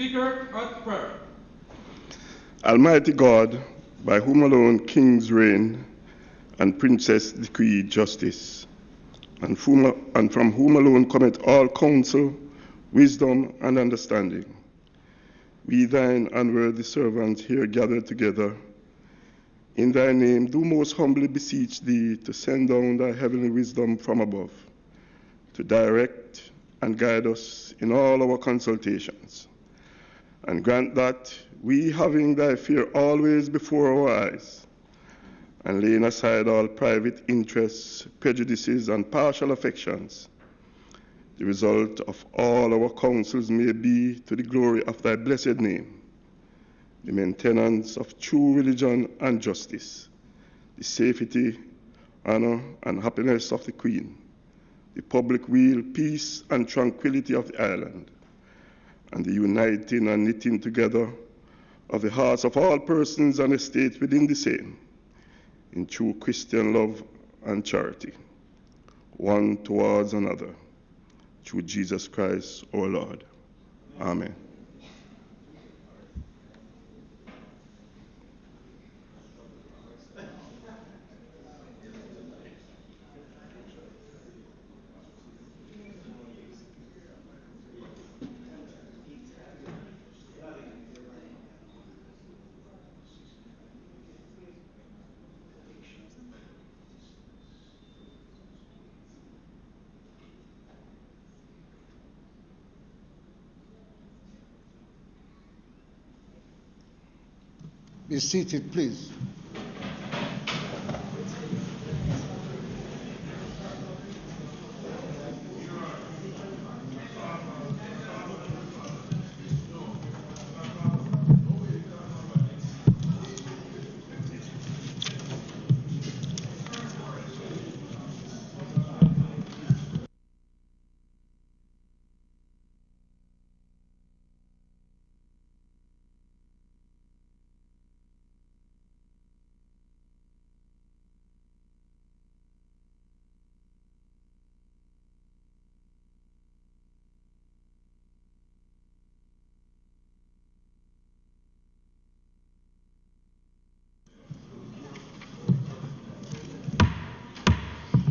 Speaker at prayer. Almighty God, by whom alone kings reign and princes decree justice, and from whom alone cometh all counsel, wisdom, and understanding, we thine unworthy servants here gathered together, in thy name do most humbly beseech thee to send down thy heavenly wisdom from above, to direct and guide us in all our consultations, and grant that we, having thy fear always before our eyes, and laying aside all private interests, prejudices, and partial affections, the result of all our counsels may be to the glory of thy blessed name, the maintenance of true religion and justice, the safety, honor, and happiness of the Queen, the public weal, peace, and tranquility of the island, and the uniting and knitting together of the hearts of all persons and estates within the same, in true Christian love and charity, one towards another, through Jesus Christ our Lord. Amen. Be seated, please.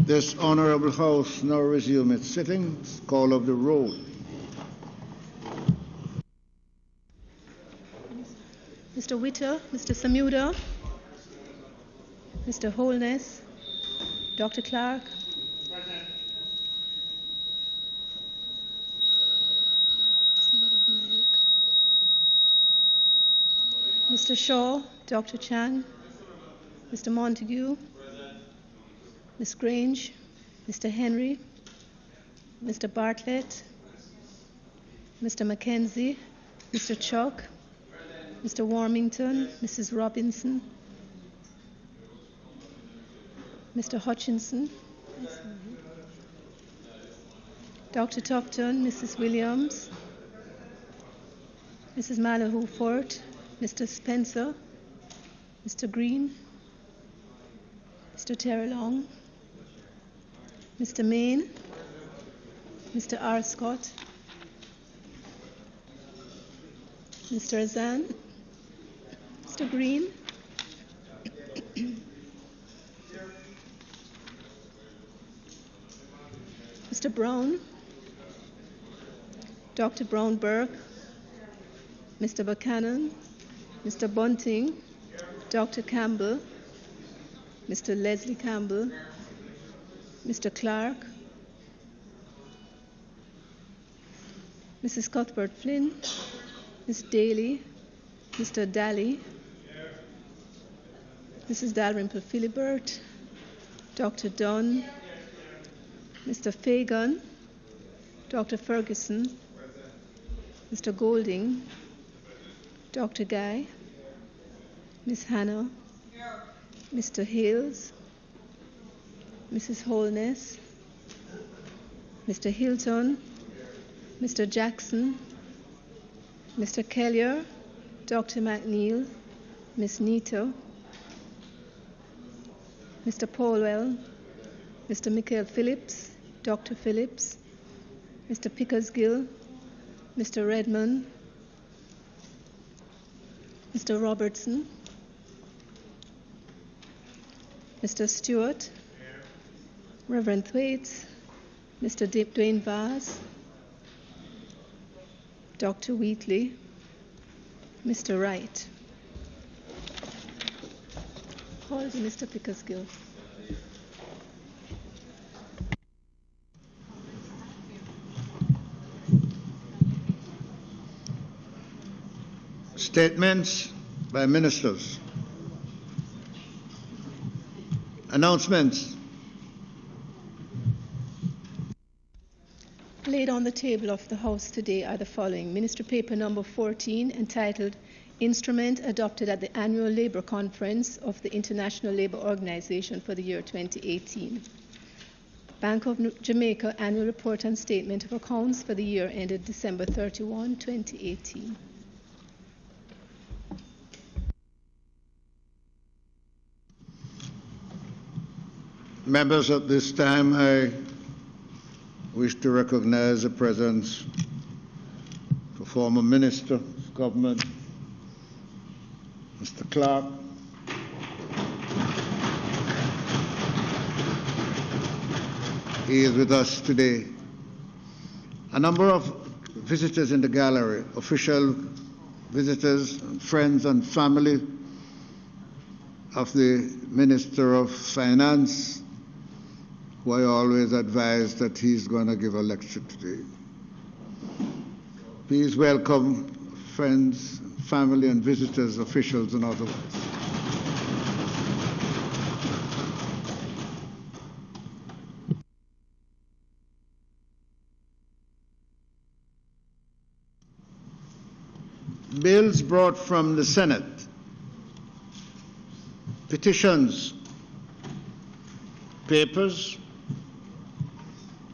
This Honourable House now resume its sittings. Call of the roll. Mr. Witter, Mr. Samuda, Mr. Holness, Dr. Clarke, Mr. Shaw, Dr. Chang, Mr. Montague, Ms. Grange, Mr. Henry, Mr. Bartlett, Mr. Mackenzie, Mr. Chuck, Mr. Warmington, Mrs. Robinson, Mr. Hutchinson, Dr. Tufton, Mrs. Williams, Mrs. Malahoo Fort, Mr. Spencer, Mr. Green, Mr. Terrelong, Mr. Main, Mr. R. Scott, Mr. Azan, Mr. Green, Mr. Brown, Dr. Brown-Burke, Mr. Buchanan, Mr. Bunting, Dr. Campbell, Mr. Leslie Campbell, Mr. Clarke, Mrs. Cuthbert Flynn, Ms. Daly, Mr. Daly, Mrs. Dalrymple Philibert, Dr. Dunn, Mr. Fagan, Dr. Ferguson, Mr. Golding, Dr. Guy, Ms. Hannah, Mr. Hales, Mrs. Holness, Mr. Hilton, Mr. Jackson, Mr. Kellier, Dr. McNeil, Ms. Nito, Mr. Paulwell, Mr. Michael Phillips, Dr. Phillips, Mr. Pickersgill, Mr. Redmond, Mr. Robertson, Mr. Stewart, Reverend Thwaites, Mr. Dwayne Vaz, Dr. Wheatley, Mr. Wright. Apology, Mr. Pickersgill. Statements by ministers. Announcements. Laid on the table of the House today are the following. Ministry Paper number 14, entitled Instrument Adopted at the Annual Labour Conference of the International Labour Organization for the year 2018. Bank of Jamaica Annual Report and Statement of Accounts for the year ended December 31, 2018. Members, at this time, I wish to recognize the presence of the former Minister of Government, Mr. Clarke. He is with us today. A number of visitors in the gallery, official visitors, friends and family of the Minister of Finance, who I always advise that he's going to give a lecture today. Please welcome friends, family and visitors, officials and otherwise. Bills brought from the Senate, petitions, papers,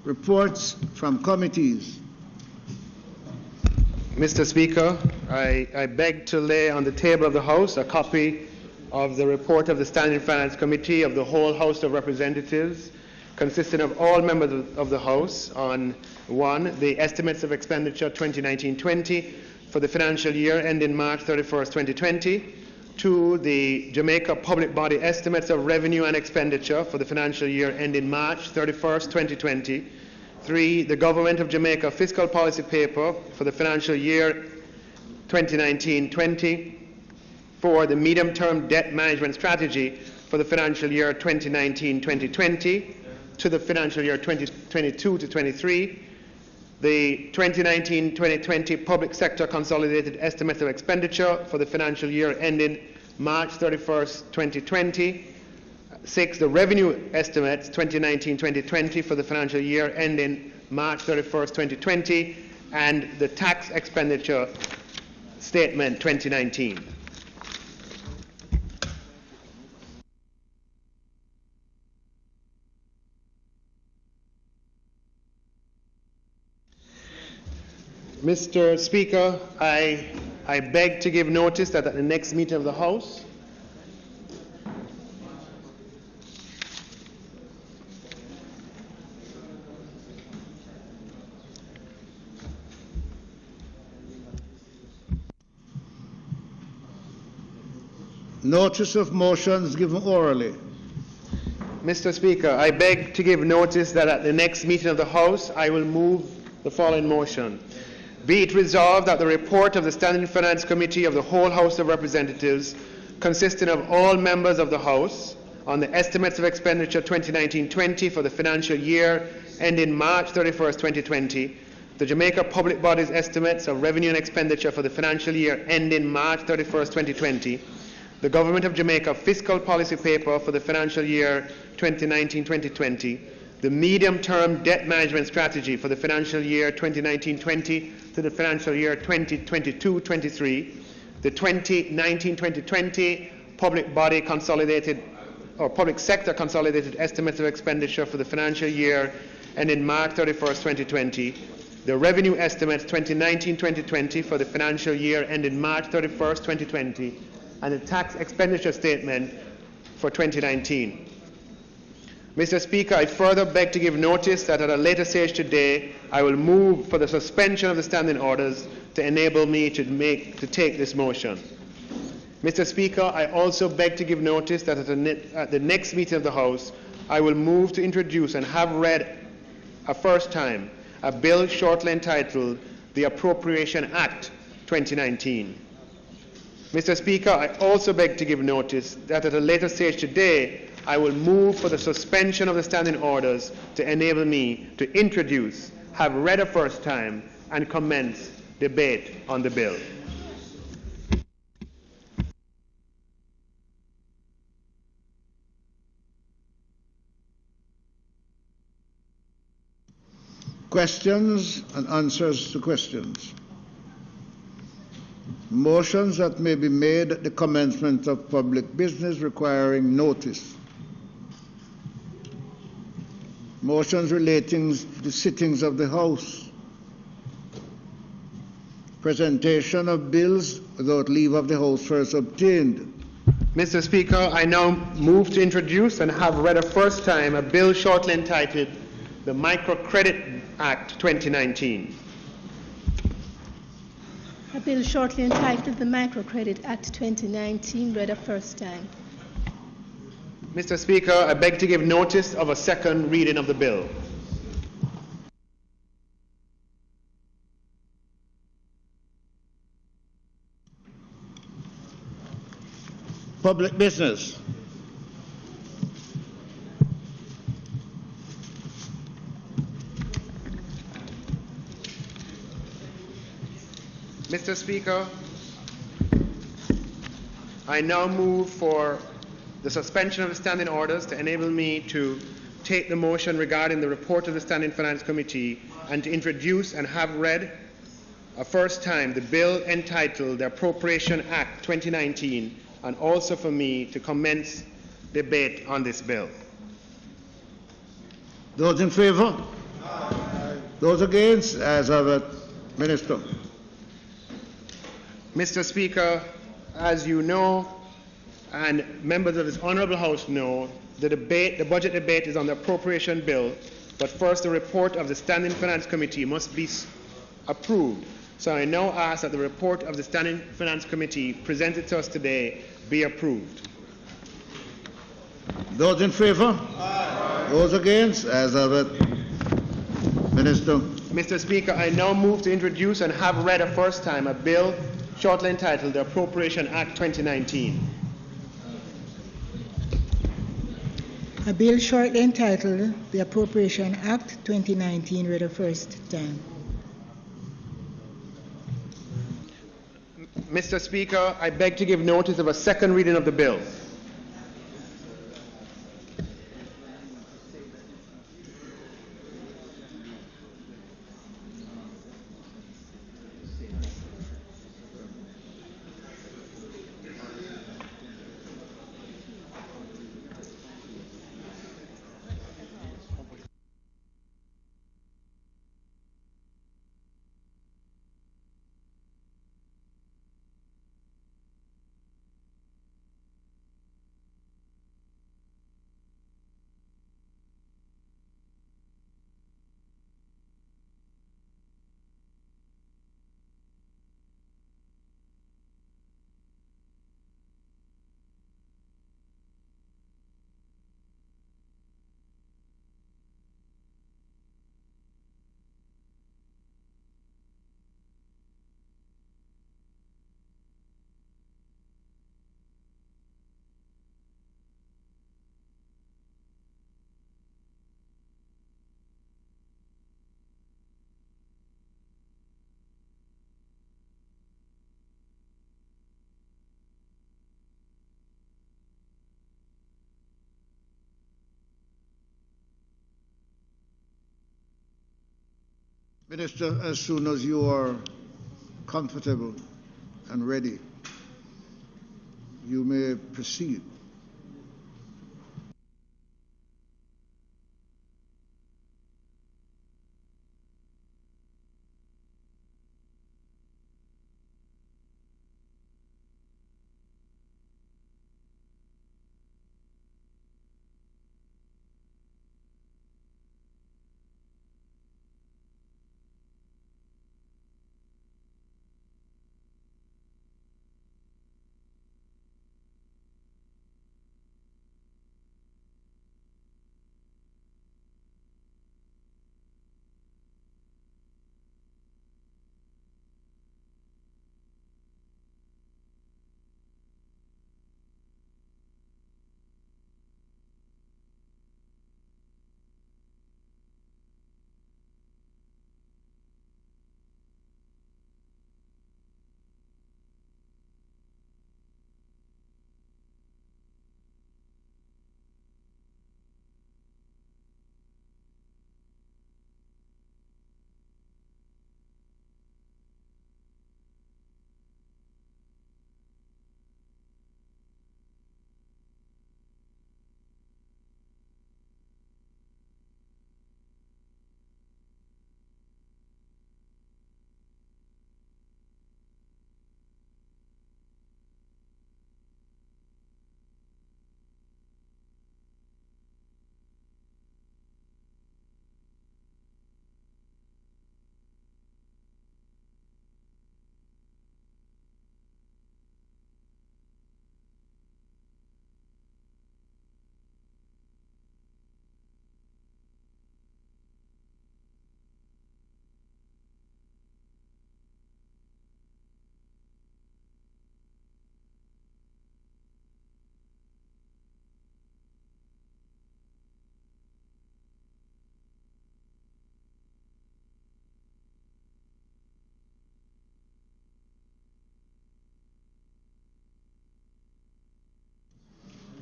reports from committees. Mr. Speaker, I beg to lay on the table of the House a copy of the report of the Standing Finance Committee of the whole House of Representatives, consisting of all members of the House, on 1. The estimates of expenditure 2019-20 for the financial year ending March 31st, 2020. 2. The Jamaica Public Body estimates of revenue and expenditure for the financial year ending March 31st, 2020. 3. The Government of Jamaica Fiscal Policy Paper for the financial year 2019-20. 4. The Medium-Term Debt Management Strategy for the financial year 2019-2020 to the financial year 2022-23. The 2019-2020 Public Sector Consolidated Estimates of Expenditure for the financial year ending March 31st, 2020. 6. The Revenue Estimates 2019-2020 for the financial year ending March 31st, 2020, and the Tax Expenditure Statement 2019. Mr. Speaker, I beg to give notice that at the next meeting of the House, Notice of motions given orally. Mr. Speaker, I beg to give notice that at the next meeting of the House, I will move the following motion. Be it resolved that the report of the Standing Finance Committee of the whole House of Representatives, consisting of all members of the House, on the estimates of expenditure 2019-20 for the financial year ending March 31st, 2020, the Jamaica Public Body's estimates of revenue and expenditure for the financial year ending March 31st, 2020, the Government of Jamaica Fiscal Policy Paper for the financial year 2019-2020, the Medium-Term Debt Management Strategy for the financial year 2019-20 to the financial year 2022-23, the 2019-2020 Public Body Consolidated or Public Sector Consolidated Estimates of Expenditure for the financial year ending March 31st, 2020, the Revenue Estimates 2019-2020 for the financial year ending March 31st, 2020, and the Tax Expenditure Statement for 2019. Mr. Speaker, I further beg to give notice that at a later stage today, I will move for the suspension of the standing orders to enable me to take this motion. Mr. Speaker, I also beg to give notice that at the next meeting of the House, I will move to introduce and have read a first time a bill shortly entitled the Appropriation Act 2019. Mr. Speaker, I also beg to give notice that at a later stage today, I will move for the suspension of the standing orders to enable me to introduce, have read a first time, and commence debate on the bill. Questions and answers to questions. Motions that may be made at the commencement of public business requiring notice. Motions relating to the sittings of the House. Presentation of bills without leave of the House first obtained. Mr. Speaker, I now move to introduce and have read a first time a bill shortly entitled the Microcredit Act 2019. A bill shortly entitled the Microcredit Act 2019 read a first time. Mr. Speaker, I beg to give notice of a second reading of the bill. Public business. Mr. Speaker, I now move for the suspension of the standing orders to enable me to take the motion regarding the report of the Standing Finance Committee and to introduce and have read a first time the bill entitled the Appropriation Act 2019 and also for me to commence debate on this bill. Those in favor? Aye. Those against? As have it. Minister. Mr. Speaker, as you know, and members of this Honourable House know, the budget debate is on the appropriation bill, but first the report of the Standing Finance Committee must be approved. So I now ask that the report of the Standing Finance Committee presented to us today be approved. Those in favor? Aye. Those against? As have it. Minister. Mr. Speaker, I now move to introduce and have read a first time a bill shortly entitled the Appropriation Act 2019. A bill shortly entitled the Appropriation Act 2019 read a first time. Mr. Speaker, I beg to give notice of a second reading of the bill. Minister, as soon as you are comfortable and ready, you may proceed.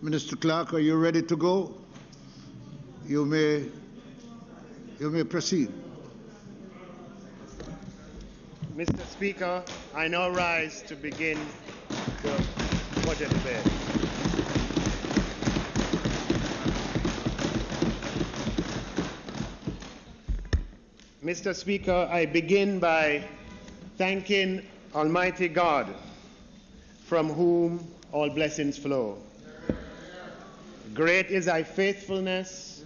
Minister Clarke, are you ready to go? You may proceed. Mr. Speaker, I now rise to begin the budget debate. Mr. Speaker, I begin by thanking Almighty God, from whom all blessings flow. Great is thy faithfulness,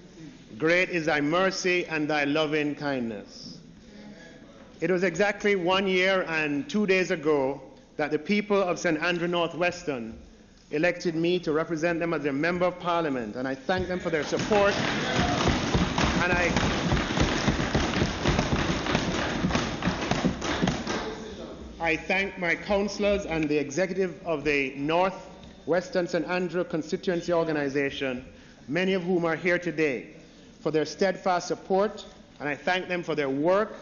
great is thy mercy and thy loving kindness. It was exactly 1 year and 2 days ago that the people of St. Andrew Northwestern elected me to represent them as their Member of Parliament, and I thank them for their support, and I thank my councillors and the executive of the Northwestern St. Andrew Constituency Organization, many of whom are here today, for their steadfast support, and I thank them for their work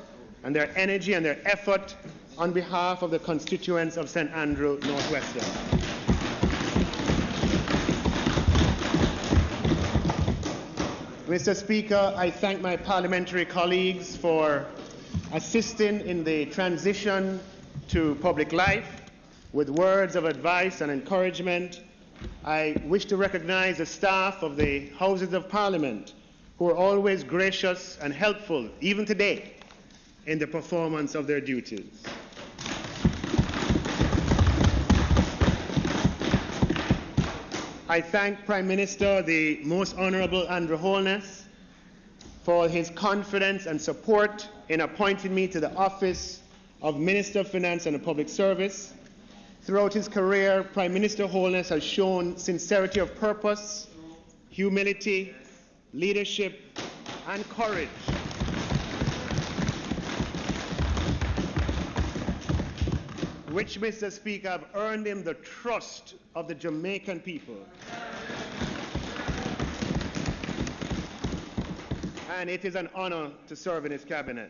and their energy and their effort on behalf of the constituents of St. Andrew Northwestern. Mr. Speaker, I thank my parliamentary colleagues for assisting in the transition to public life with words of advice and encouragement. I wish to recognize the staff of the Houses of Parliament who are always gracious and helpful, even today, in the performance of their duties. I thank Prime Minister, the Most Honourable Andrew Holness, for his confidence and support in appointing me to the office of Minister of Finance and Public Service. Throughout his career, Prime Minister Holness has shown sincerity of purpose, humility, leadership, and courage. Which, Mr. Speaker, have earned him the trust of the Jamaican people. And it is an honor to serve in his cabinet.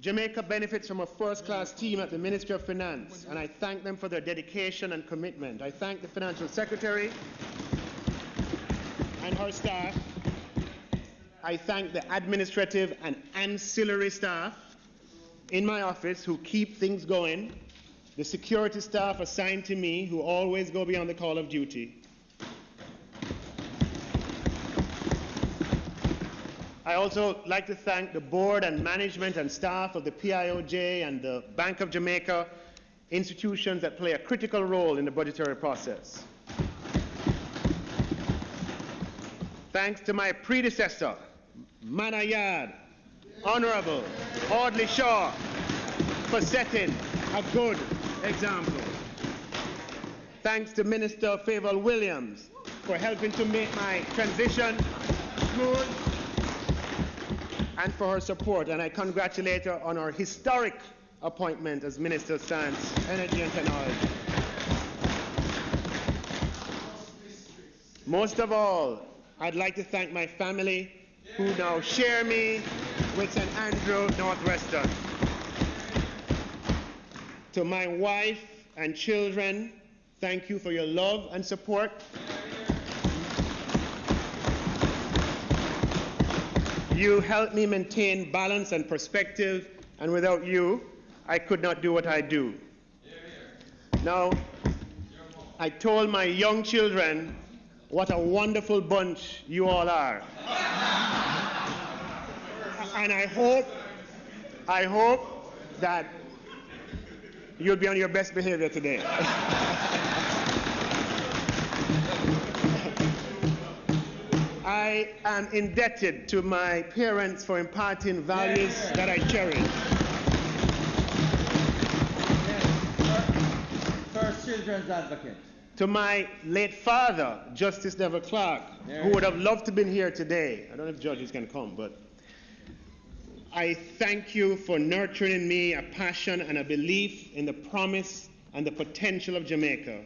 Jamaica benefits from a first-class team at the Ministry of Finance, and I thank them for their dedication and commitment. I thank the Financial Secretary and her staff. I thank the administrative and ancillary staff in my office who keep things going, the security staff assigned to me who always go beyond the call of duty. I also like to thank the board and management and staff of the PIOJ and the Bank of Jamaica, institutions that play a critical role in the budgetary process. Thanks to my predecessor, Manayad, Honourable Audley Shaw, for setting a good example. Thanks to Minister Favour Williams for helping to make my transition smooth, and for her support, and I congratulate her on her historic appointment as Minister of Science, Energy and Technology. Most of all, I'd like to thank my family who now share me with St. Andrew Northwestern. To my wife and children, thank you for your love and support. You helped me maintain balance and perspective, and without you, I could not do what I do. Now, I told my young children what a wonderful bunch you all are. And I hope that you'll be on your best behavior today. I am indebted to my parents for imparting values that I cherish. First Children's Advocate. To my late father, Justice Neville Clarke, who would have loved to have been here today. I don't know if judges can come, but I thank you for nurturing in me a passion and a belief in the promise and the potential of Jamaica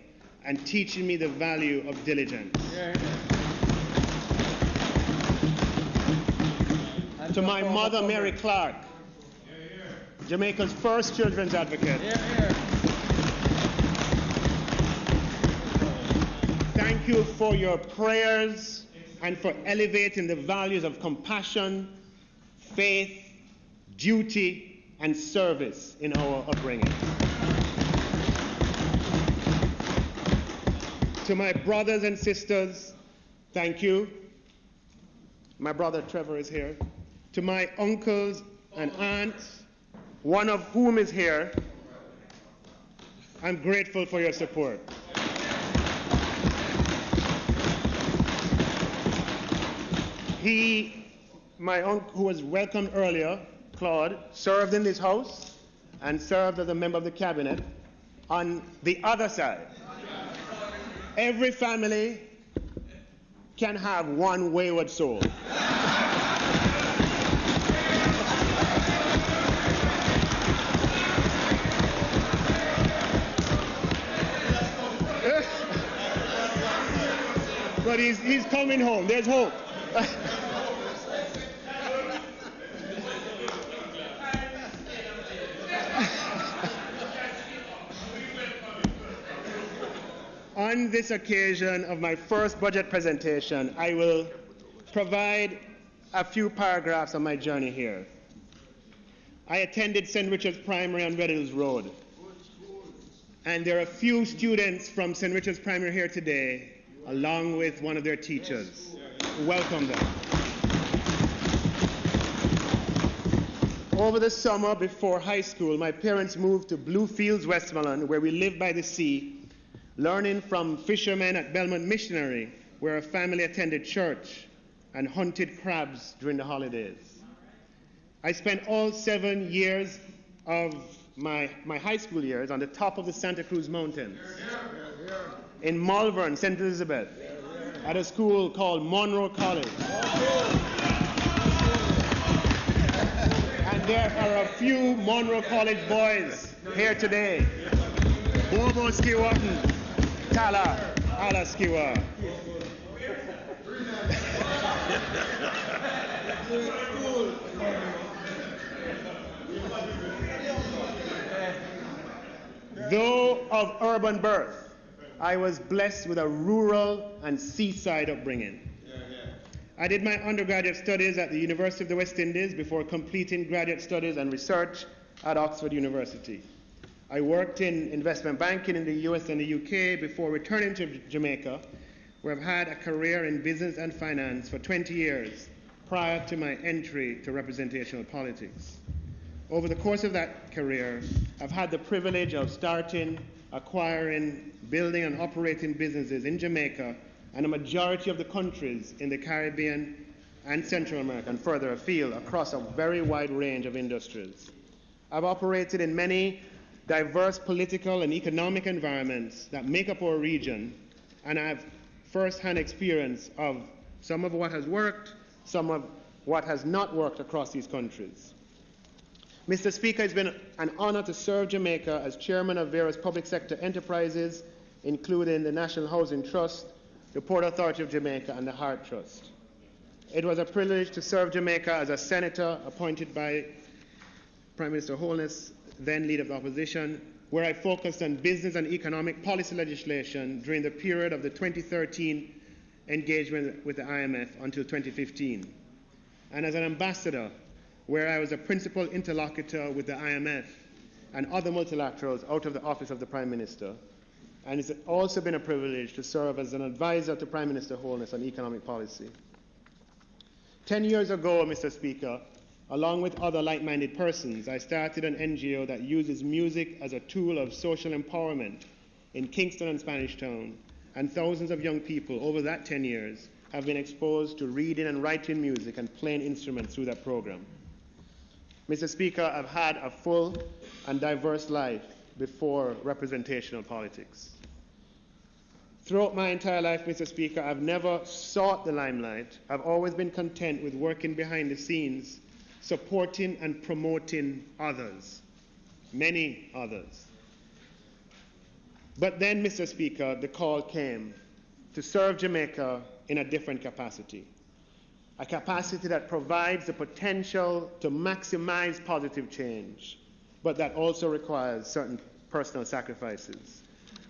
and teaching me the value of diligence. To my mother, Mary Clarke, Jamaica's first children's advocate. Thank you for your prayers and for elevating the values of compassion, faith, duty, and service in our upbringing. To my brothers and sisters, thank you. My brother Trevor is here. To my uncles and aunts, one of whom is here, I'm grateful for your support. My uncle who was welcomed earlier, Claude, served in this house and served as a member of the cabinet on the other side. Every family can have one wayward soul. But he's coming home. There's hope. On this occasion of my first budget presentation, I will provide a few paragraphs on my journey here. I attended St. Richard's Primary on Red Hills Road. And there are a few students from St. Richard's Primary here today, along with one of their teachers. Welcome them. Over the summer before high school, my parents moved to Bluefields, Westmoreland, where we live by the sea, learning from fishermen at Belmont Missionary, where a family attended church and hunted crabs during the holidays. I spent all 7 years of my high school years on the top of the Santa Cruz Mountains, in Malvern, St. Elizabeth, at a school called Monroe College. And there are a few Monroe College boys here today. Bobo Skiwatan, Tala, Ala Skiwa. Though of urban birth, I was blessed with a rural and seaside upbringing. I did my undergraduate studies at the University of the West Indies before completing graduate studies and research at Oxford University. I worked in investment banking in the US and the UK before returning to Jamaica, where I've had a career in business and finance for 20 years prior to my entry to representational politics. Over the course of that career, I've had the privilege of starting, acquiring, building and operating businesses in Jamaica and a majority of the countries in the Caribbean and Central America and further afield across a very wide range of industries. I've operated in many diverse political and economic environments that make up our region, and I have first-hand experience of some of what has worked, some of what has not worked across these countries. Mr. Speaker, it's been an honor to serve Jamaica as chairman of various public sector enterprises, including the National Housing Trust, the Port Authority of Jamaica, and the Heart Trust. It was a privilege to serve Jamaica as a senator appointed by Prime Minister Holness, then leader of the opposition, where I focused on business and economic policy legislation during the period of the 2013 engagement with the IMF until 2015. And as an ambassador, where I was a principal interlocutor with the IMF and other multilaterals out of the office of the Prime Minister. And it's also been a privilege to serve as an advisor to Prime Minister Holness on economic policy. 10 years ago, Mr. Speaker, along with other like-minded persons, I started an NGO that uses music as a tool of social empowerment in Kingston and Spanish Town, and thousands of young people over that 10 years have been exposed to reading and writing music and playing instruments through that program. Mr. Speaker, I've had a full and diverse life before representational politics. Throughout my entire life, Mr. Speaker, I've never sought the limelight. I've always been content with working behind the scenes, supporting and promoting others, many others. But then, Mr. Speaker, the call came to serve Jamaica in a different capacity. A capacity that provides the potential to maximize positive change, but that also requires certain personal sacrifices.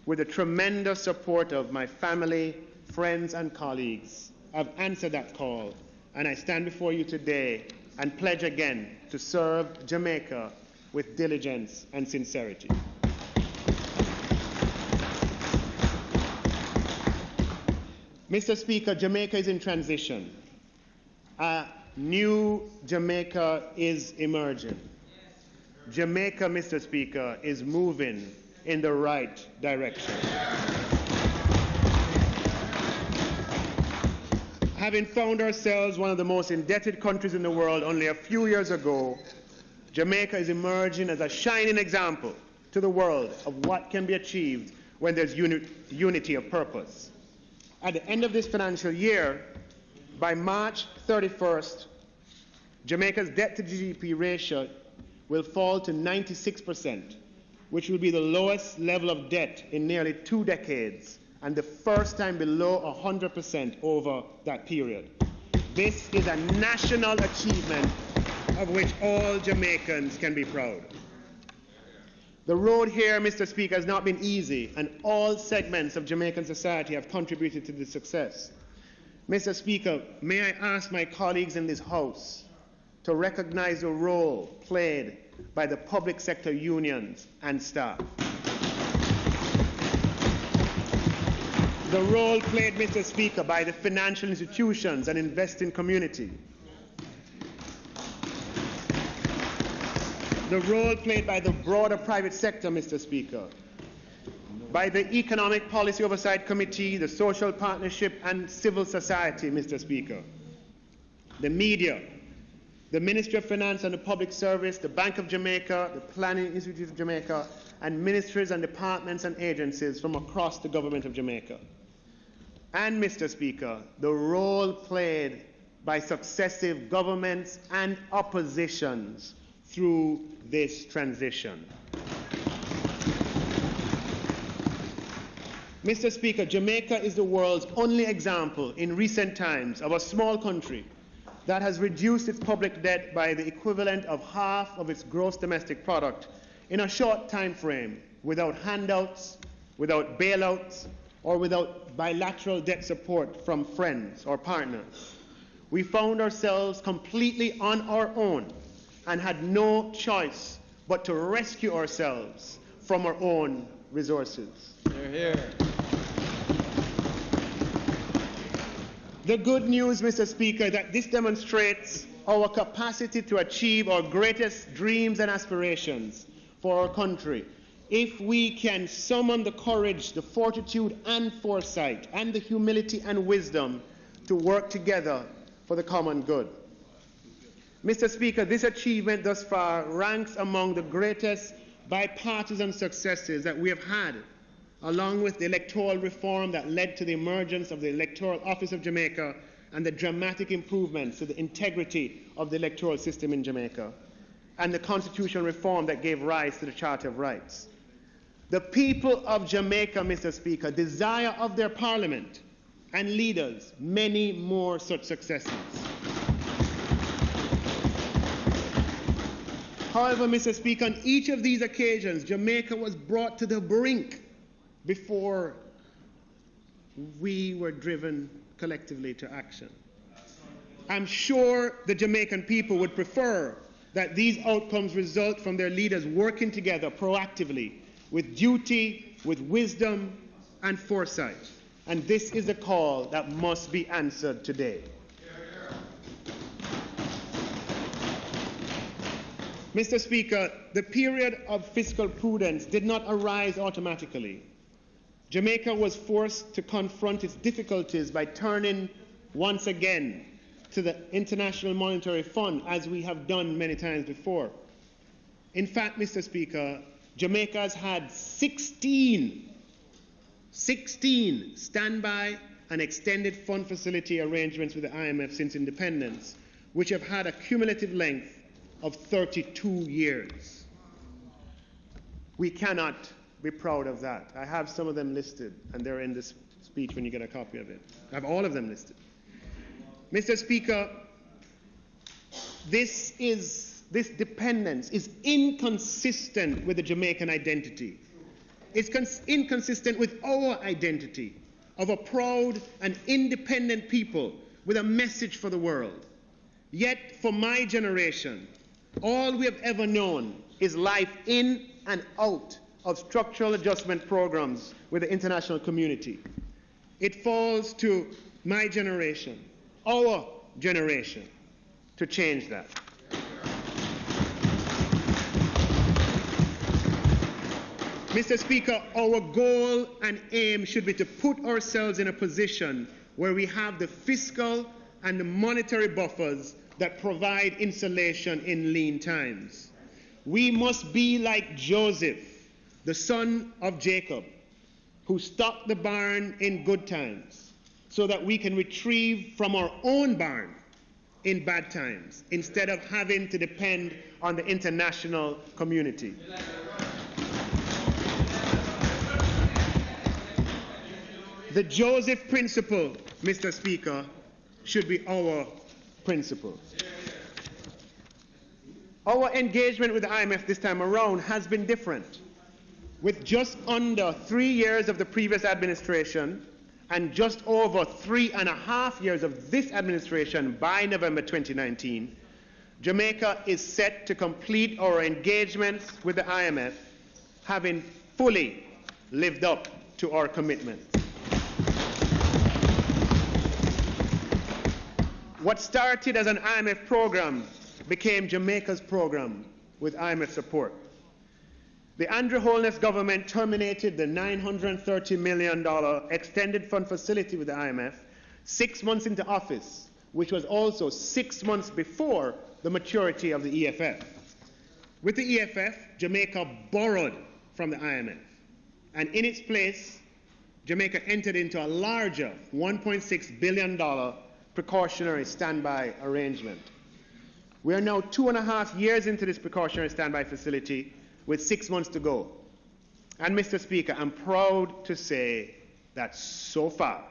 with the tremendous support of my family, friends, and colleagues, I've answered that call, and I stand before you today and pledge again to serve Jamaica with diligence and sincerity. Mr. Speaker, Jamaica is in transition. A new Jamaica is emerging. Jamaica, Mr. Speaker, is moving in the right direction. Having found ourselves one of the most indebted countries in the world only a few years ago, Jamaica is emerging as a shining example to the world of what can be achieved when there's unity of purpose. At the end of this financial year, by March 31st, Jamaica's debt-to-GDP ratio will fall to 96%, which will be the lowest level of debt in nearly 2 decades and the first time below 100% over that period. This is a national achievement of which all Jamaicans can be proud. The road here, Mr. Speaker, has not been easy, and all segments of Jamaican society have contributed to this success. Mr. Speaker, may I ask my colleagues in this House to recognize the role played by the public sector unions and staff. The role played, Mr. Speaker, by the financial institutions and investing community. The role played by the broader private sector, Mr. Speaker, by the Economic Policy Oversight Committee, the Social Partnership and Civil Society, Mr. Speaker, the media, the Ministry of Finance and the Public Service, the Bank of Jamaica, the Planning Institute of Jamaica, and ministries and departments and agencies from across the government of Jamaica. And, Mr. Speaker, the role played by successive governments and oppositions through this transition. Mr. Speaker, Jamaica is the world's only example in recent times of a small country that has reduced its public debt by the equivalent of half of its gross domestic product in a short time frame, without handouts, without bailouts, or without bilateral debt support from friends or partners. We found ourselves completely on our own and had no choice but to rescue ourselves from our own resources. Hear, hear. The good news, Mr. Speaker, that this demonstrates our capacity to achieve our greatest dreams and aspirations for our country if we can summon the courage, the fortitude and foresight, and the humility and wisdom to work together for the common good. Mr. Speaker, this achievement thus far ranks among the greatest bipartisan successes that we have had, along with the electoral reform that led to the emergence of the Electoral Office of Jamaica and the dramatic improvements to the integrity of the electoral system in Jamaica, and the constitutional reform that gave rise to the Charter of Rights. The people of Jamaica, Mr. Speaker, desire of their parliament and leaders many more such successes. However, Mr. Speaker, on each of these occasions, Jamaica was brought to the brink before we were driven collectively to action. I'm sure the Jamaican people would prefer that these outcomes result from their leaders working together proactively with duty, with wisdom and foresight. And this is a call that must be answered today. Mr. Speaker, the period of fiscal prudence did not arise automatically. Jamaica was forced to confront its difficulties by turning once again to the International Monetary Fund, as we have done many times before. In fact, Mr. Speaker, Jamaica has had 16 standby and extended fund facility arrangements with the IMF since independence, which have had a cumulative length of 32 years. We cannot be proud of that. I have some of them listed, and they're in this speech when you get a copy of it. I have all of them listed. Mr. Speaker, this dependence is inconsistent with the Jamaican identity. It's inconsistent with our identity of a proud and independent people with a message for the world. Yet, for my generation, all we have ever known is life in and out of structural adjustment programs with the international community. It falls to my generation, our generation, to change that. Mr. Speaker, our goal and aim should be to put ourselves in a position where we have the fiscal and the monetary buffers that provide insulation in lean times. We must be like Joseph, the son of Jacob, who stocked the barn in good times so that we can retrieve from our own barn in bad times instead of having to depend on the international community. The Joseph principle, Mr. Speaker, should be our principle. Our engagement with the IMF this time around has been different. With just under 3 years of the previous administration and just over 3.5 years of this administration by November 2019, Jamaica is set to complete our engagements with the IMF, having fully lived up to our commitment. What started as an IMF program became Jamaica's program with IMF support. The Andrew Holness government terminated the $930 million extended fund facility with the IMF 6 months into office, which was also 6 months before the maturity of the EFF. With the EFF, Jamaica borrowed from the IMF, and in its place, Jamaica entered into a larger $1.6 billion precautionary standby arrangement. We are now 2.5 years into this precautionary standby facility with 6 months to go. And Mr. Speaker, I'm proud to say that so far,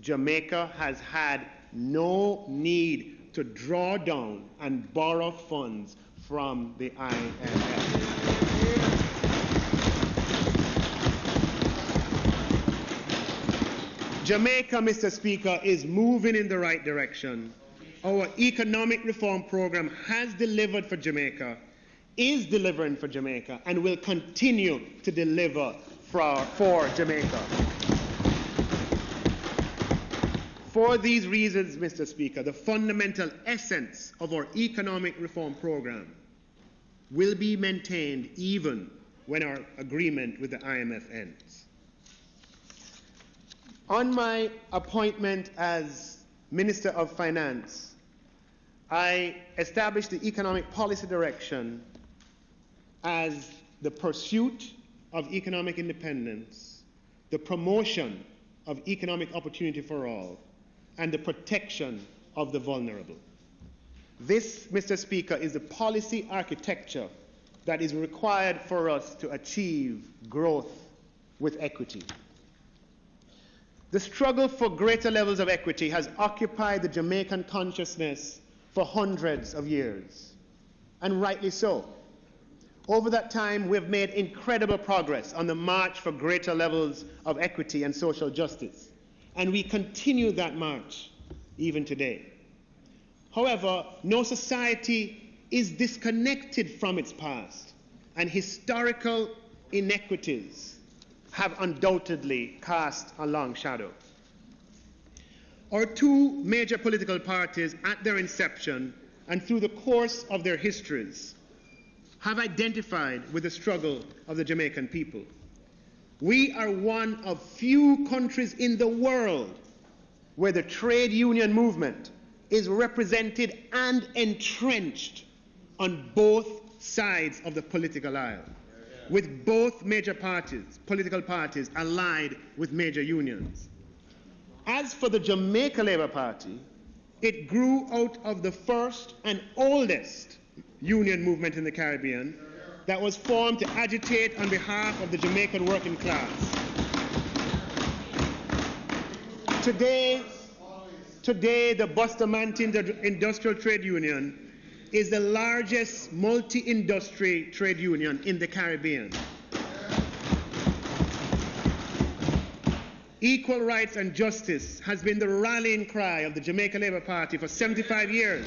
Jamaica has had no need to draw down and borrow funds from the IMF. Jamaica, Mr. Speaker, is moving in the right direction. Our economic reform program has delivered for Jamaica, is delivering for Jamaica, and will continue to deliver for Jamaica. For these reasons, Mr. Speaker, the fundamental essence of our economic reform program will be maintained even when our agreement with the IMF ends. On my appointment as Minister of Finance, I established the economic policy direction as the pursuit of economic independence, the promotion of economic opportunity for all, and the protection of the vulnerable. This, Mr. Speaker, is the policy architecture that is required for us to achieve growth with equity. The struggle for greater levels of equity has occupied the Jamaican consciousness for hundreds of years, and rightly so. Over that time, we've made incredible progress on the march for greater levels of equity and social justice, and we continue that march even today. However, no society is disconnected from its past, and historical inequities have undoubtedly cast a long shadow. Our two major political parties at their inception and through the course of their histories have identified with the struggle of the Jamaican people. We are one of few countries in the world where the trade union movement is represented and entrenched on both sides of the political aisle, with both major parties, political parties, allied with major unions. As for the Jamaica Labour Party, it grew out of the first and oldest union movement in the Caribbean that was formed to agitate on behalf of the Jamaican working class. Today, the Bustamante Industrial Trade Union is the largest multi-industry trade union in the Caribbean. equal rights and justice has been the rallying cry of the Jamaica Labour Party for 75 years.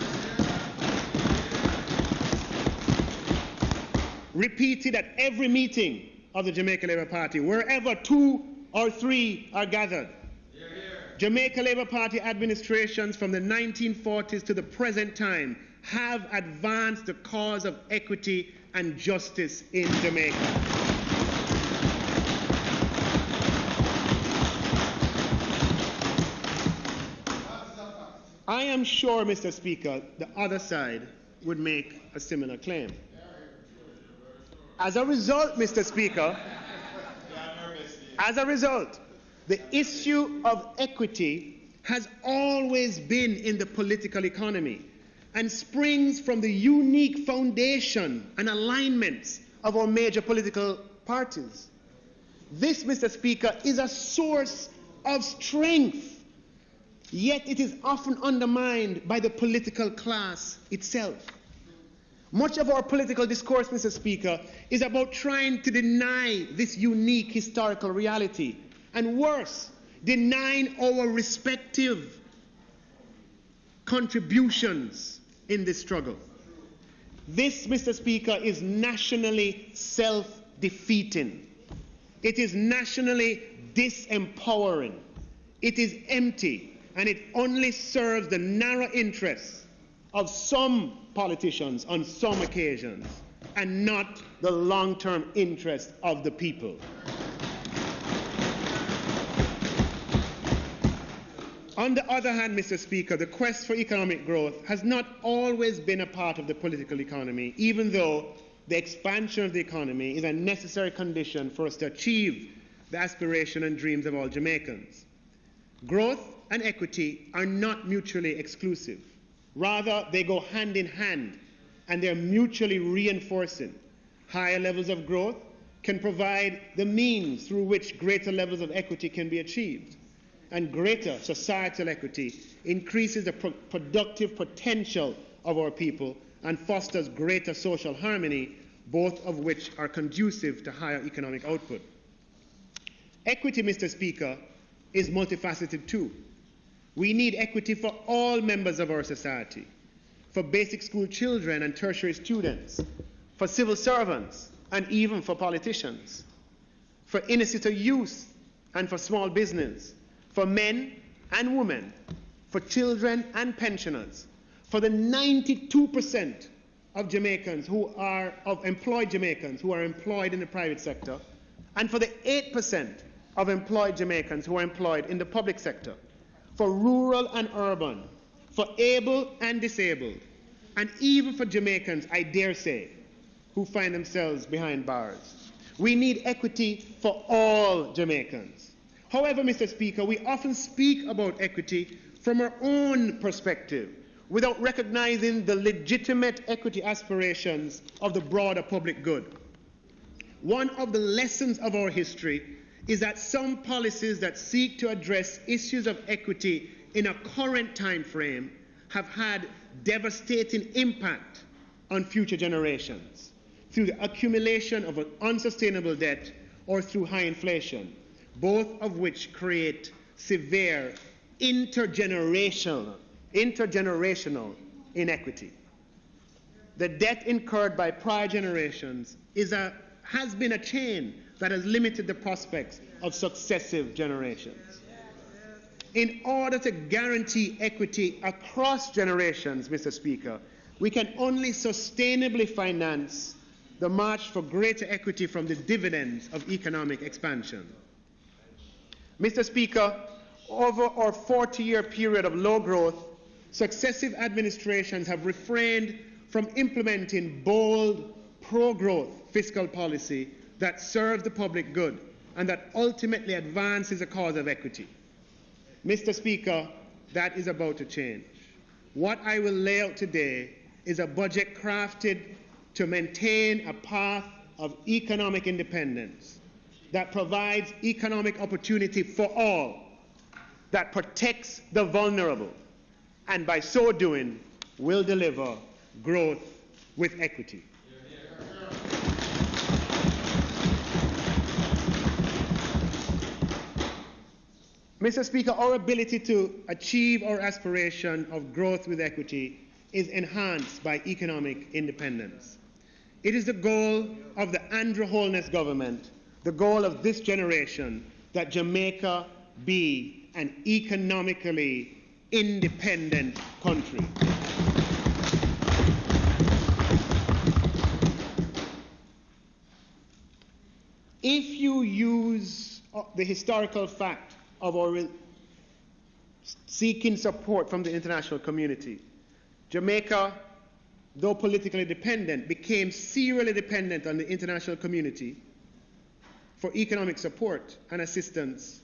Repeated at every meeting of the Jamaica Labour Party, wherever 2 or 3 are gathered. Jamaica Labour Party administrations from the 1940s to the present time have advanced the cause of equity and justice in Jamaica. I am sure, Mr. Speaker, the other side would make a similar claim. As a result, Mr. Speaker, the issue of equity has always been in the political economy and springs from the unique foundation and alignments of our major political parties. This, Mr. Speaker, is a source of strength, yet it is often undermined by the political class itself. Much of our political discourse, Mr. Speaker, is about trying to deny this unique historical reality, and worse, denying our respective contributions in this struggle. This, Mr. Speaker, is nationally self-defeating. It is nationally disempowering. It is empty, and it only serves the narrow interests of some politicians on some occasions, and not the long-term interest of the people. On the other hand, Mr. Speaker, the quest for economic growth has not always been a part of the political economy, even though the expansion of the economy is a necessary condition for us to achieve the aspiration and dreams of all Jamaicans. Growth and equity are not mutually exclusive. Rather, they go hand in hand, and they're mutually reinforcing. Higher levels of growth can provide the means through which greater levels of equity can be achieved. And greater societal equity increases the productive potential of our people and fosters greater social harmony, both of which are conducive to higher economic output. Equity, Mr. Speaker, is multifaceted too. We need equity for all members of our society, for basic school children and tertiary students, for civil servants, and even for politicians, for inner-city youth and for small business, for men and women, for children and pensioners, for the 92% of Jamaicans who are employed in the private sector, and for the 8% of employed Jamaicans who are employed in the public sector, for rural and urban, for able and disabled, and even for Jamaicans, I dare say, who find themselves behind bars. We need equity for all Jamaicans. However, Mr. Speaker, we often speak about equity from our own perspective without recognizing the legitimate equity aspirations of the broader public good. One of the lessons of our history is that some policies that seek to address issues of equity in a current time frame have had devastating impact on future generations through the accumulation of an unsustainable debt or through high inflation, both of which create severe intergenerational inequity. The debt incurred by prior generations has been a chain that has limited the prospects of successive generations. In order to guarantee equity across generations, Mr. Speaker, we can only sustainably finance the march for greater equity from the dividends of economic expansion. Mr. Speaker, over our 40-year period of low growth, successive administrations have refrained from implementing bold, pro-growth fiscal policy that serves the public good and that ultimately advances the cause of equity. Mr. Speaker, that is about to change. What I will lay out today is a budget crafted to maintain a path of economic independence that provides economic opportunity for all, that protects the vulnerable, and by so doing will deliver growth with equity. Mr. Speaker, our ability to achieve our aspiration of growth with equity is enhanced by economic independence. It is the goal of the Andrew Holness government, the goal of this generation, that Jamaica be an economically independent country. If you use the historical fact of our seeking support from the international community, Jamaica, though politically dependent, became serially dependent on the international community for economic support and assistance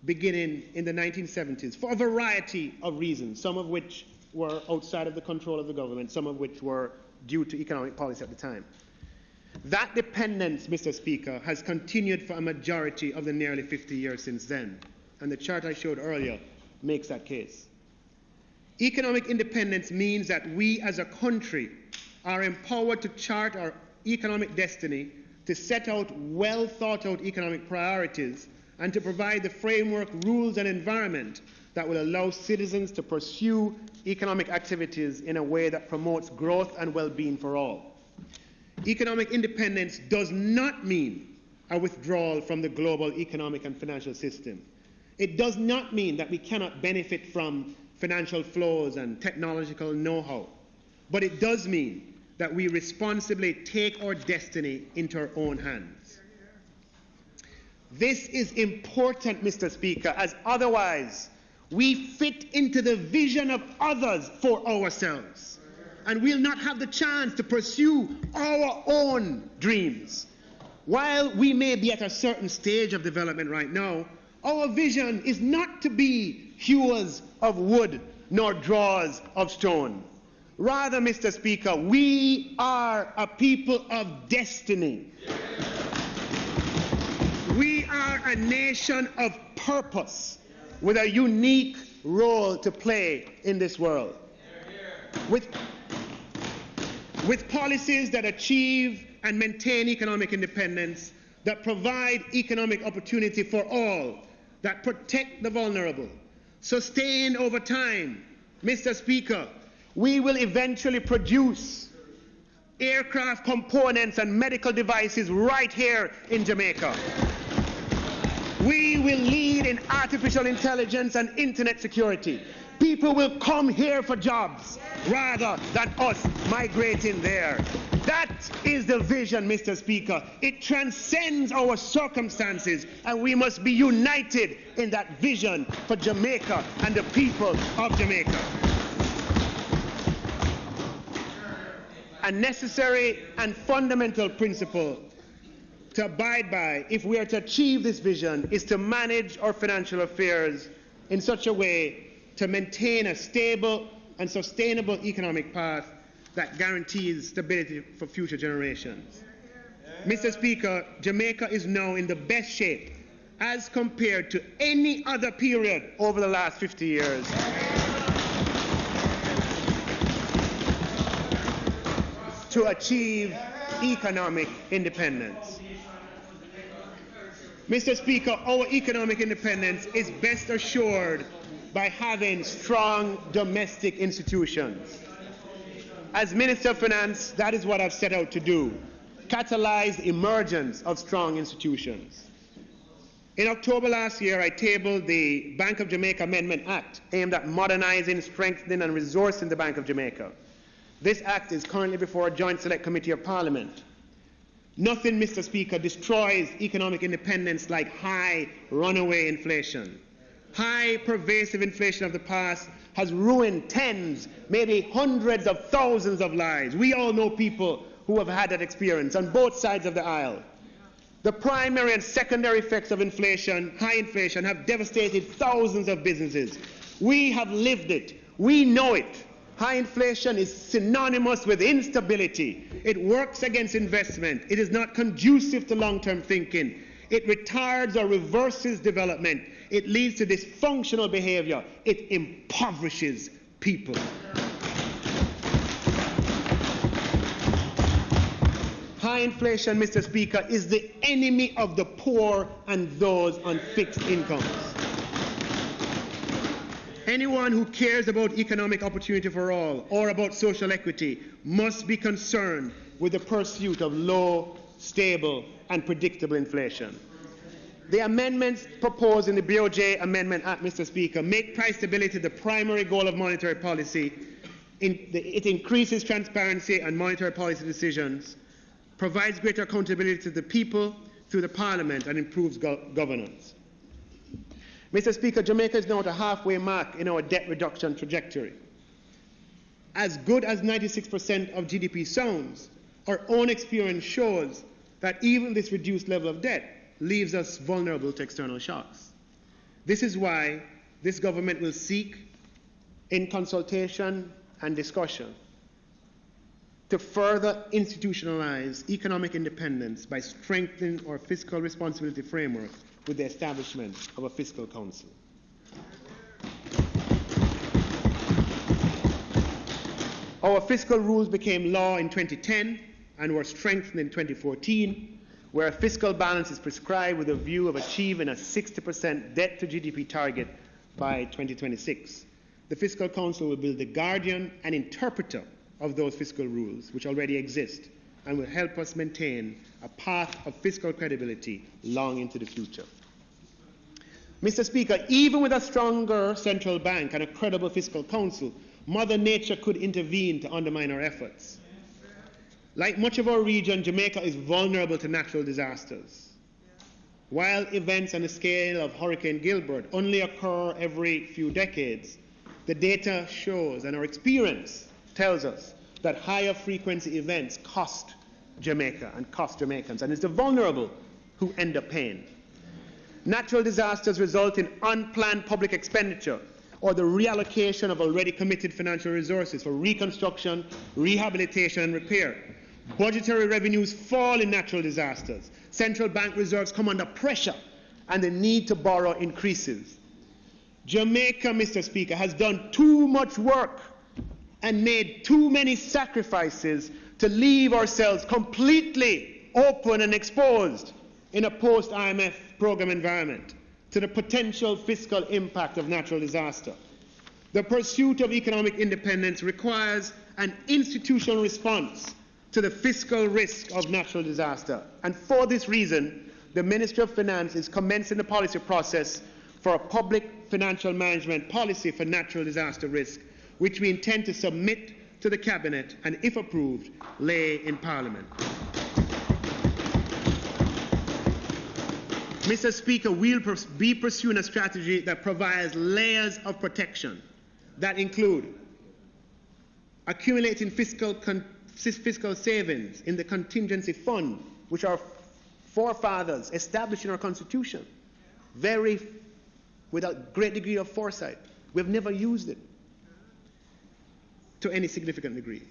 beginning in the 1970s for a variety of reasons, some of which were outside of the control of the government, some of which were due to economic policy at the time. That dependence, Mr. Speaker, has continued for a majority of the nearly 50 years since then, and the chart I showed earlier makes that case. Economic independence means that we as a country are empowered to chart our economic destiny, to set out well thought out economic priorities, and to provide the framework, rules, and environment that will allow citizens to pursue economic activities in a way that promotes growth and well-being for all. Economic independence does not mean a withdrawal from the global economic and financial system. It does not mean that we cannot benefit from financial flows and technological know-how, but it does mean that we responsibly take our destiny into our own hands. This is important, Mr. Speaker, as otherwise we fit into the vision of others for ourselves, and we'll not have the chance to pursue our own dreams. While we may be at a certain stage of development right now, our vision is not to be hewers of wood nor drawers of stone. Rather, Mr. Speaker, we are a people of destiny. We are a nation of purpose with a unique role to play in this world. With policies that achieve and maintain economic independence, that provide economic opportunity for all, that protect the vulnerable, sustained over time, Mr. Speaker, we will eventually produce aircraft components and medical devices right here in Jamaica. We will lead in artificial intelligence and internet security. People will come here for jobs rather than us migrating there. That is the vision, Mr. Speaker. It transcends our circumstances, and we must be united in that vision for Jamaica and the people of Jamaica. A necessary and fundamental principle to abide by if we are to achieve this vision is to manage our financial affairs in such a way to maintain a stable and sustainable economic path that guarantees stability for future generations. Mr. Speaker, Jamaica is now in the best shape as compared to any other period over the last 50 years to achieve economic independence. Mr. Speaker, our economic independence is best assured by having strong domestic institutions. As Minister of Finance, that is what I've set out to do, catalyze the emergence of strong institutions. In October last year, I tabled the Bank of Jamaica Amendment Act aimed at modernizing, strengthening, and resourcing the Bank of Jamaica. This act is currently before a Joint Select Committee of Parliament. Nothing, Mr. Speaker, destroys economic independence like high runaway inflation. High pervasive inflation of the past has ruined tens, maybe hundreds of thousands of lives. We all know people who have had that experience on both sides of the aisle. The primary and secondary effects of inflation, high inflation, have devastated thousands of businesses. We have lived it. We know it. High inflation is synonymous with instability. It works against investment. It is not conducive to long-term thinking. It retards or reverses development. It leads to dysfunctional behavior. It impoverishes people. High inflation, Mr. Speaker, is the enemy of the poor and those on fixed incomes. Anyone who cares about economic opportunity for all or about social equity must be concerned with the pursuit of low, stable, and predictable inflation. The amendments proposed in the BOJ Amendment Act, Mr. Speaker, make price stability the primary goal of monetary policy. It increases transparency and monetary policy decisions, provides greater accountability to the people through the Parliament, and improves governance. Mr. Speaker, Jamaica is now at a halfway mark in our debt reduction trajectory. As good as 96% of GDP sounds, our own experience shows that even this reduced level of debt leaves us vulnerable to external shocks. This is why this government will seek, in consultation and discussion, to further institutionalize economic independence by strengthening our fiscal responsibility framework with the establishment of a fiscal council. Our fiscal rules became law in 2010 and were strengthened in 2014, where a fiscal balance is prescribed with a view of achieving a 60% debt to GDP target by 2026. The Fiscal Council will be the guardian and interpreter of those fiscal rules, which already exist, and will help us maintain a path of fiscal credibility long into the future. Mr. Speaker, even with a stronger central bank and a credible fiscal council, Mother Nature could intervene to undermine our efforts. Like much of our region, Jamaica is vulnerable to natural disasters. While events on the scale of Hurricane Gilbert only occur every few decades, the data shows and our experience tells us that higher frequency events cost Jamaica and cost Jamaicans, and it's the vulnerable who end up paying. Natural disasters result in unplanned public expenditure or the reallocation of already committed financial resources for reconstruction, rehabilitation, and repair. Budgetary revenues fall in natural disasters. Central bank reserves come under pressure, and the need to borrow increases. Jamaica, Mr. Speaker, has done too much work and made too many sacrifices to leave ourselves completely open and exposed in a post-IMF program environment to the potential fiscal impact of natural disaster. The pursuit of economic independence requires an institutional response to the fiscal risk of natural disaster. And for this reason, the Ministry of Finance is commencing the policy process for a public financial management policy for natural disaster risk, which we intend to submit to the Cabinet and, if approved, lay in Parliament. Mr. Speaker, we'll be pursuing a strategy that provides layers of protection that include accumulating fiscal savings in the contingency fund, which our forefathers established in our Constitution, with a great degree of foresight. We've never used it to any significant degree.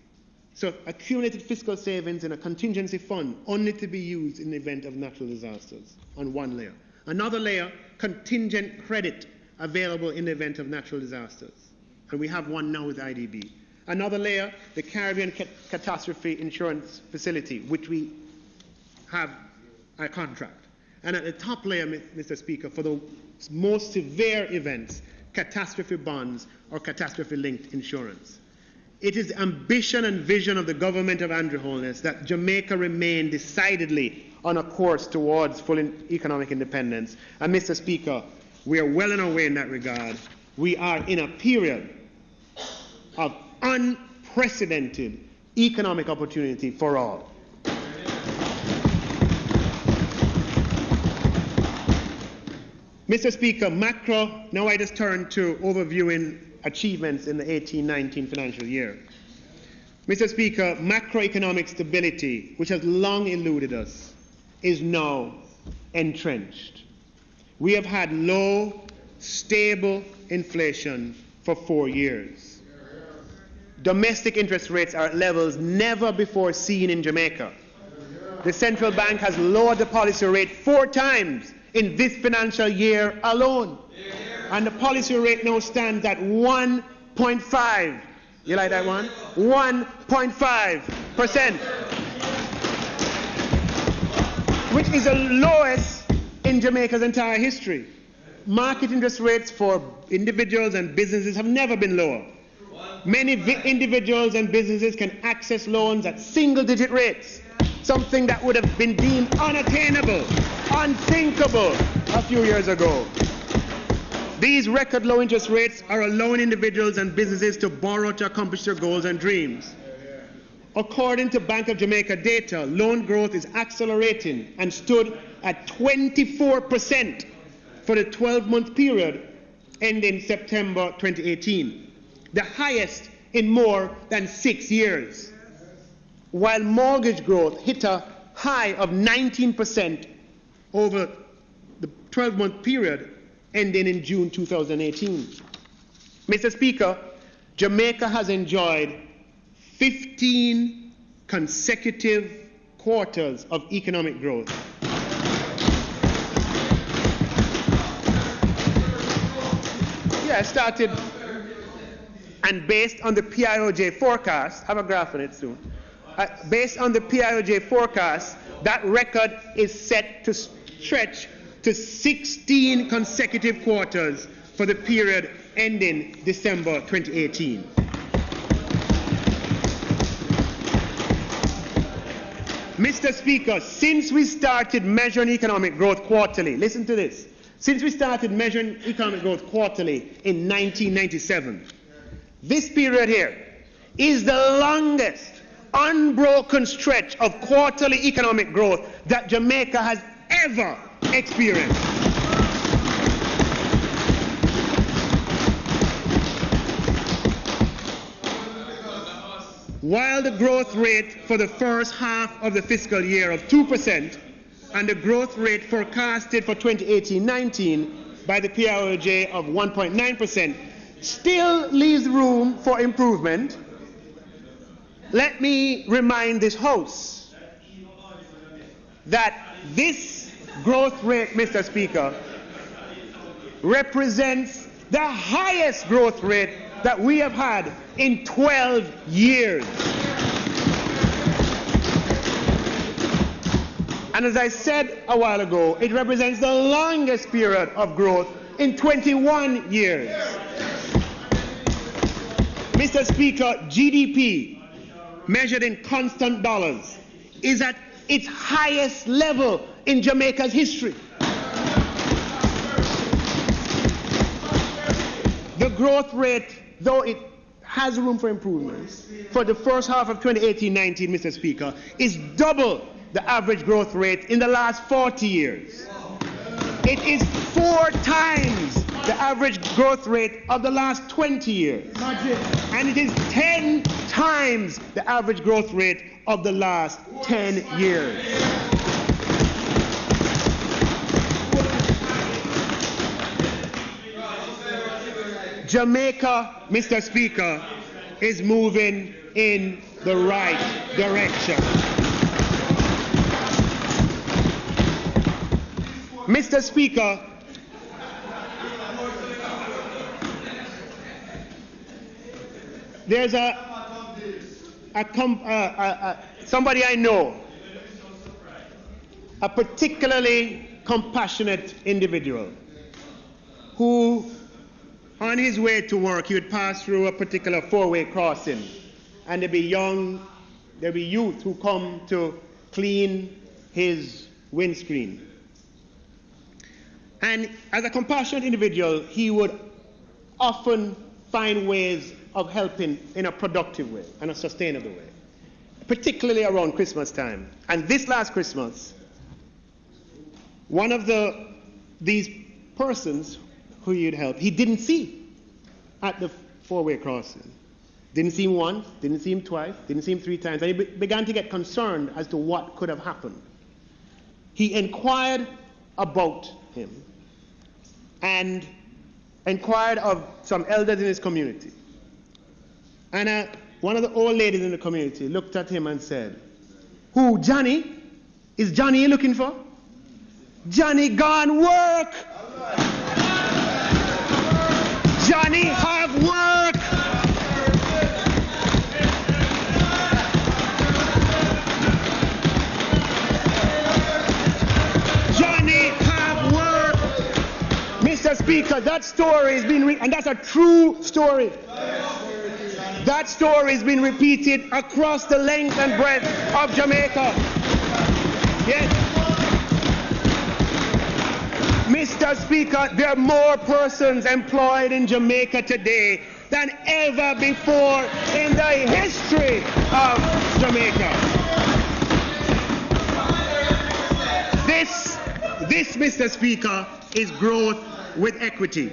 So accumulated fiscal savings in a contingency fund only to be used in the event of natural disasters on one layer. Another layer, contingent credit available in the event of natural disasters. And we have one now with IDB. Another layer, the Caribbean Catastrophe Insurance Facility, which we have a contract. And at the top layer, Mr. Speaker, for the most severe events, catastrophe bonds or catastrophe-linked insurance. It is the ambition and vision of the government of Andrew Holness that Jamaica remain decidedly on a course towards full economic independence. And Mr. Speaker, we are well on our way in that regard. We are in a period of unprecedented economic opportunity for all. Mr. Speaker, now I just turn to overviewing achievements in the 18-19 financial year. Mr. Speaker, macroeconomic stability, which has long eluded us, is now entrenched. We have had low, stable inflation for 4 years. Domestic interest rates are at levels never before seen in Jamaica. The central bank has lowered the policy rate 4 times in this financial year alone. And the policy rate now stands at 1.5. You like that one? 1.5%. Which is the lowest in Jamaica's entire history. market interest rates for individuals and businesses have never been lower. Many individuals and businesses can access loans at single-digit rates, something that would have been deemed unattainable, unthinkable a few years ago. These record low interest rates are allowing individuals and businesses to borrow to accomplish their goals and dreams. According to Bank of Jamaica data, loan growth is accelerating and stood at 24% for the 12-month period ending September 2018, the highest in more than 6 years, while mortgage growth hit a high of 19% over the 12-month period ending in June 2018. Mr. Speaker, Jamaica has enjoyed 15 consecutive quarters of economic growth. Yeah, it started, and based on the PIOJ forecast, I have a graph on it soon. Based on the PIOJ forecast, that record is set to stretch to 16 consecutive quarters for the period ending December 2018. Mr. Speaker, since we started measuring economic growth quarterly, listen to this, since we started measuring economic growth quarterly in 1997, this period here is the longest unbroken stretch of quarterly economic growth that Jamaica has ever experienced. While the growth rate for the first half of the fiscal year of 2% and the growth rate forecasted for 2018-19 by the PIOJ of 1.9% still leaves room for improvement, let me remind this House that this growth rate, Mr. Speaker, represents the highest growth rate that we have had in 12 years. And as I said a while ago, it represents the longest period of growth in 21 years. Mr. Speaker, GDP, measured in constant dollars, is at its highest level in Jamaica's history. The growth rate, though it has room for improvements, for the first half of 2018-19, Mr. Speaker, is double the average growth rate in the last 40 years. It is 4 times the average growth rate of the last 20 years. And it is 10 times the average growth rate of the last 10 years. Jamaica, Mr. Speaker, is moving in the right direction. Mr. Speaker, there's somebody I know, a particularly compassionate individual who, on his way to work, he would pass through a particular 4-way crossing, and there'd be youth who come to clean his windscreen. And as a compassionate individual, he would often find ways of helping in a productive way and a sustainable way, particularly around Christmas time. And this last Christmas, one of these persons who you'd help, he didn't see at the 4-way crossing. Didn't see him once, didn't see him twice, didn't see him 3 times, and he began to get concerned as to what could have happened. He inquired about him and inquired of some elders in his community. And one of the old ladies in the community looked at him and said, "Who, Johnny? Is Johnny you looking for? Johnny gone work! Johnny have work!" Johnny have work! Mr. Speaker, that story has been, and that's a true story. That story has been repeated across the length and breadth of Jamaica. Yes. Mr. Speaker, there are more persons employed in Jamaica today than ever before in the history of Jamaica. This, Mr. Speaker, is growth with equity.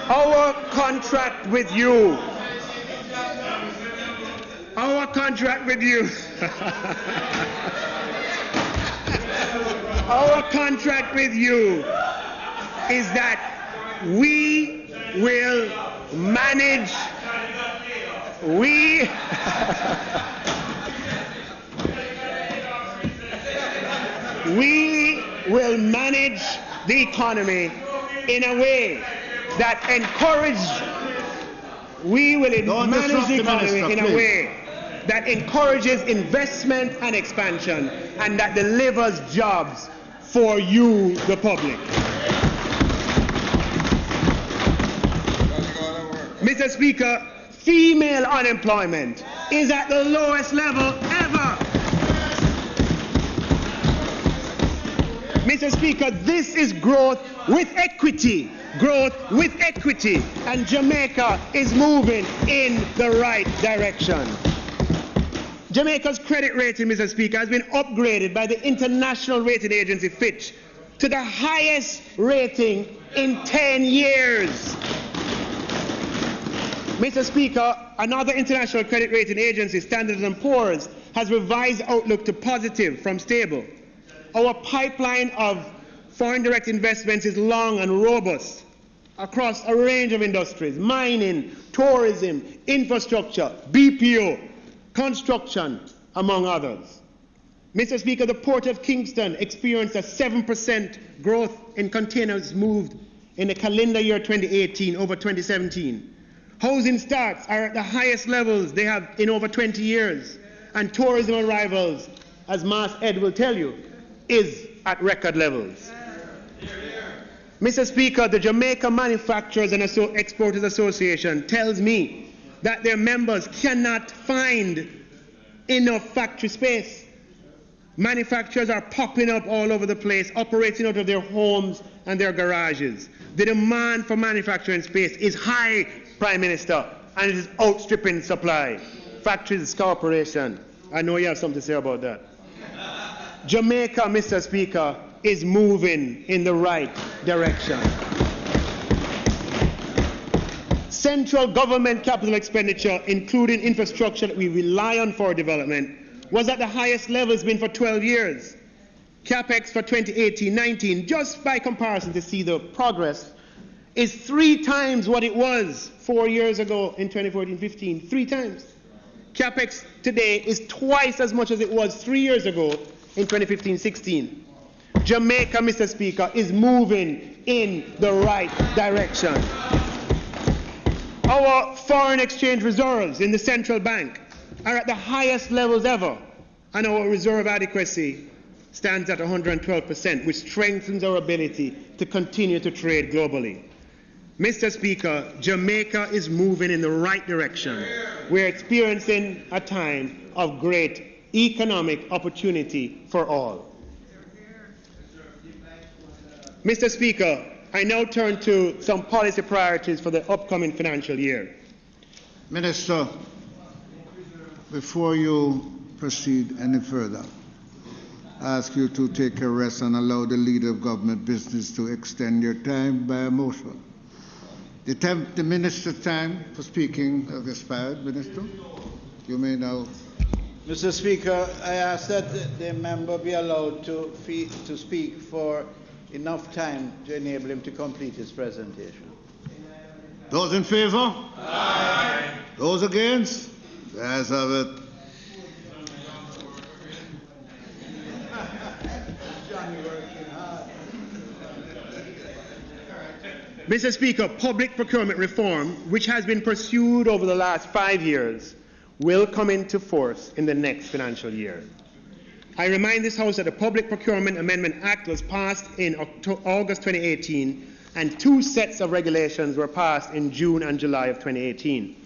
Our contract with you, our contract with you, our contract with you is that we will manage, we will manage the economy in a way that encourages investment and expansion, and that delivers jobs for you, the public. Mr. Speaker, female unemployment is at the lowest level ever. Mr. Speaker, this is growth with equity. Growth with equity. And Jamaica is moving in the right direction. Jamaica's credit rating, Mr. Speaker, has been upgraded by the international rating agency Fitch to the highest rating in 10 years. Mr. Speaker, another international credit rating agency, Standard & Poor's, has revised outlook to positive from stable. Our pipeline of foreign direct investments is long and robust across a range of industries: mining, tourism, infrastructure, BPO, construction, among others. Mr. Speaker, the Port of Kingston experienced a 7% growth in containers moved in the calendar year 2018 over 2017. Housing starts are at the highest levels they have in over 20 years, and tourism arrivals, as Mas Ed will tell you, is at record levels. Mr. Speaker, the Jamaica Manufacturers and Exporters Association tells me that their members cannot find enough factory space. Manufacturers are popping up all over the place, operating out of their homes and their garages. The demand for manufacturing space is high, Prime Minister, and it is outstripping supply. Factories Corporation, I know you have something to say about that. Jamaica, Mr. Speaker, is moving in the right direction. Central government capital expenditure, including infrastructure that we rely on for development, was at the highest level it's been for 12 years. CapEx for 2018-19, just by comparison to see the progress, is 3 times what it was 4 years ago in 2014-15, 3 times. CapEx today is twice as much as it was 3 years ago in 2015-16. Jamaica, Mr. Speaker, is moving in the right direction. Our foreign exchange reserves in the central bank are at the highest levels ever, and our reserve adequacy stands at 112%, which strengthens our ability to continue to trade globally. Mr. Speaker, Jamaica is moving in the right direction. We're experiencing a time of great economic opportunity for all. Mr. Speaker, I now turn to some policy priorities for the upcoming financial year. Minister, before you proceed any further, I ask you to take a rest and allow the Leader of Government Business to extend your time by a motion. The Minister's time for speaking has expired. Minister, you may now. Mr. Speaker, I ask that the member be allowed to speak for enough time to enable him to complete his presentation. Those in favour? Aye. Those against? The ayes have it. Mr. Speaker, public procurement reform, which has been pursued over the last 5 years, will come into force in the next financial year. I remind this House that the Public Procurement Amendment Act was passed in August 2018, and 2 sets of regulations were passed in June and July of 2018.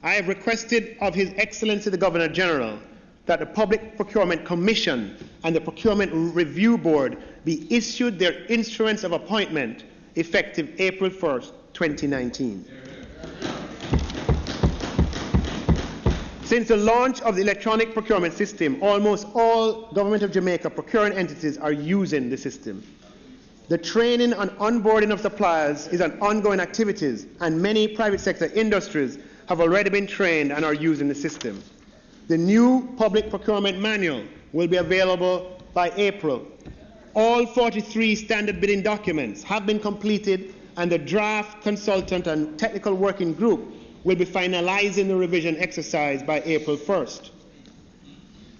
I have requested of His Excellency the Governor-General that the Public Procurement Commission and the Procurement Review Board be issued their instruments of appointment effective April 1st, 2019. Since the launch of the electronic procurement system, almost all Government of Jamaica procuring entities are using the system. The training and onboarding of suppliers is an ongoing activity, and many private sector industries have already been trained and are using the system. The new public procurement manual will be available by April. All 43 standard bidding documents have been completed, and the draft consultant and technical working group will be finalizing the revision exercise by April 1st.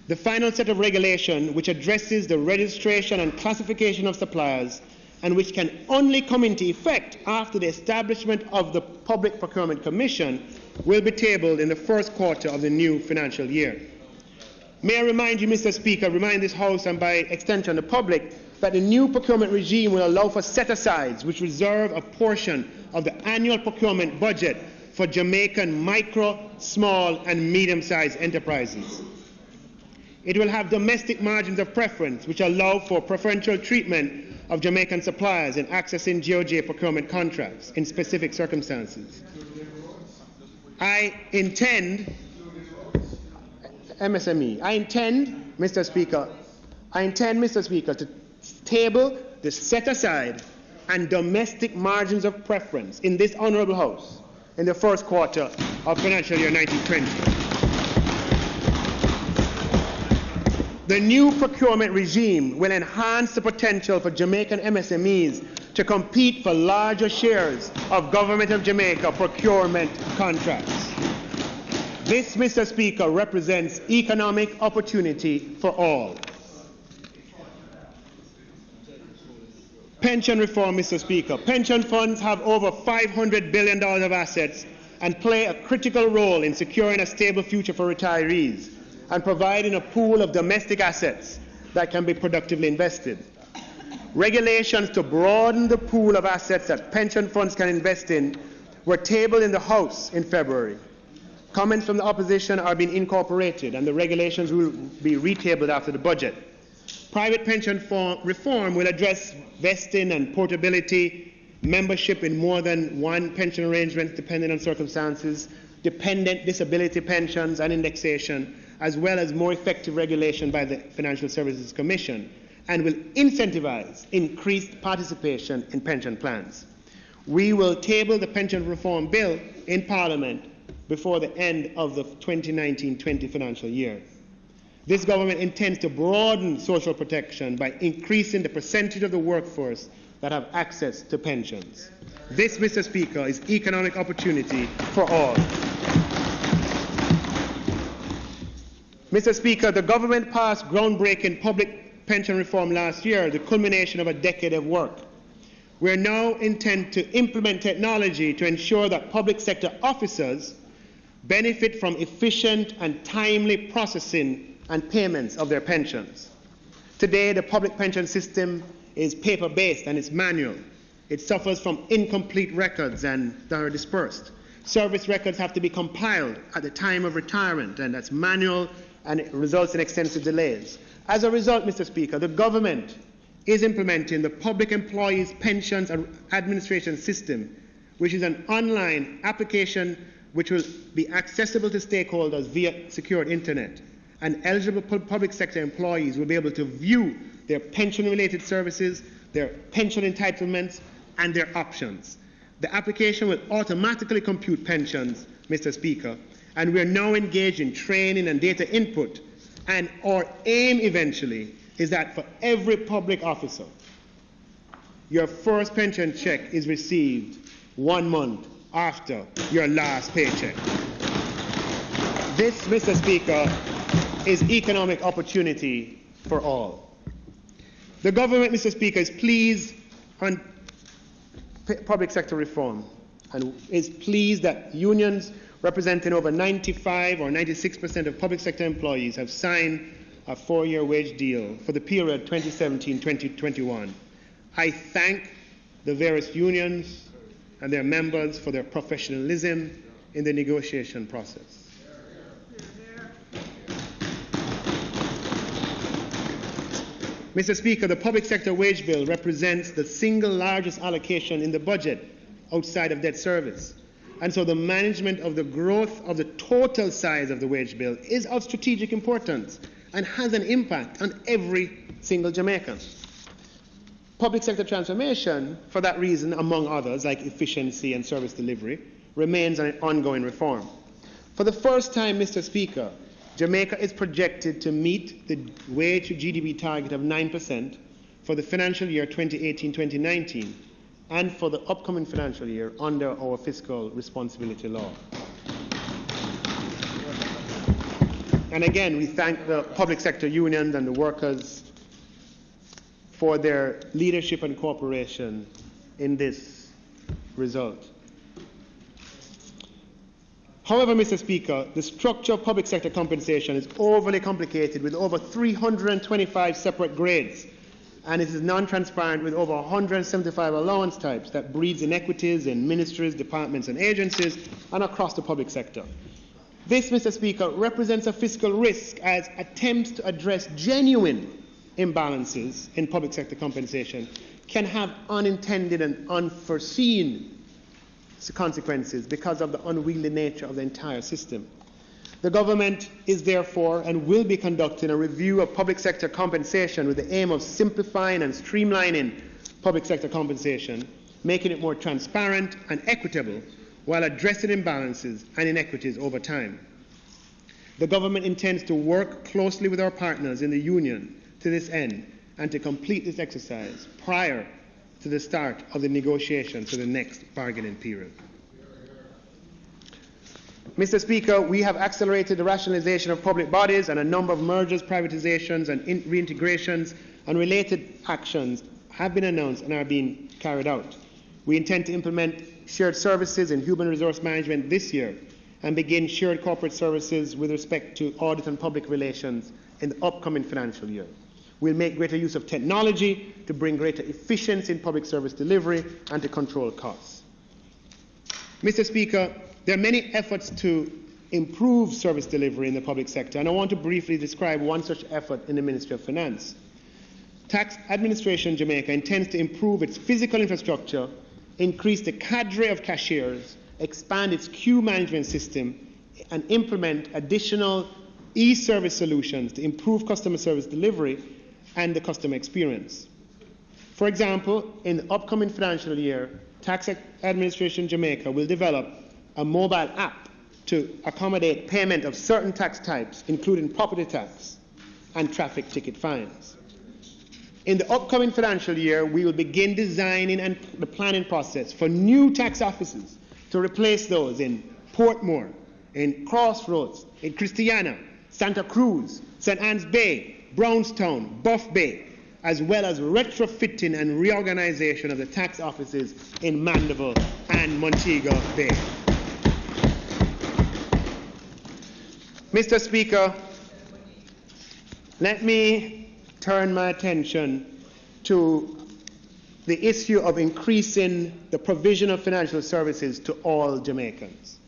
The final set of regulation, which addresses the registration and classification of suppliers, and which can only come into effect after the establishment of the Public Procurement Commission, will be tabled in the first quarter of the new financial year. May I remind you, Mr. Speaker, remind this House and by extension the public, that the new procurement regime will allow for set-asides which reserve a portion of the annual procurement budget for Jamaican micro, small and medium-sized enterprises. It will have domestic margins of preference which allow for preferential treatment of Jamaican suppliers in accessing GOJ procurement contracts in specific circumstances. I intend, Mr. Speaker, to table the set-aside and domestic margins of preference in this Honourable House in the first quarter of financial year 1920. The new procurement regime will enhance the potential for Jamaican MSMEs to compete for larger shares of Government of Jamaica procurement contracts. This, Mr. Speaker, represents economic opportunity for all. Pension reform, Mr. Speaker. Pension funds have over $500 billion of assets and play a critical role in securing a stable future for retirees and providing a pool of domestic assets that can be productively invested. Regulations to broaden the pool of assets that pension funds can invest in were tabled in the House in February. Comments from the opposition are being incorporated, and the regulations will be retabled after the budget. Private pension reform will address vesting and portability, membership in more than one pension arrangement depending on circumstances, dependent disability pensions and indexation, as well as more effective regulation by the Financial Services Commission, and will incentivize increased participation in pension plans. We will table the pension reform bill in Parliament before the end of the 2019-20 financial year. This government intends to broaden social protection by increasing the percentage of the workforce that have access to pensions. This, Mr. Speaker, is economic opportunity for all. Mr. Speaker, the government passed groundbreaking public pension reform last year, the culmination of a decade of work. We now intend to implement technology to ensure that public sector officers benefit from efficient and timely processing and payments of their pensions. Today, the public pension system is paper-based and it's manual. It suffers from incomplete records and that are dispersed. Service records have to be compiled at the time of retirement, and that's manual, and it results in extensive delays. As a result, Mr. Speaker, the government is implementing the Public Employees Pensions Administration System, which is an online application which will be accessible to stakeholders via secured internet. And eligible public sector employees will be able to view their pension-related services, their pension entitlements, and their options. The application will automatically compute pensions, Mr. Speaker, and we are now engaged in training and data input, and our aim eventually is that for every public officer, your first pension check is received 1 month after your last paycheck. This, Mr. Speaker, is economic opportunity for all. The government, Mr. Speaker, is pleased on public sector reform and is pleased that unions representing over 95 or 96% of public sector employees have signed a 4-year wage deal for the period 2017-2021. I thank the various unions and their members for their professionalism in the negotiation process. Mr. Speaker, the public sector wage bill represents the single largest allocation in the budget outside of debt service. And so the management of the growth of the total size of the wage bill is of strategic importance and has an impact on every single Jamaican. Public sector transformation, for that reason, among others, like efficiency and service delivery, remains an ongoing reform. For the first time, Mr. Speaker, Jamaica is projected to meet the wage to GDP target of 9% for the financial year 2018-2019 and for the upcoming financial year under our fiscal responsibility law. And again, we thank the public sector unions and the workers for their leadership and cooperation in this result. However, Mr. Speaker, the structure of public sector compensation is overly complicated with over 325 separate grades, and it is non-transparent with over 175 allowance types that breeds inequities in ministries, departments and agencies and across the public sector. This, Mr. Speaker, represents a fiscal risk as attempts to address genuine imbalances in public sector compensation can have unintended and unforeseen consequences because of the unwieldy nature of the entire system. The government is therefore and will be conducting a review of public sector compensation with the aim of simplifying and streamlining public sector compensation, making it more transparent and equitable while addressing imbalances and inequities over time. The government intends to work closely with our partners in the union to this end and to complete this exercise prior to the start of the negotiations for the next bargaining period. Mr. Speaker, we have accelerated the rationalization of public bodies, and a number of mergers, privatizations and reintegrations and related actions have been announced and are being carried out. We intend to implement shared services in human resource management this year and begin shared corporate services with respect to audit and public relations in the upcoming financial year. We'll make greater use of technology to bring greater efficiency in public service delivery and to control costs. Mr. Speaker, there are many efforts to improve service delivery in the public sector, and I want to briefly describe one such effort in the Ministry of Finance. Tax Administration Jamaica intends to improve its physical infrastructure, increase the cadre of cashiers, expand its queue management system, and implement additional e-service solutions to improve customer service delivery and the customer experience. For example, in the upcoming financial year, Tax Administration Jamaica will develop a mobile app to accommodate payment of certain tax types, including property tax and traffic ticket fines. In the upcoming financial year, we will begin designing and the planning process for new tax offices to replace those in Portmore, in Crossroads, in Christiana, Santa Cruz, St. Anne's Bay, Brownstown, Buff Bay, as well as retrofitting and reorganization of the tax offices in Mandeville and Montego Bay. Mr. Speaker, let me turn my attention to the issue of increasing the provision of financial services to all Jamaicans.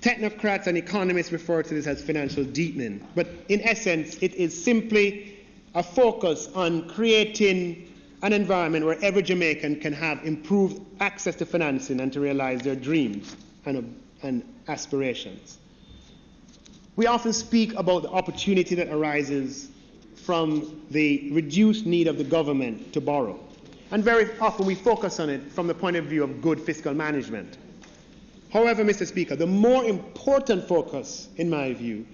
Technocrats and economists refer to this as financial deepening, but in essence, it is simply a focus on creating an environment where every Jamaican can have improved access to financing and to realize their dreams and aspirations. We often speak about the opportunity that arises from the reduced need of the government to borrow, and very often we focus on it from the point of view of good fiscal management. However, Mr. Speaker, the more important focus, in my view,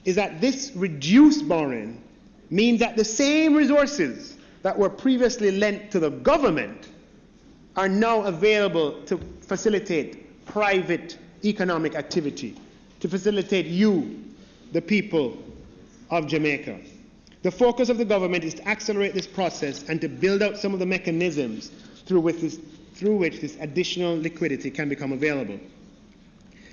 is that this reduced borrowing means that the same resources that were previously lent to the government are now available to facilitate private economic activity, to facilitate you, the people of Jamaica. The focus of the government is to accelerate this process and to build out some of the mechanisms through which this additional liquidity can become available.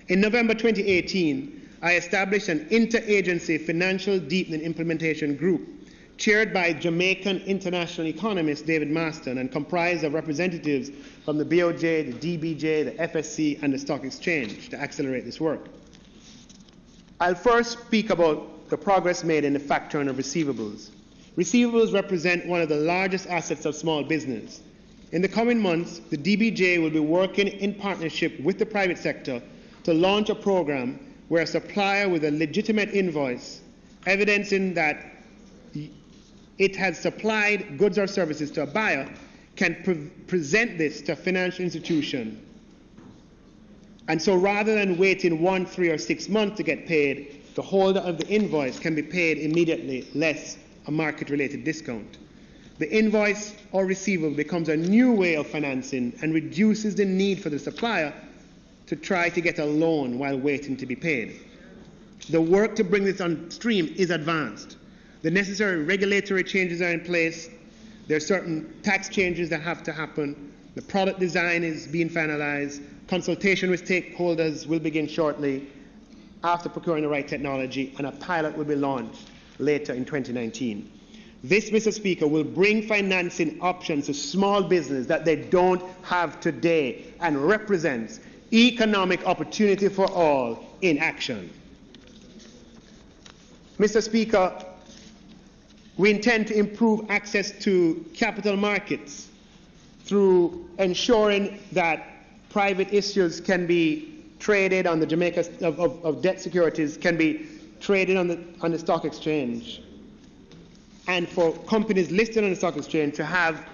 In November 2018, I established an interagency financial deepening implementation group chaired by Jamaican international economist David Marston and comprised of representatives from the BOJ, the DBJ, the FSC, and the Stock Exchange to accelerate this work. I'll first speak about the progress made in the factoring of receivables. Receivables represent one of the largest assets of small business. In the coming months, the DBJ will be working in partnership with the private sector to launch a program where a supplier with a legitimate invoice evidencing that it has supplied goods or services to a buyer can present this to a financial institution. And so rather than waiting 1, 3, or 6 months to get paid, the holder of the invoice can be paid immediately, less a market-related discount. The invoice or receivable becomes a new way of financing and reduces the need for the supplier to try to get a loan while waiting to be paid. The work to bring this on stream is advanced. The necessary regulatory changes are in place. There are certain tax changes that have to happen. The product design is being finalized. Consultation with stakeholders will begin shortly after procuring the right technology, and a pilot will be launched later in 2019. This, Mr. Speaker, will bring financing options to small business that they don't have today and represents economic opportunity for all in action. Mr. Speaker, we intend to improve access to capital markets through ensuring that private issues can be traded on the Jamaica of debt securities can be traded on the stock exchange, and for companies listed on the stock exchange to have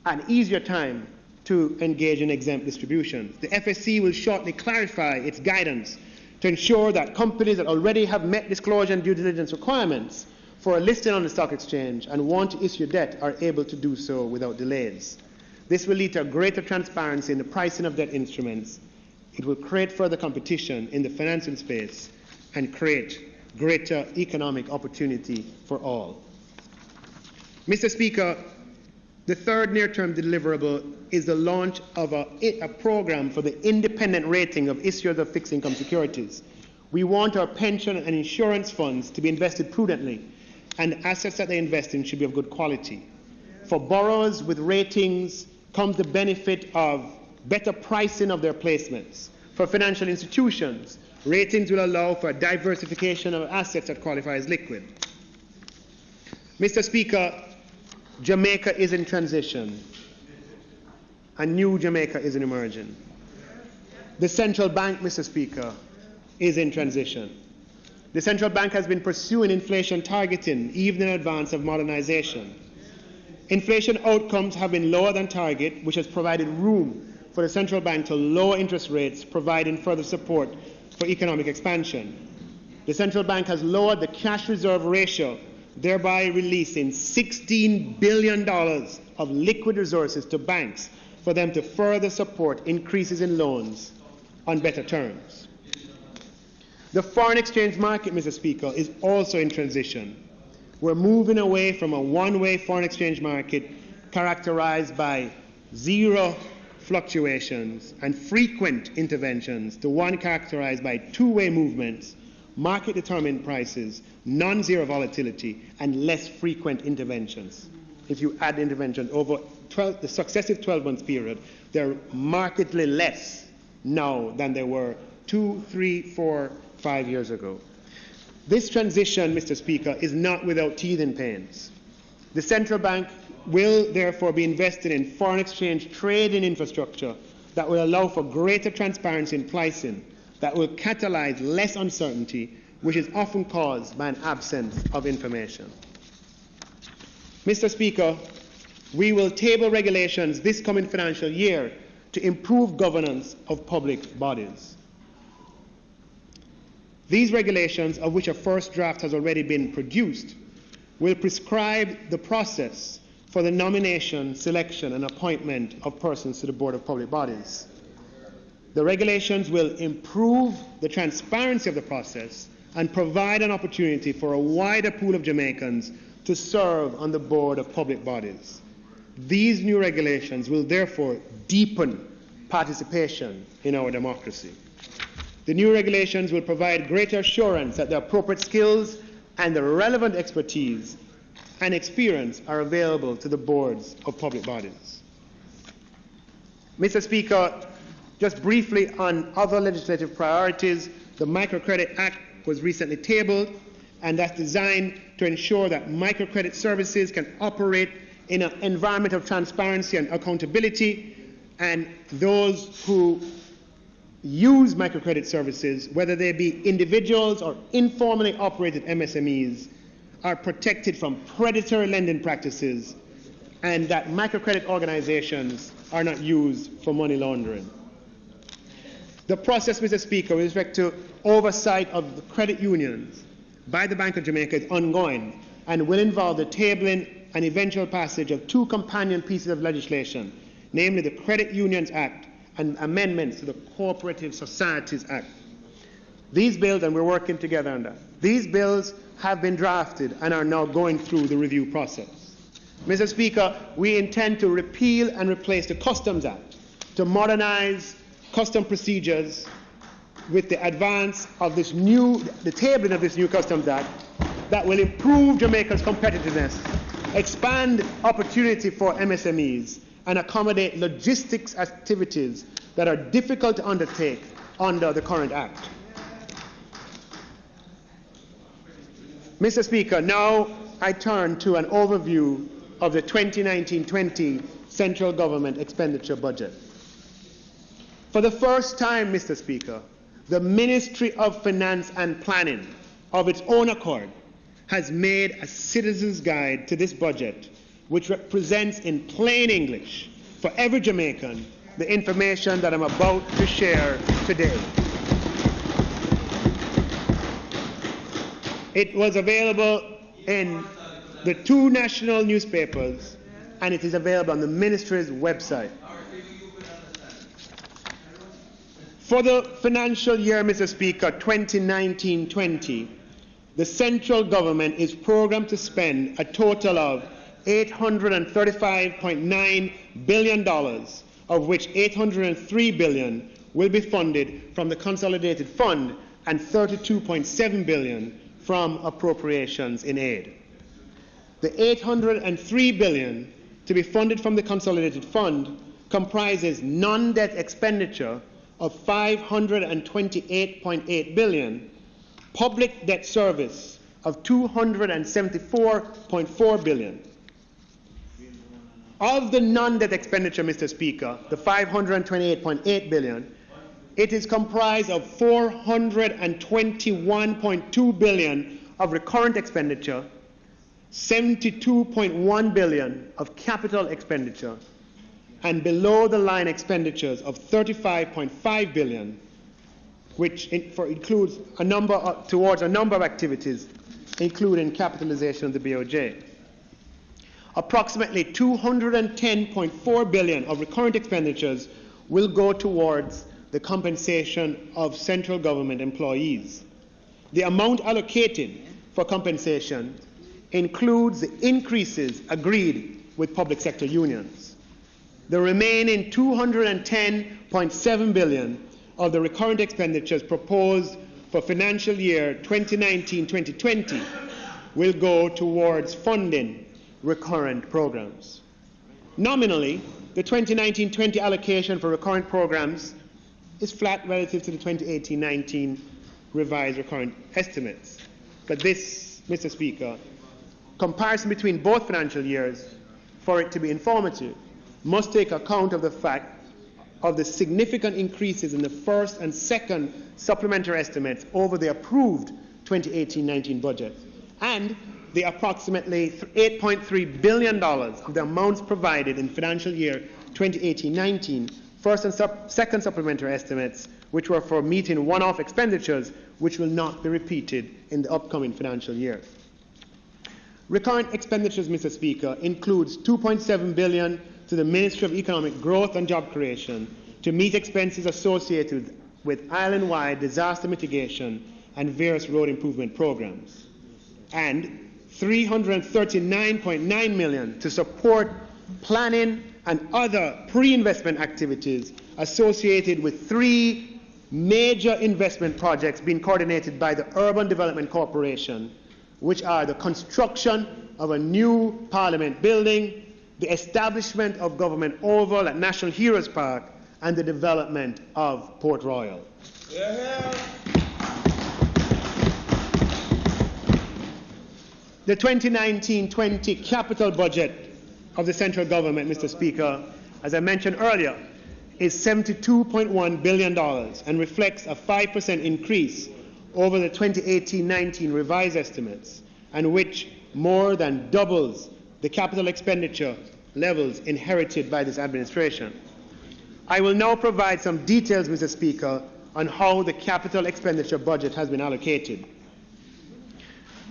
an easier time to engage in exempt distributions. The FSC will shortly clarify its guidance to ensure that companies that already have met disclosure and due diligence requirements for a listing on the stock exchange and want to issue debt are able to do so without delays. This will lead to greater transparency in the pricing of debt instruments. It will create further competition in the financing space and create greater economic opportunity for all. Mr. Speaker, the third near-term deliverable is the launch of a program for the independent rating of issuers of fixed income securities. We want our pension and insurance funds to be invested prudently, and assets that they invest in should be of good quality. For borrowers with ratings comes the benefit of better pricing of their placements. For financial institutions, ratings will allow for a diversification of assets that qualify as liquid. Mr. Speaker, Jamaica is in transition. A new Jamaica is emerging. The central bank, Mr. Speaker, is in transition. The central bank has been pursuing inflation targeting even in advance of modernization. Inflation outcomes have been lower than target, which has provided room for the central bank to lower interest rates, providing further support for economic expansion. The central bank has lowered the cash reserve ratio, thereby releasing $16 billion of liquid resources to banks for them to further support increases in loans on better terms. The foreign exchange market, Mr. Speaker, is also in transition. We're moving away from a one-way foreign exchange market characterized by zero fluctuations and frequent interventions to one characterized by two-way movements, market-determined prices, non-zero volatility, and less frequent interventions. If you add interventions over the successive 12-month period, they're markedly less now than they were 2, 3, 4, 5 years ago. This transition, Mr. Speaker, is not without teething pains. The central bank will therefore be invested in foreign exchange trading infrastructure that will allow for greater transparency in pricing, that will catalyze less uncertainty, which is often caused by an absence of information. Mr. Speaker, we will table regulations this coming financial year to improve governance of public bodies. These regulations, of which a first draft has already been produced, will prescribe the process for the nomination, selection, and appointment of persons to the Board of Public Bodies. The regulations will improve the transparency of the process and provide an opportunity for a wider pool of Jamaicans to serve on the Board of Public Bodies. These new regulations will therefore deepen participation in our democracy. The new regulations will provide greater assurance that the appropriate skills and the relevant expertise and experience are available to the boards of public bodies. Mr. Speaker, just briefly on other legislative priorities, the Microcredit Act was recently tabled, and that's designed to ensure that microcredit services can operate in an environment of transparency and accountability, and those who use microcredit services, whether they be individuals or informally operated MSMEs, are protected from predatory lending practices, and that microcredit organizations are not used for money laundering. The process, Mr. Speaker, with respect to oversight of the credit unions by the Bank of Jamaica is ongoing and will involve the tabling and eventual passage of two companion pieces of legislation, namely the Credit Unions Act and amendments to the Cooperative Societies Act. These bills, and we're working together on that, these bills have been drafted and are now going through the review process. Mr. Speaker, we intend to repeal and replace the Customs Act to modernize custom procedures with the advance of this new, the tabling of this new Customs Act that will improve Jamaica's competitiveness, expand opportunity for MSMEs, and accommodate logistics activities that are difficult to undertake under the current Act. Mr. Speaker, now I turn to an overview of the 2019-20 central government expenditure budget. For the first time, Mr. Speaker, the Ministry of Finance and Planning, of its own accord, has made a citizen's guide to this budget, which represents in plain English for every Jamaican the information that I'm about to share today. It was available in the two national newspapers, and it is available on the Ministry's website. For the financial year, Mr. Speaker, 2019-20, the central government is programmed to spend a total of $835.9 billion, of which $803 billion will be funded from the Consolidated Fund and $32.7 billion from appropriations in aid. The $803 billion to be funded from the Consolidated Fund comprises non-debt expenditure of $528.8 billion, public debt service of $274.4 billion. Of the non-debt expenditure, Mr. Speaker, the $528.8 billion, it is comprised of $421.2 billion of recurrent expenditure, $72.1 billion of capital expenditure, and below-the-line expenditures of $35.5 billion, which includes a number towards a number of activities, including capitalization of the BOJ. Approximately $210.4 billion of recurrent expenditures will go towards the compensation of central government employees. The amount allocated for compensation includes the increases agreed with public sector unions. The remaining $210.7 billion of the recurrent expenditures proposed for financial year 2019-2020 will go towards funding recurrent programs. Nominally, the 2019-20 allocation for recurrent programs is flat relative to the 2018-19 revised recurrent estimates. But this, Mr. Speaker, comparison between both financial years, for it to be informative, must take account of the fact of the significant increases in the first and second supplementary estimates over the approved 2018-19 budget, and the approximately $8.3 billion of the amounts provided in financial year 2018-19 first and second supplementary estimates, which were for meeting one-off expenditures, which will not be repeated in the upcoming financial year. Recurrent expenditures, Mr. Speaker, includes $2.7 billion to the Ministry of Economic Growth and Job Creation to meet expenses associated with island-wide disaster mitigation and various road improvement programs, and $339.9 million to support planning and other pre-investment activities associated with 3 major investment projects being coordinated by the Urban Development Corporation, which are the construction of a new Parliament building, the establishment of Government Oval at National Heroes Park, and the development of Port Royal. The 2019-20 capital budget of the central government, Mr. Speaker, as I mentioned earlier, is $72.1 billion and reflects a 5% increase over the 2018-19 revised estimates, and which more than doubles the capital expenditure levels inherited by this administration. I will now provide some details, Mr. Speaker, on how the capital expenditure budget has been allocated.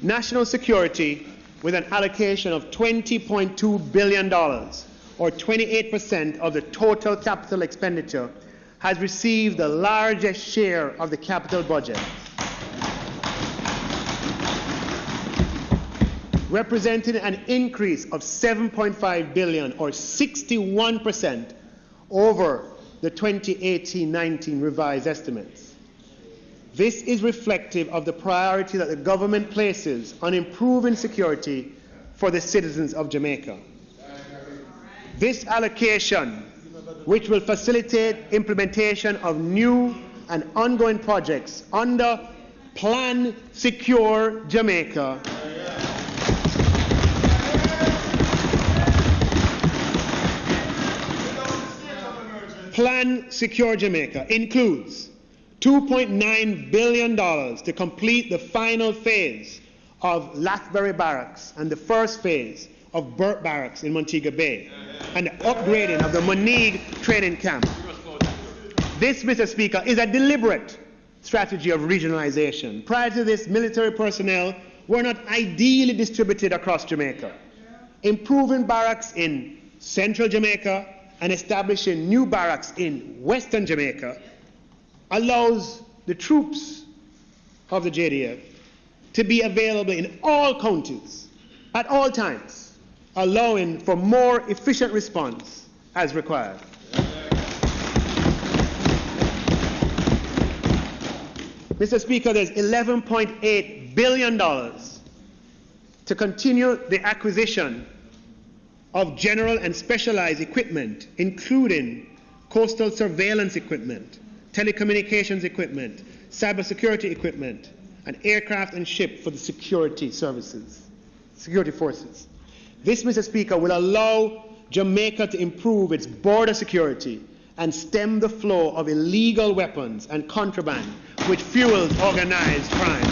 National security, with an allocation of $20.2 billion, or 28% of the total capital expenditure, has received the largest share of the capital budget, representing an increase of $7.5 billion, or 61%, over the 2018-19 revised estimates. This is reflective of the priority that the government places on improving security for the citizens of Jamaica. This allocation, which will facilitate implementation of new and ongoing projects under Plan Secure Jamaica, Plan Secure Jamaica includes $2.9 billion to complete the final phase of Lathbury Barracks and the first phase of Burt Barracks in Montego Bay, and the upgrading of the Moneague training camp. This, Mr. Speaker, is a deliberate strategy of regionalization. Prior to this, military personnel were not ideally distributed across Jamaica. Improving barracks in central Jamaica and establishing new barracks in western Jamaica allows the troops of the JDF to be available in all counties at all times, allowing for more efficient response as required. Mr. Speaker, there's $11.8 billion to continue the acquisition of general and specialized equipment, including coastal surveillance equipment, telecommunications equipment, cybersecurity equipment, and aircraft and ship for the security forces. This, Mr. Speaker, will allow Jamaica to improve its border security and stem the flow of illegal weapons and contraband, which fuels organized crime.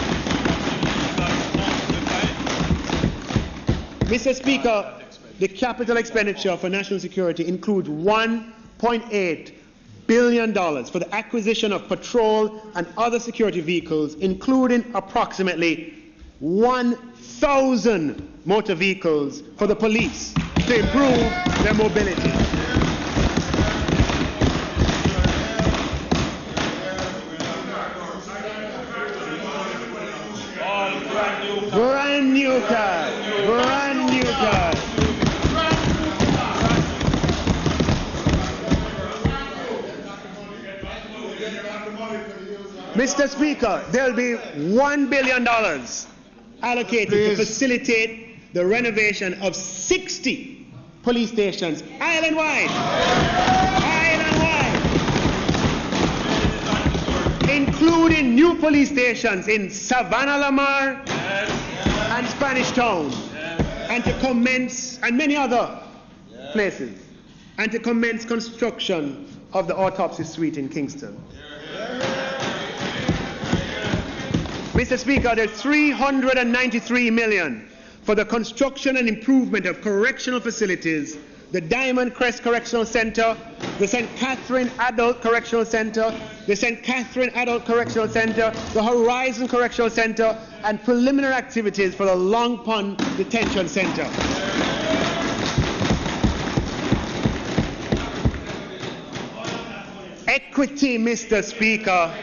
Mr. Speaker, the capital expenditure for national security includes $1.8 billion for the acquisition of patrol and other security vehicles, including approximately 1,000 motor vehicles for the police to improve their mobility. Brand new car. Brand new car. Mr. Speaker, there will be $1 billion allocated to facilitate the renovation of 60 police stations island-wide, including new police stations in Savannah Lamar and Spanish Town, and to commence, and many other places, and to commence construction of the autopsy suite in Kingston. Mr. Speaker, there's $393 million for the construction and improvement of correctional facilities, the Diamond Crest Correctional Center, the St. Catherine Adult Correctional Center, the St. Catherine Adult Correctional Center, the Horizon Correctional Center, and preliminary activities for the Long Pond Detention Center. Equity, Mr. Speaker.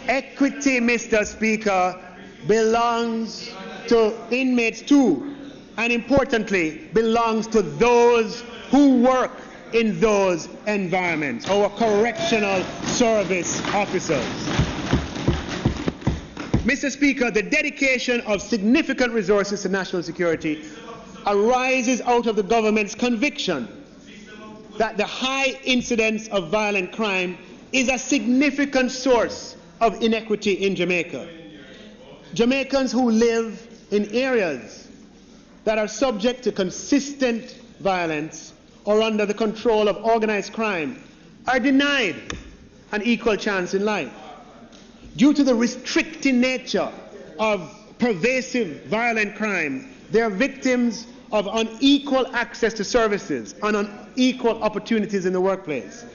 Equity, Mr. Speaker, belongs to inmates too, and importantly, belongs to those who work in those environments, our correctional service officers. Mr. Speaker, the dedication of significant resources to national security arises out of the government's conviction that the high incidence of violent crime is a significant source of inequity in Jamaica. Jamaicans who live in areas that are subject to consistent violence or under the control of organized crime are denied an equal chance in life. Due to the restricting nature of pervasive violent crime, they are victims of unequal access to services and unequal opportunities in the workplace.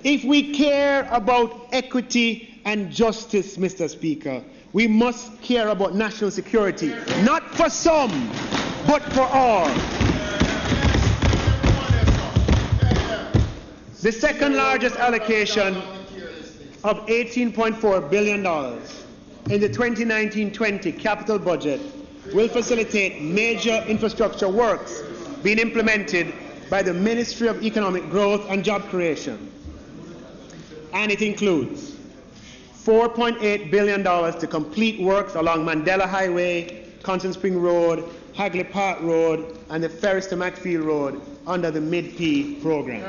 If we care about equity and justice, Mr. Speaker, we must care about national security, not for some, but for all. The second largest allocation of $18.4 billion in the 2019-20 capital budget will facilitate major infrastructure works being implemented by the Ministry of Economic Growth and Job Creation. And it includes $4.8 billion to complete works along Mandela Highway, Constant Spring Road, Hagley Park Road, and the Ferris to Macfield Road under the Mid-P program.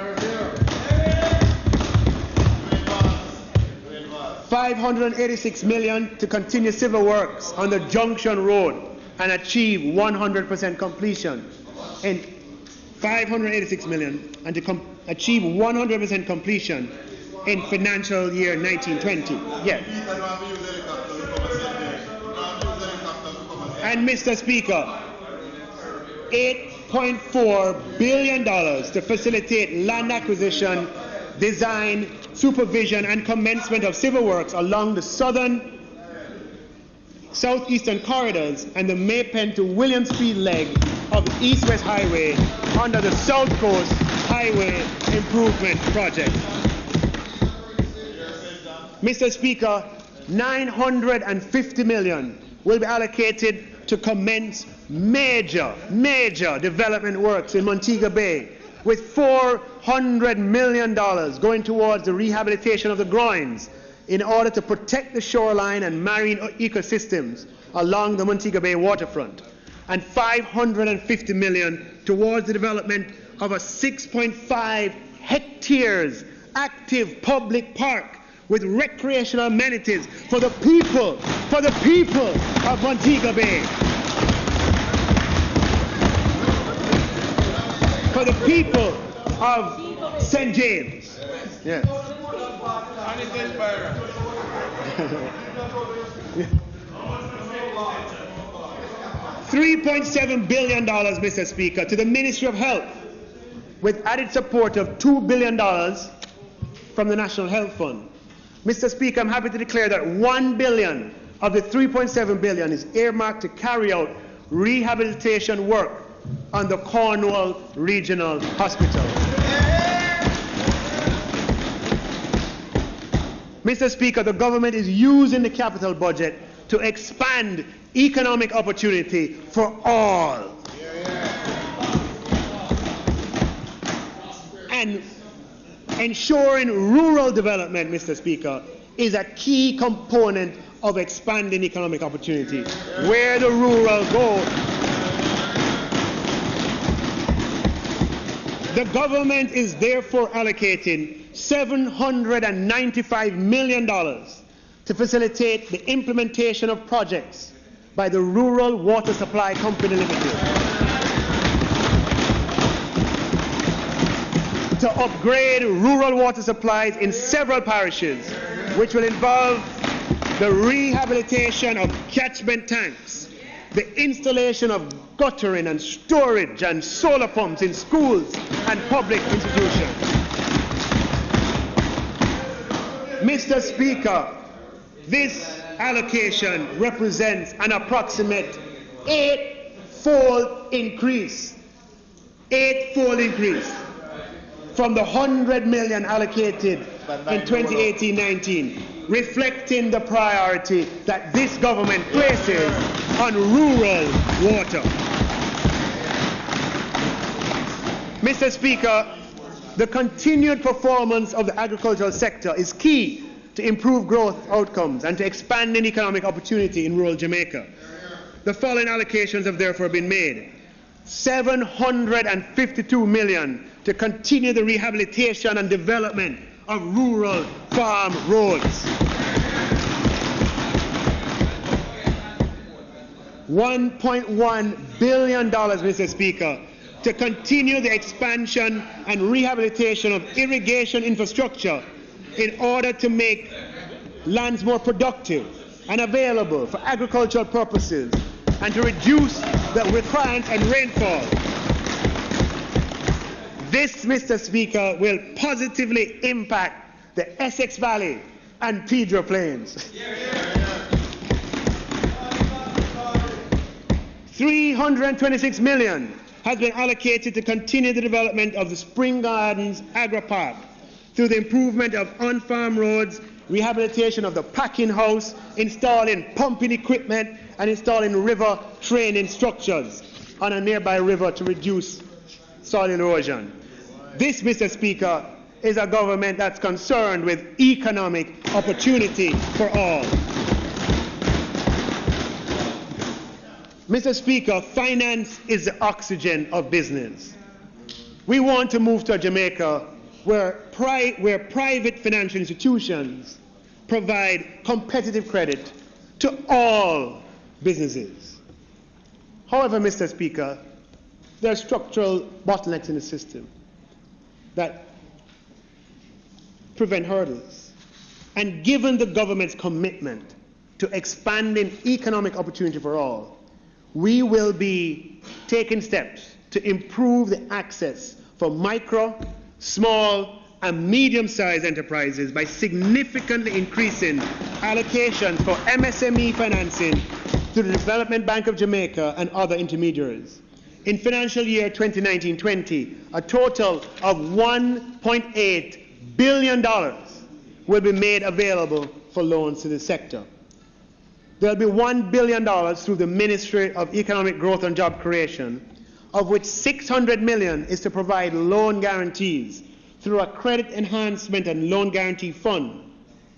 $586 million to continue civil works on the Junction Road and achieve 100% completion. And $586 million and to achieve 100% completion in financial year 1920. Yes. And Mr. Speaker, $8.4 billion to facilitate land acquisition, design, supervision and commencement of civil works along the southeastern corridors and the Maypen to Williamsfield leg of the East-West Highway under the South Coast Highway Improvement Project. Mr. Speaker, $950 million will be allocated to commence major development works in Montego Bay, with $400 million going towards the rehabilitation of the groins in order to protect the shoreline and marine ecosystems along the Montego Bay waterfront, and $550 million towards the development of a 6.5 hectares active public park with recreational amenities for the people of Montego Bay. For the people of St. James. Yes. $3.7 billion, Mr. Speaker, to the Ministry of Health, with added support of $2 billion from the National Health Fund. Mr. Speaker, I'm happy to declare that $1 billion of the $3.7 billion is earmarked to carry out rehabilitation work on the Cornwall Regional Hospital. Mr. Speaker, the government is using the capital budget to expand economic opportunity for all. And ensuring rural development, Mr. Speaker, is a key component of expanding economic opportunity. Where the rural go, the government is therefore allocating $795 million to facilitate the implementation of projects by the Rural Water Supply Company Limited to upgrade rural water supplies in several parishes, which will involve the rehabilitation of catchment tanks, the installation of guttering and storage and solar pumps in schools and public institutions. Mr. Speaker, this allocation represents an approximate eightfold increase from the $100 million allocated in 2018-19, reflecting the priority that this government places on rural water. Mr. Speaker, The continued performance of the agricultural sector is key to improve growth outcomes and to expanding economic opportunity in rural Jamaica. The following allocations have therefore been made. 752 million to continue the rehabilitation and development of rural farm roads. $1.1 billion, Mr. Speaker, to continue the expansion and rehabilitation of irrigation infrastructure in order to make lands more productive and available for agricultural purposes and to reduce the requirements and rainfall. This, Mr. Speaker, will positively impact the Essex Valley and Pedro Plains. 326 million has been allocated to continue the development of the Spring Gardens Agri Park through the improvement of on-farm roads, rehabilitation of the packing house, installing pumping equipment, and installing river training structures on a nearby river to reduce soil erosion. This, Mr. Speaker, is a government that's concerned with economic opportunity for all. Mr. Speaker, finance is the oxygen of business. We want to move to a Jamaica where private financial institutions provide competitive credit to all businesses. However, Mr. Speaker, there are structural bottlenecks in the system that prevent hurdles. And given the government's commitment to expanding economic opportunity for all, we will be taking steps to improve the access for micro, small, and medium-sized enterprises by significantly increasing allocations for MSME financing to the Development Bank of Jamaica and other intermediaries. In financial year 2019-20, a total of $1.8 billion will be made available for loans to the sector. There will be $1 billion through the Ministry of Economic Growth and Job Creation, of which $600 million is to provide loan guarantees through a credit enhancement and loan guarantee fund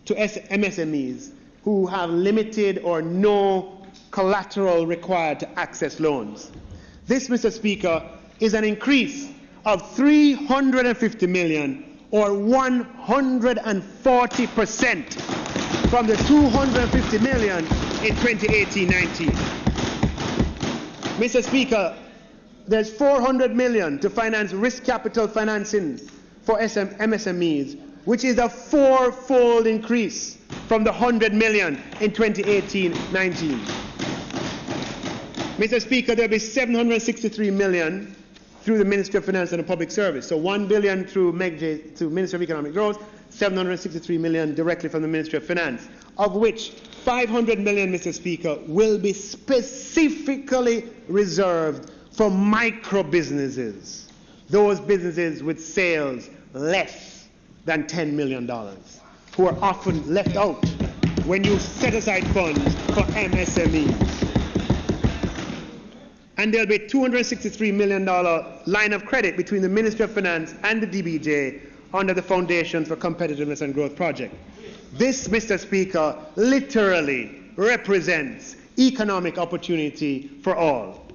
to MSMEs who have limited or no collateral required to access loans. This, Mr. Speaker, is an increase of $350 million or 140% from the $250 million in 2018-19. Mr. Speaker, there's $400 million to finance risk capital financing for MSMEs, which is a four-fold increase from the $100 million in 2018-19. Mr. Speaker, there will be $763 million through the Ministry of Finance and Public Service. So $1 billion through Ministry of Economic Growth, $763 million directly from the Ministry of Finance, of which $500 million, Mr. Speaker, will be specifically reserved for micro businesses, those businesses with sales less than $10 million, who are often left out when you set aside funds for MSMEs. And there'll be a $263 million line of credit between the Ministry of Finance and the DBJ under the Foundation for Competitiveness and Growth project. This, Mr. Speaker, literally represents economic opportunity for all.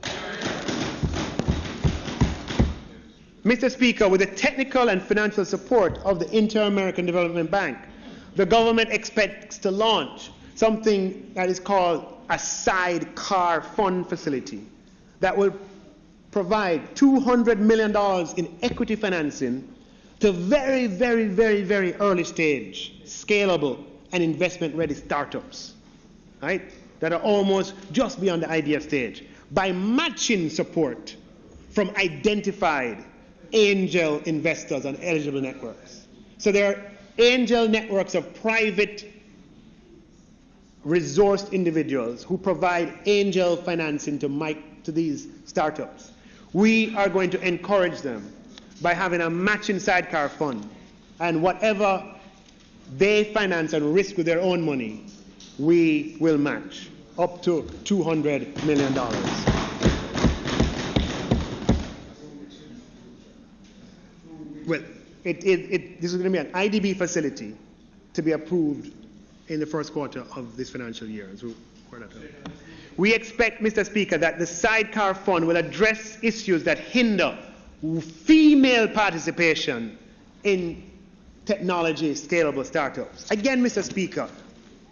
Mr. Speaker, with the technical and financial support of the Inter-American Development Bank, the government expects to launch something that is called a sidecar fund facility that will provide $200 million in equity financing to very, very, very, very early stage, scalable, and investment-ready startups, right, that are almost just beyond the idea stage, by matching support from identified angel investors on eligible networks. So there are angel networks of private resourced individuals who provide angel financing to these startups. We are going to encourage them by having a matching sidecar fund, and whatever they finance and risk with their own money, we will match up to $200 million. Well, this is going to be an IDB facility to be approved in the first quarter of this financial year. We expect, Mr. Speaker, that the sidecar fund will address issues that hinder female participation in technology scalable startups. Again, Mr. Speaker,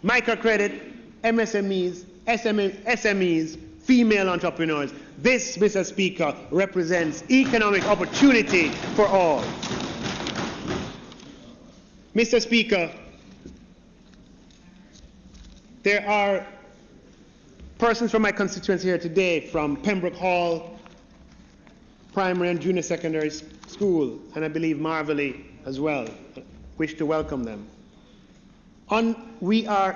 microcredit, MSMEs, SMEs, female entrepreneurs. This, Mr. Speaker, represents economic opportunity for all. Mr. Speaker, there are persons from my constituency here today from Pembroke Hall Primary and Junior Secondary School, and I believe Marvelly as well. Wish to welcome them. We are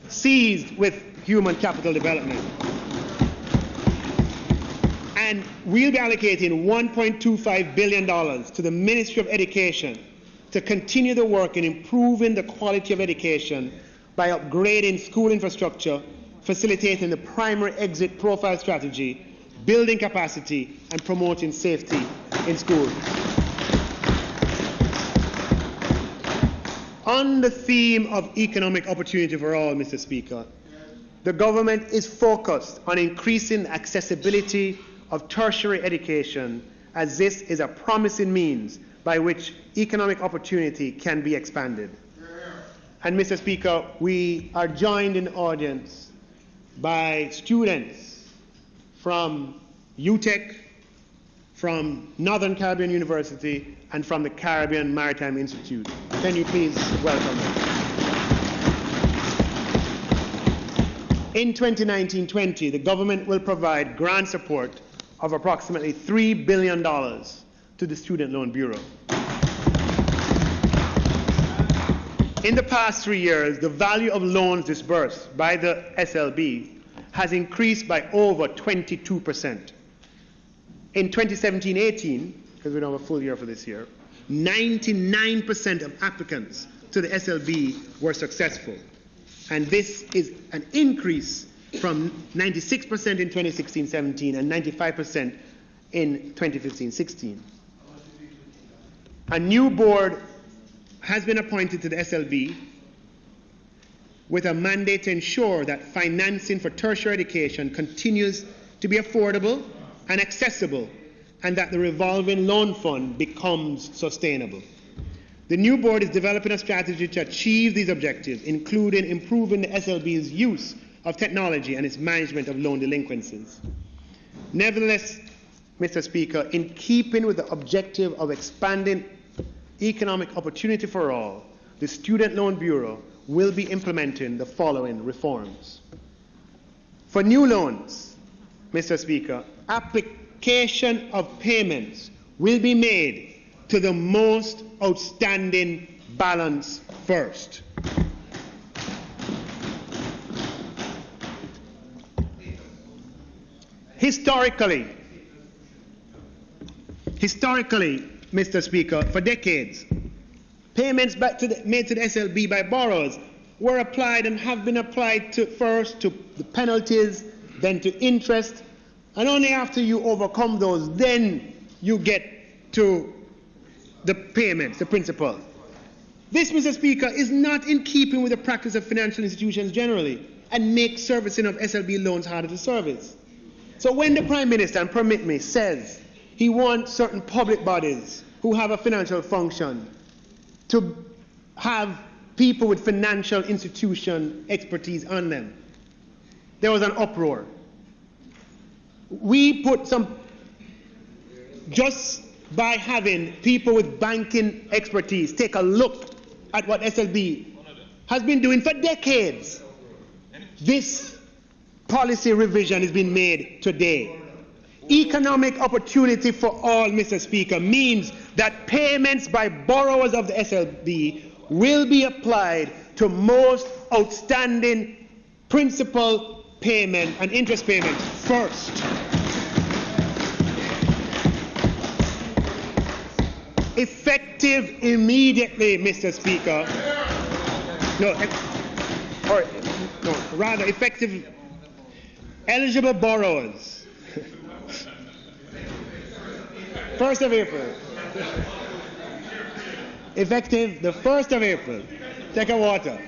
seized with human capital development, and we'll be allocating $1.25 billion to the Ministry of Education to continue the work in improving the quality of education by upgrading school infrastructure, facilitating the primary exit profile strategy, building capacity, and promoting safety in schools. On the theme of economic opportunity for all, Mr. Speaker, the government is focused on increasing accessibility of tertiary education, as this is a promising means by which economic opportunity can be expanded. And Mr. Speaker, we are joined in the audience by students from UTEC, from Northern Caribbean University, and from the Caribbean Maritime Institute. Can you please welcome them? In 2019-20, the government will provide grant support of approximately $3 billion to the Student Loan Bureau. In the past 3 years, the value of loans disbursed by the SLB has increased by over 22%. In 2017-18, because we don't have a full year for this year, 99% of applicants to the SLB were successful. And this is an increase from 96% in 2016-17 and 95% in 2015-16. A new board has been appointed to the SLB with a mandate to ensure that financing for tertiary education continues to be affordable and accessible, and that the revolving loan fund becomes sustainable. The new board is developing a strategy to achieve these objectives, including improving the SLB's use of technology and its management of loan delinquencies. Nevertheless, Mr. Speaker, in keeping with the objective of expanding economic opportunity for all, the Student Loan Bureau will be implementing the following reforms. For new loans, Mr. Speaker, application of payments will be made to the most outstanding balance first. Historically, Mr. Speaker, for decades, payments made to the SLB by borrowers were applied and have been applied to first to the penalties, then to interest, and only after you overcome those, then you get to the payments, the principal. This, Mr. Speaker, is not in keeping with the practice of financial institutions generally and makes servicing of SLB loans harder to service. So when the Prime Minister, and permit me, says he wants certain public bodies who have a financial function to have people with financial institution expertise on them, there was an uproar. We put some, just by having people with banking expertise take a look at what SLB has been doing for decades. This policy revision is being made today. Economic opportunity for all, Mr. Speaker, means that payments by borrowers of the SLB will be applied to most outstanding principal payment and interest payments first. Effective immediately, Mr. Speaker. Rather effective eligible borrowers. 1st of April. effective the 1st of April. Take a water.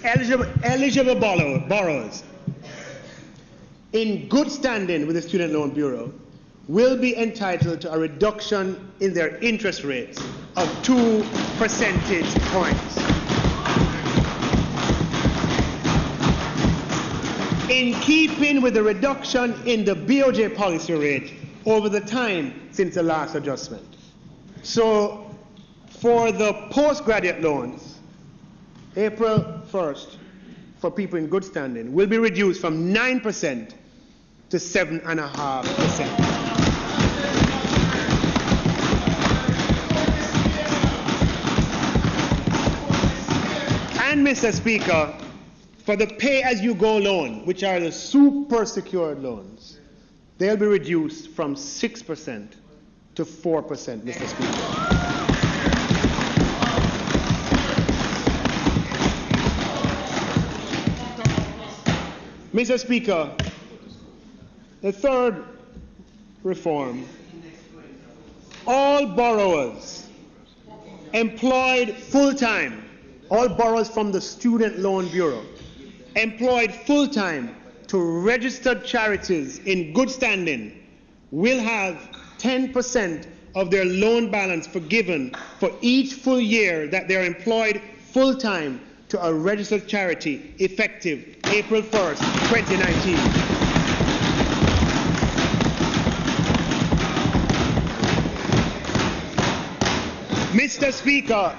Eligible borrowers in good standing with the Student Loan Bureau will be entitled to a reduction in their interest rates of 2 percentage points. In keeping with the reduction in the BOJ policy rate over the time since the last adjustment. So, for the postgraduate loans, April 1st, for people in good standing, will be reduced from 9% to 7.5%. And, Mr. Speaker, for the pay-as-you-go loan, which are the super-secured loans, they'll be reduced from 6% to 4%, Mr. Speaker. Mr. Speaker, the third reform, all borrowers employed full-time, all borrowers from the Student Loan Bureau, employed full-time to registered charities in good standing will have 10% of their loan balance forgiven for each full year that they are employed full-time to a registered charity effective April 1st, 2019. Mr. Speaker,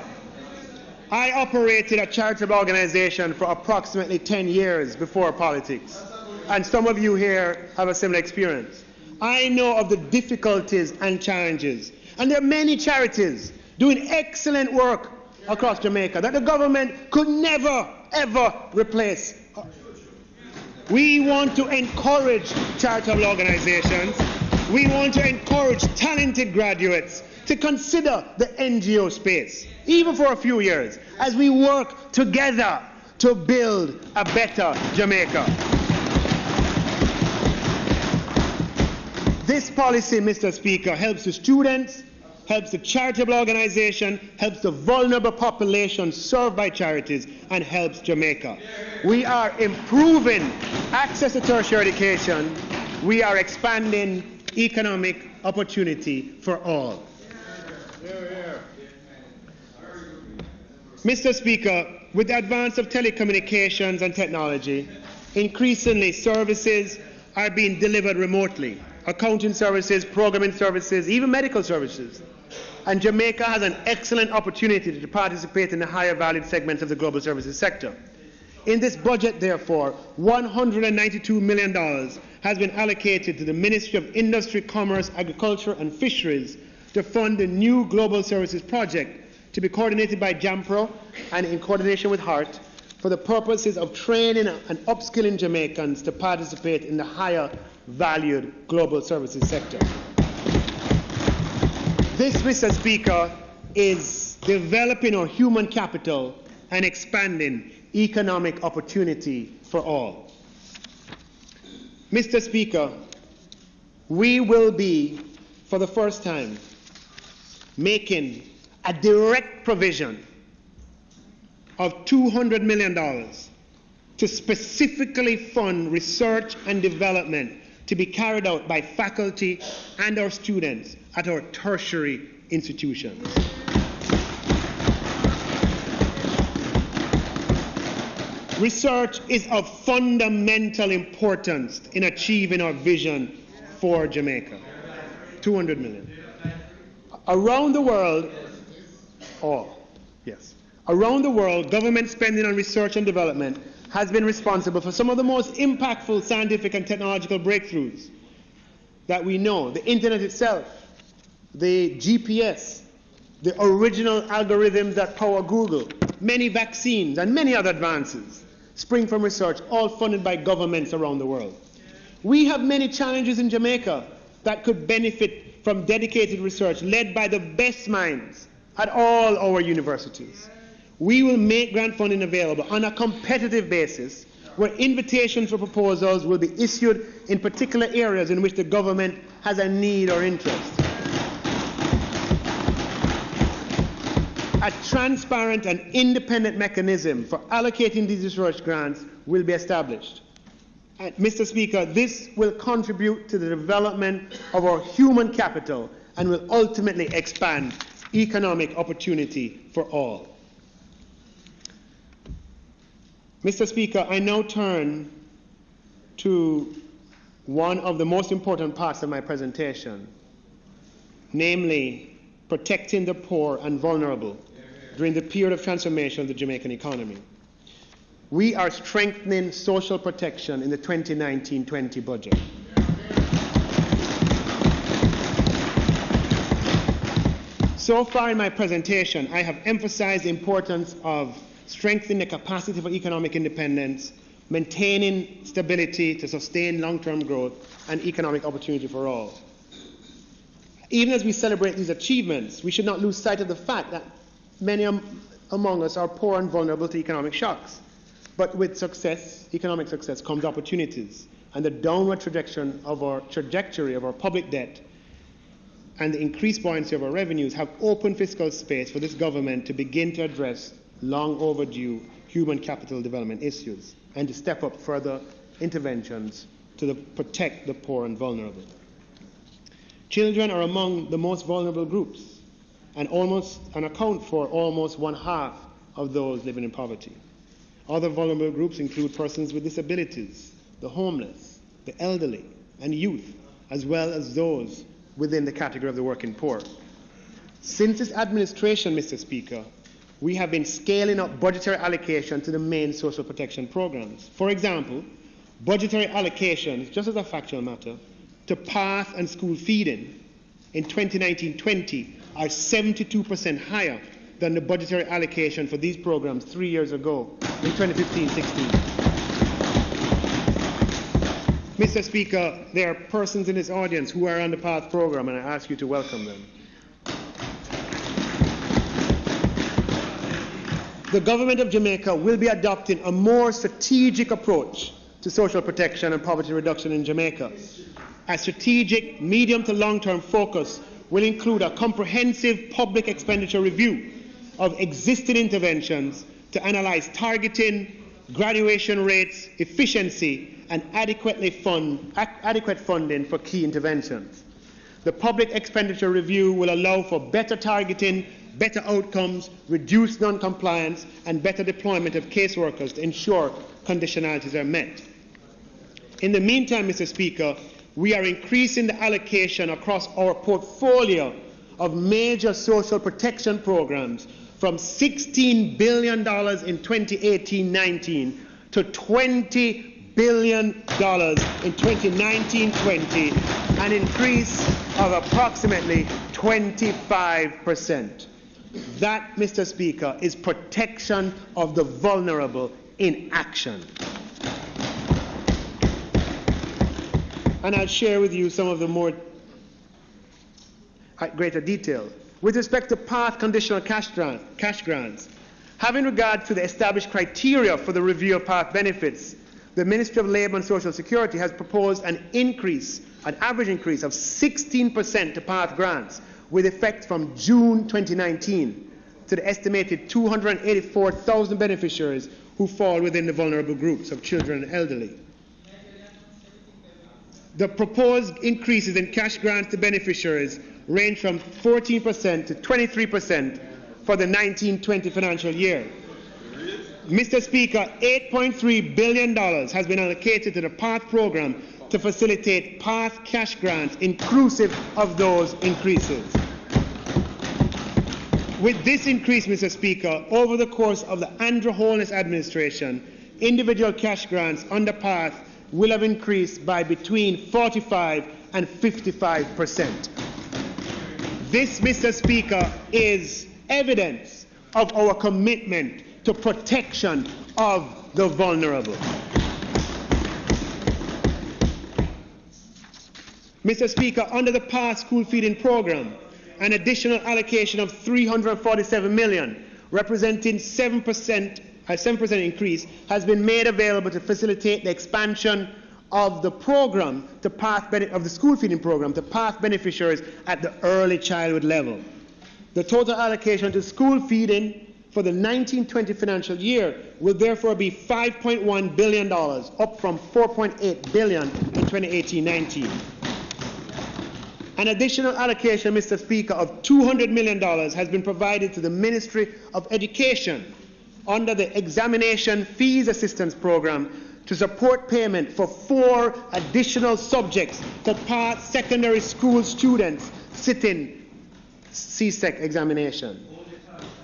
I operated a charitable organization for approximately 10 years before politics, and some of you here have a similar experience. I know of the difficulties and challenges, and there are many charities doing excellent work across Jamaica that the government could never, ever replace. We want to encourage charitable organizations. We want to encourage talented graduates to consider the NGO space, even for a few years, as we work together to build a better Jamaica. This policy, Mr. Speaker, helps the students, helps the charitable organization, helps the vulnerable population served by charities, and helps Jamaica. We are improving access to tertiary education. We are expanding economic opportunity for all. Mr. Speaker, with the advance of telecommunications and technology, increasingly services are being delivered remotely. Accounting services, programming services, even medical services. And Jamaica has an excellent opportunity to participate in the higher valued segments of the global services sector. In this budget, therefore, $192 million has been allocated to the Ministry of Industry, Commerce, Agriculture and Fisheries to fund the new global services project to be coordinated by JAMPRO and in coordination with HART for the purposes of training and upskilling Jamaicans to participate in the higher valued global services sector. This, Mr. Speaker, is developing our human capital and expanding economic opportunity for all. Mr. Speaker, we will be, for the first time, making a direct provision of $200 million to specifically fund research and development to be carried out by faculty and our students at our tertiary institutions. Research is of fundamental importance in achieving our vision for Jamaica. 200 million. Around the world, around the world, government spending on research and development has been responsible for some of the most impactful scientific and technological breakthroughs that we know. The internet itself, the GPS, the original algorithms that power Google, many vaccines and many other advances spring from research, all funded by governments around the world. We have many challenges in Jamaica that could benefit from dedicated research led by the best minds at all our universities. We will make grant funding available on a competitive basis where invitations for proposals will be issued in particular areas in which the government has a need or interest. a transparent and independent mechanism for allocating these research grants will be established. And Mr. Speaker, this will contribute to the development of our human capital and will ultimately expand economic opportunity for all. Mr. Speaker, I now turn to one of the most important parts of my presentation, namely protecting the poor and vulnerable during the period of transformation of the Jamaican economy. We are strengthening social protection in the 2019-20 budget. So far in my presentation, I have emphasized the importance of strengthening the capacity for economic independence, maintaining stability to sustain long-term growth and economic opportunity for all. Even as we celebrate these achievements, we should not lose sight of the fact that many among us are poor and vulnerable to economic shocks. But with success, economic success, comes opportunities, and the downward trajectory of our public debt and the increased buoyancy of our revenues have opened fiscal space for this government to begin to address long overdue human capital development issues and to step up further interventions to protect the poor and vulnerable. Children are among the most vulnerable groups and account for almost 1/2 of those living in poverty. Other vulnerable groups include persons with disabilities, the homeless, the elderly, and youth, as well as those within the category of the working poor. Since this administration, Mr. Speaker, we have been scaling up budgetary allocation to the main social protection programs. For example, budgetary allocations, just as a factual matter, to PATH and school feeding in 2019-20 are 72% higher than the budgetary allocation for these programs 3 years ago in 2015-16. Mr. Speaker, there are persons in this audience who are on the PATH program, and I ask you to welcome them. The government of Jamaica will be adopting a more strategic approach to social protection and poverty reduction in Jamaica. A strategic medium to long-term focus will include a comprehensive public expenditure review of existing interventions to analyze targeting, graduation rates, efficiency, and adequate funding for key interventions. The public expenditure review will allow for better targeting, better outcomes, reduced non-compliance, and better deployment of caseworkers to ensure conditionalities are met. In the meantime, Mr. Speaker, we are increasing the allocation across our portfolio of major social protection programs from $16 billion in 2018-19 to $20 billion in 2019-20, an increase of approximately 25%. That, Mr. Speaker, is protection of the vulnerable in action. And I'll share with you some of the more greater detail. With respect to PATH conditional cash grants, having regard to the established criteria for the review of PATH benefits, the Ministry of Labour and Social Security has proposed an average increase of 16% to PATH grants with effect from June 2019 to the estimated 284,000 beneficiaries who fall within the vulnerable groups of children and elderly. The proposed increases in cash grants to beneficiaries range from 14% to 23% for the 19-20 financial year. Mr. Speaker, $8.3 billion has been allocated to the PATH program to facilitate PATH cash grants inclusive of those increases. With this increase, Mr. Speaker, over the course of the Andrew Holness administration, individual cash grants under PATH will have increased by between 45 and 55%. This, Mr. Speaker, is evidence of our commitment to protection of the vulnerable. Mr. Speaker, under the PATH school feeding program, an additional allocation of $347 million, representing 7% increase, has been made available to facilitate the expansion of the program to of the school feeding program to PATH beneficiaries at the early childhood level. The total allocation to school feeding for the 1920 financial year will therefore be $5.1 billion, up from $4.8 billion in 2018-19. An additional allocation, Mr. Speaker, of $200 million has been provided to the Ministry of Education under the Examination Fees Assistance Program to support payment for 4 additional subjects to PATH secondary school students sitting CSEC examination.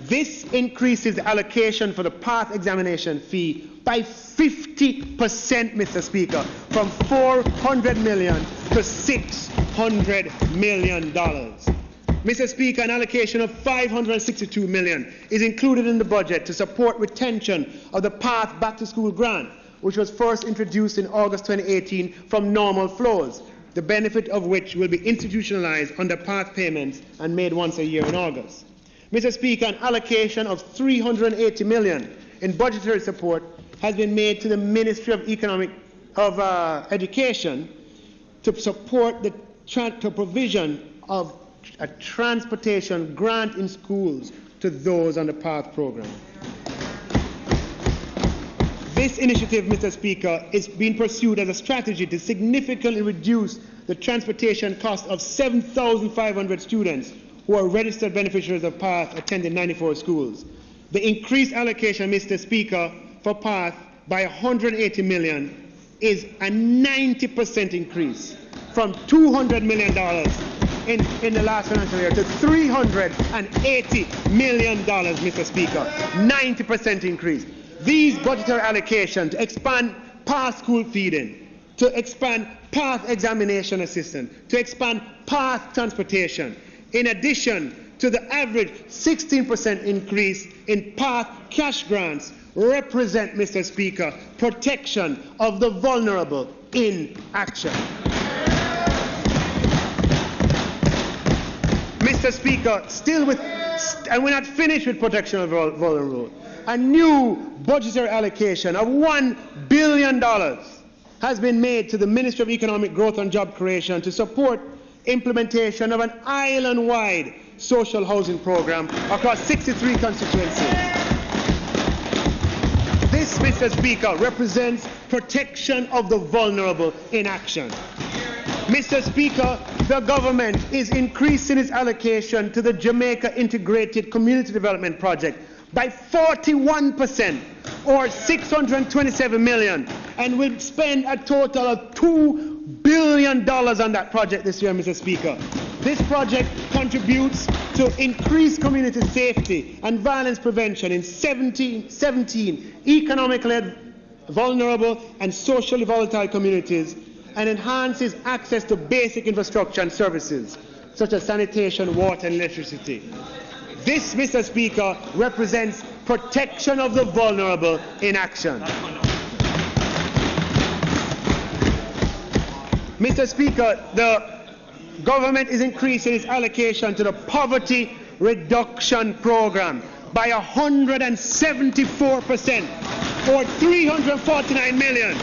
This increases the allocation for the PATH examination fee by 50%, Mr. Speaker, from $400 million to $600 million. Mr. Speaker, an allocation of $562 million is included in the budget to support retention of the PATH Back to School grant, which was first introduced in August 2018 from normal flows, the benefit of which will be institutionalized under PATH payments and made once a year in August. Mr. Speaker, an allocation of $380 million in budgetary support has been made to the Ministry of Education to support the provision of a transportation grant in schools to those on the PATH program. This initiative, Mr. Speaker, is being pursued as a strategy to significantly reduce the transportation cost of 7,500 students who are registered beneficiaries of PATH attending 94 schools. The increased allocation, Mr. Speaker, for PATH by $180 million is a 90% increase from $200 million in the last financial year to $380 million, Mr. Speaker. 90% increase. These budgetary allocations to expand PATH school feeding, to expand PATH examination assistance, to expand PATH transportation, in addition to the average 16% increase in PATH cash grants, represent, Mr. Speaker, protection of the vulnerable in action. Mr. Speaker, and we're not finished with protection of the vulnerable. A new budgetary allocation of $1 billion has been made to the Ministry of Economic Growth and Job Creation to support implementation of an island-wide social housing program across 63 constituencies. This, Mr. Speaker, represents protection of the vulnerable in action. Mr. Speaker, the government is increasing its allocation to the Jamaica Integrated Community Development Project by 41%, or $627 million, and will spend a total of $2 billion on that project this year, Mr. Speaker. This project contributes to increased community safety and violence prevention in 17 economically vulnerable and socially volatile communities, and enhances access to basic infrastructure and services, such as sanitation, water, and electricity. This, Mr. Speaker, represents protection of the vulnerable in action. Mr. Speaker, the government is increasing its allocation to the Poverty Reduction Program by 174%, or $349 million.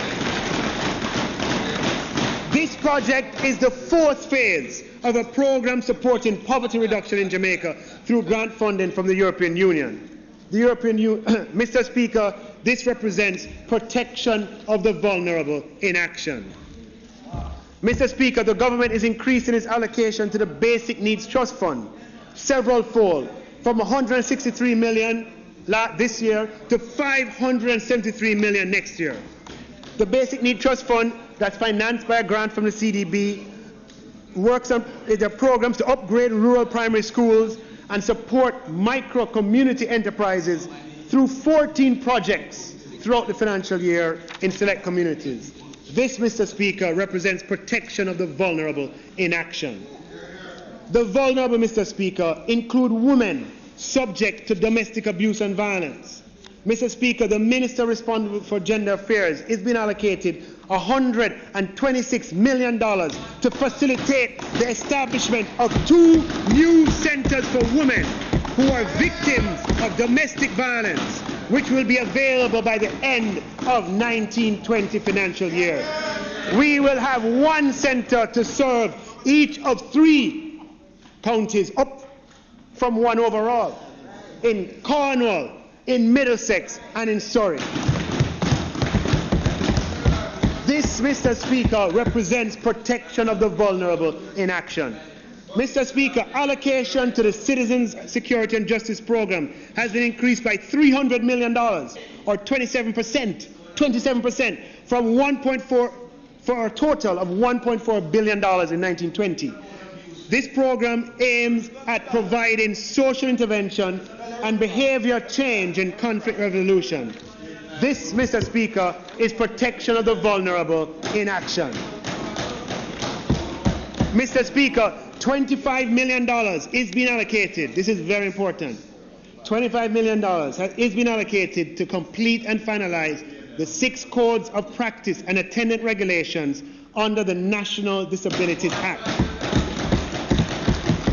This project is the 4th phase of a program supporting poverty reduction in Jamaica through grant funding from the European Union. Mr. Speaker, this represents protection of the vulnerable in action. Mr. Speaker, the government is increasing its allocation to the Basic Needs Trust Fund several-fold, from $163 million this year to $573 million next year. The Basic Needs Trust Fund, that's financed by a grant from the CDB, works on their programs to upgrade rural primary schools and support micro-community enterprises through 14 projects throughout the financial year in select communities. This, Mr. Speaker, represents protection of the vulnerable in action. The vulnerable, Mr. Speaker, include women subject to domestic abuse and violence. Mr. Speaker, the Minister responsible for Gender Affairs is being allocated $126 million to facilitate the establishment of 2 new centers for women who are victims of domestic violence, which will be available by the end of 1920 financial year. We will have 1 center to serve each of 3 counties up from 1 overall, in Cornwall, in Middlesex, and in Surrey. This, Mr. Speaker, represents protection of the vulnerable in action. Mr. Speaker, allocation to the Citizens Security and Justice Program has been increased by $300 million, or 27%, from 1.4 for a total of $1.4 billion in 1920. This program aims at providing social intervention and behavior change in conflict resolution. This, Mr. Speaker, is protection of the vulnerable in action. Mr. Speaker, $25 million is being allocated. This is very important. $25 million is being allocated to complete and finalize the 6 codes of practice and attendant regulations under the National Disabilities Act,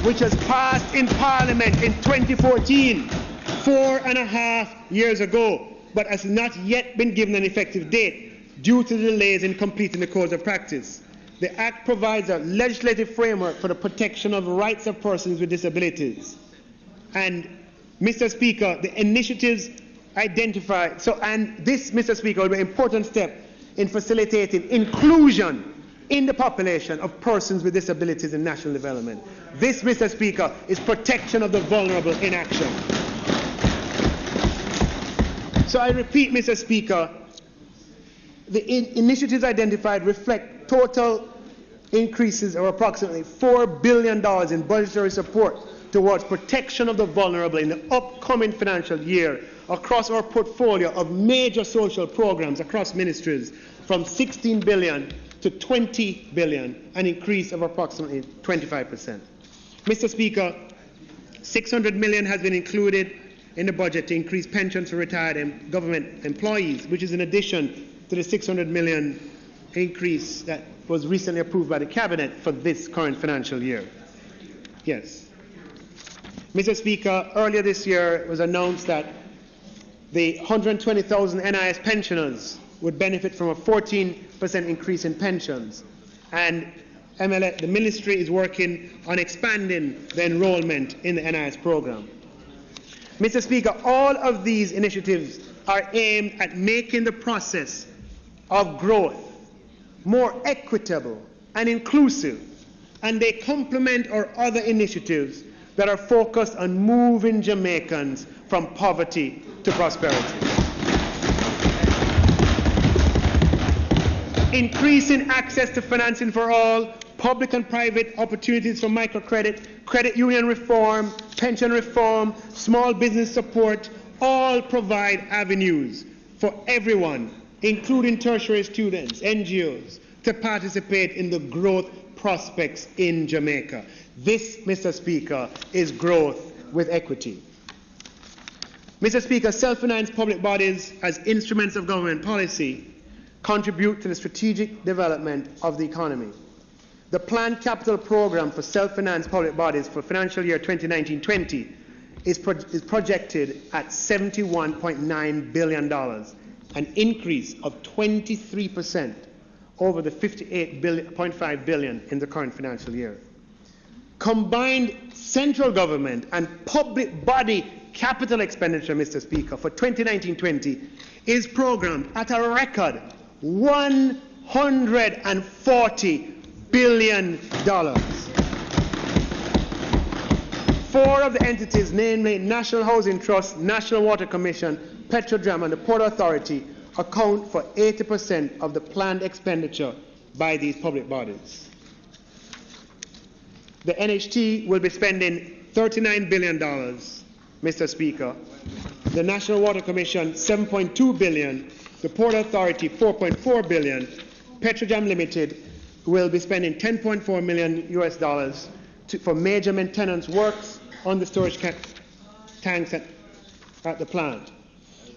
which was passed in Parliament in 2014, 4.5 years ago, but has not yet been given an effective date due to the delays in completing the codes of practice. The Act provides a legislative framework for the protection of the rights of persons with disabilities. And, Mr. Speaker, the initiatives identified, and this, Mr. Speaker, will be an important step in facilitating inclusion in the population of persons with disabilities in national development. This, Mr. Speaker, is protection of the vulnerable in action. So I repeat, Mr. Speaker, the initiatives identified reflect total increases of approximately $4 billion in budgetary support towards protection of the vulnerable in the upcoming financial year across our portfolio of major social programs across ministries, from $16 billion to $20 billion, an increase of approximately 25%. Mr. Speaker, $600 million has been included in the budget to increase pensions for retired government employees, which is in addition to the $600 million increase that was recently approved by the Cabinet for this current financial year. Yes. Mr. Speaker, earlier this year it was announced that the 120,000 NIS pensioners would benefit from a 14% increase in pensions. And the ministry is working on expanding the enrollment in the NIS program. Mr. Speaker, all of these initiatives are aimed at making the process of growth more equitable and inclusive, and they complement our other initiatives that are focused on moving Jamaicans from poverty to prosperity. Increasing access to financing for all, public and private opportunities for microcredit, credit union reform, pension reform, small business support, all provide avenues for everyone, including tertiary students, NGOs, to participate in the growth prospects in Jamaica. This, Mr. Speaker, is growth with equity. Mr. Speaker, self-financed public bodies as instruments of government policy contribute to the strategic development of the economy. The planned capital program for self-financed public bodies for financial year 2019-20 is projected at $71.9 billion, an increase of 23% over the $58.5 billion in the current financial year. Combined central government and public body capital expenditure, Mr. Speaker, for 2019-20 is programmed at a record $140 billion. 4 of the entities, namely National Housing Trust, National Water Commission, Petrodram, and the Port Authority, account for 80% of the planned expenditure by these public bodies. The NHT will be spending $39 billion, Mr. Speaker. The National Water Commission, $7.2 billion. The Port Authority, $4.4 billion. Petrodram Limited will be spending $10.4 million US for major maintenance works on the storage tanks at the plant.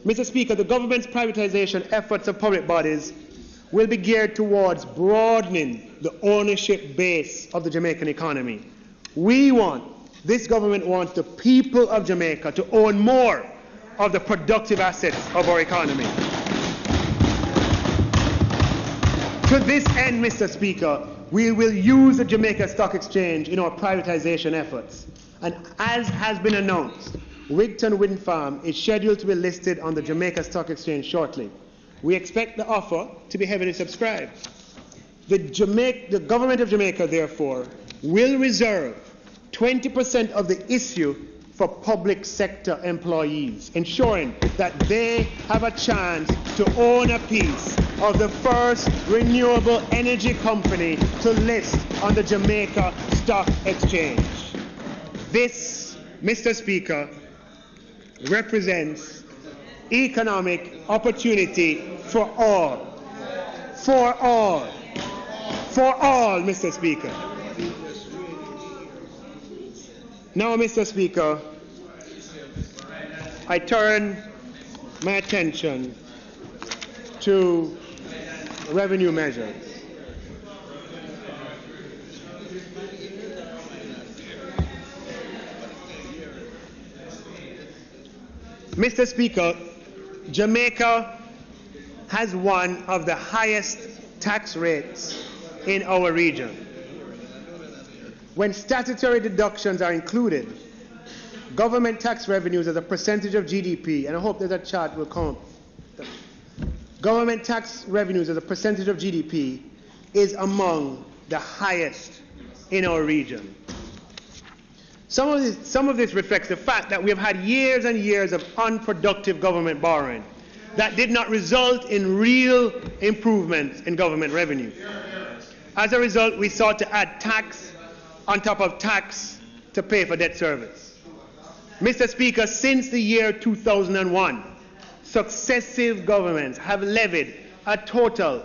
Mr. Speaker, the government's privatization efforts of public bodies will be geared towards broadening the ownership base of the Jamaican economy. This government wants the people of Jamaica to own more of the productive assets of our economy. To this end, Mr. Speaker, we will use the Jamaica Stock Exchange in our privatization efforts. And as has been announced, Wigton Wind Farm is scheduled to be listed on the Jamaica Stock Exchange shortly. We expect the offer to be heavily subscribed. The government of Jamaica, therefore, will reserve 20% of the issue for public sector employees, ensuring that they have a chance to own a piece of the first renewable energy company to list on the Jamaica Stock Exchange. This, Mr. Speaker, represents economic opportunity for all. For all. For all, Mr. Speaker. Now, Mr. Speaker, I turn my attention to revenue measures. Mr. Speaker, Jamaica has one of the highest tax rates in our region. When statutory deductions are included, government tax revenues as a percentage of GDP, and I hope that that chart will come. Government tax revenues as a percentage of GDP is among the highest in our region. Some of this reflects the fact that we have had years and years of unproductive government borrowing that did not result in real improvements in government revenue. As a result, we sought to add tax on top of tax to pay for debt service. Mr. Speaker, since the year 2001, successive governments have levied a total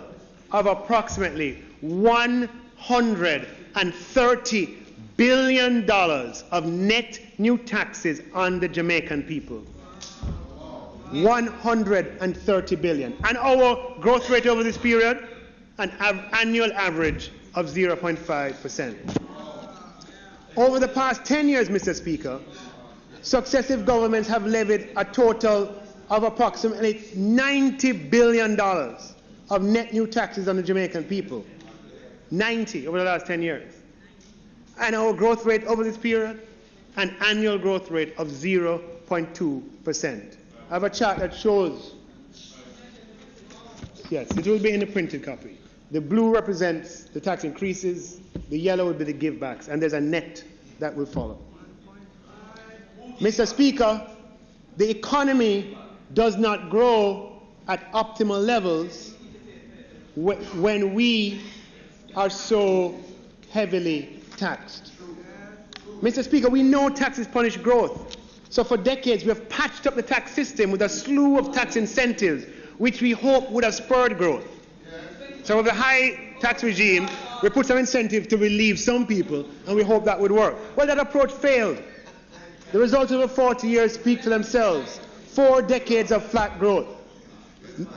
of approximately $130 billion of net new taxes on the Jamaican people. 130 billion. And our growth rate over this period, an annual average of 0.5%. Over the past 10 years, Mr. Speaker, successive governments have levied a total of approximately $90 billion of net new taxes on the Jamaican people. 90 over the last 10 years. And our growth rate over this period, an annual growth rate of 0.2%. I have a chart that shows, yes, it will be in the printed copy. The blue represents the tax increases, the yellow will be the givebacks, and there's a net that will follow. Mr. Speaker, the economy does not grow at optimal levels when we are so heavily taxed. Mr. Speaker, we know taxes punish growth. So for decades, we have patched up the tax system with a slew of tax incentives, which we hope would have spurred growth. So with the high tax regime, we put some incentive to relieve some people, and we hope that would work. Well, that approach failed. The results over 40 years speak for themselves. 4 decades of flat growth,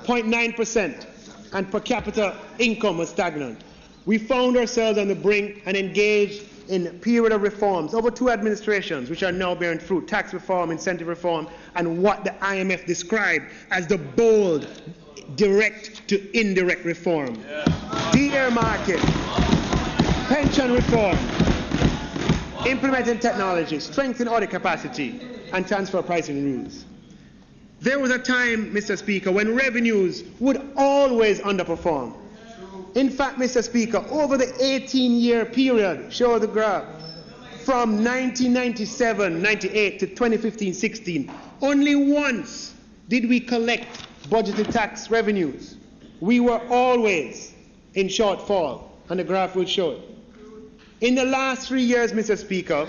0.9%, and per capita income was stagnant. We found ourselves on the brink and engaged in a period of reforms over 2 administrations, which are now bearing fruit: tax reform, incentive reform, and what the IMF described as the bold direct to indirect reform. De-earmarking, pension reform, implementing technology, strengthen audit capacity, and transfer pricing rules. There was a time, Mr. Speaker, when revenues would always underperform. In fact, Mr. Speaker, over the 18-year period, show the graph, from 1997-98 to 2015-16, only once did we collect budgeted tax revenues. We were always in shortfall, and the graph will show it. In the last 3 years, Mr. Speaker,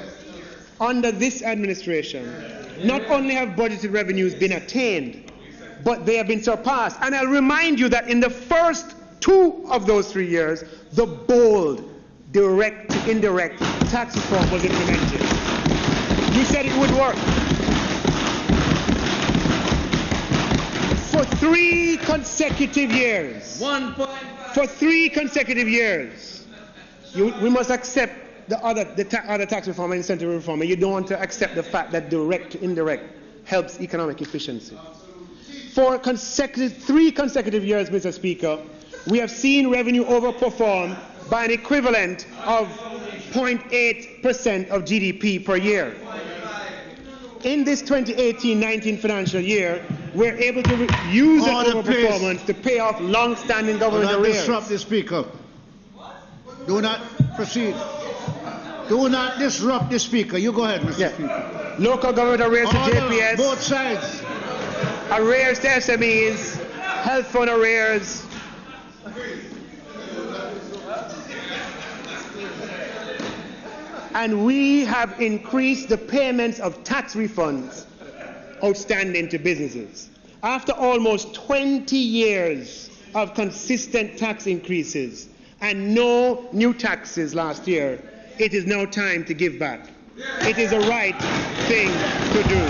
under this administration, not only have budgeted revenues been attained, but they have been surpassed. And I'll remind you that in the first 2 of those 3 years, the bold direct to indirect tax reform was implemented. We said it would work. For 3 consecutive years, for 3 consecutive years, we must accept the other tax reform and incentive reform, and you don't want to accept the fact that direct to indirect helps economic efficiency. For 3 consecutive years, Mr. Speaker, we have seen revenue overperform by an equivalent of 0.8% of GDP per year. in this 2018-19 financial year, we're able to use that Order, overperformance to pay off long-standing Do government not arrears. disrupt the speaker. Do not proceed. Do not disrupt the speaker. You go ahead, Mr. Yeah. Speaker. Local government arrears to Order, JPS, both sides. arrears to SMEs, health fund arrears. And we have increased the payments of tax refunds outstanding to businesses. After almost 20 years of consistent tax increases and no new taxes last year, it is now time to give back. It is the right thing to do.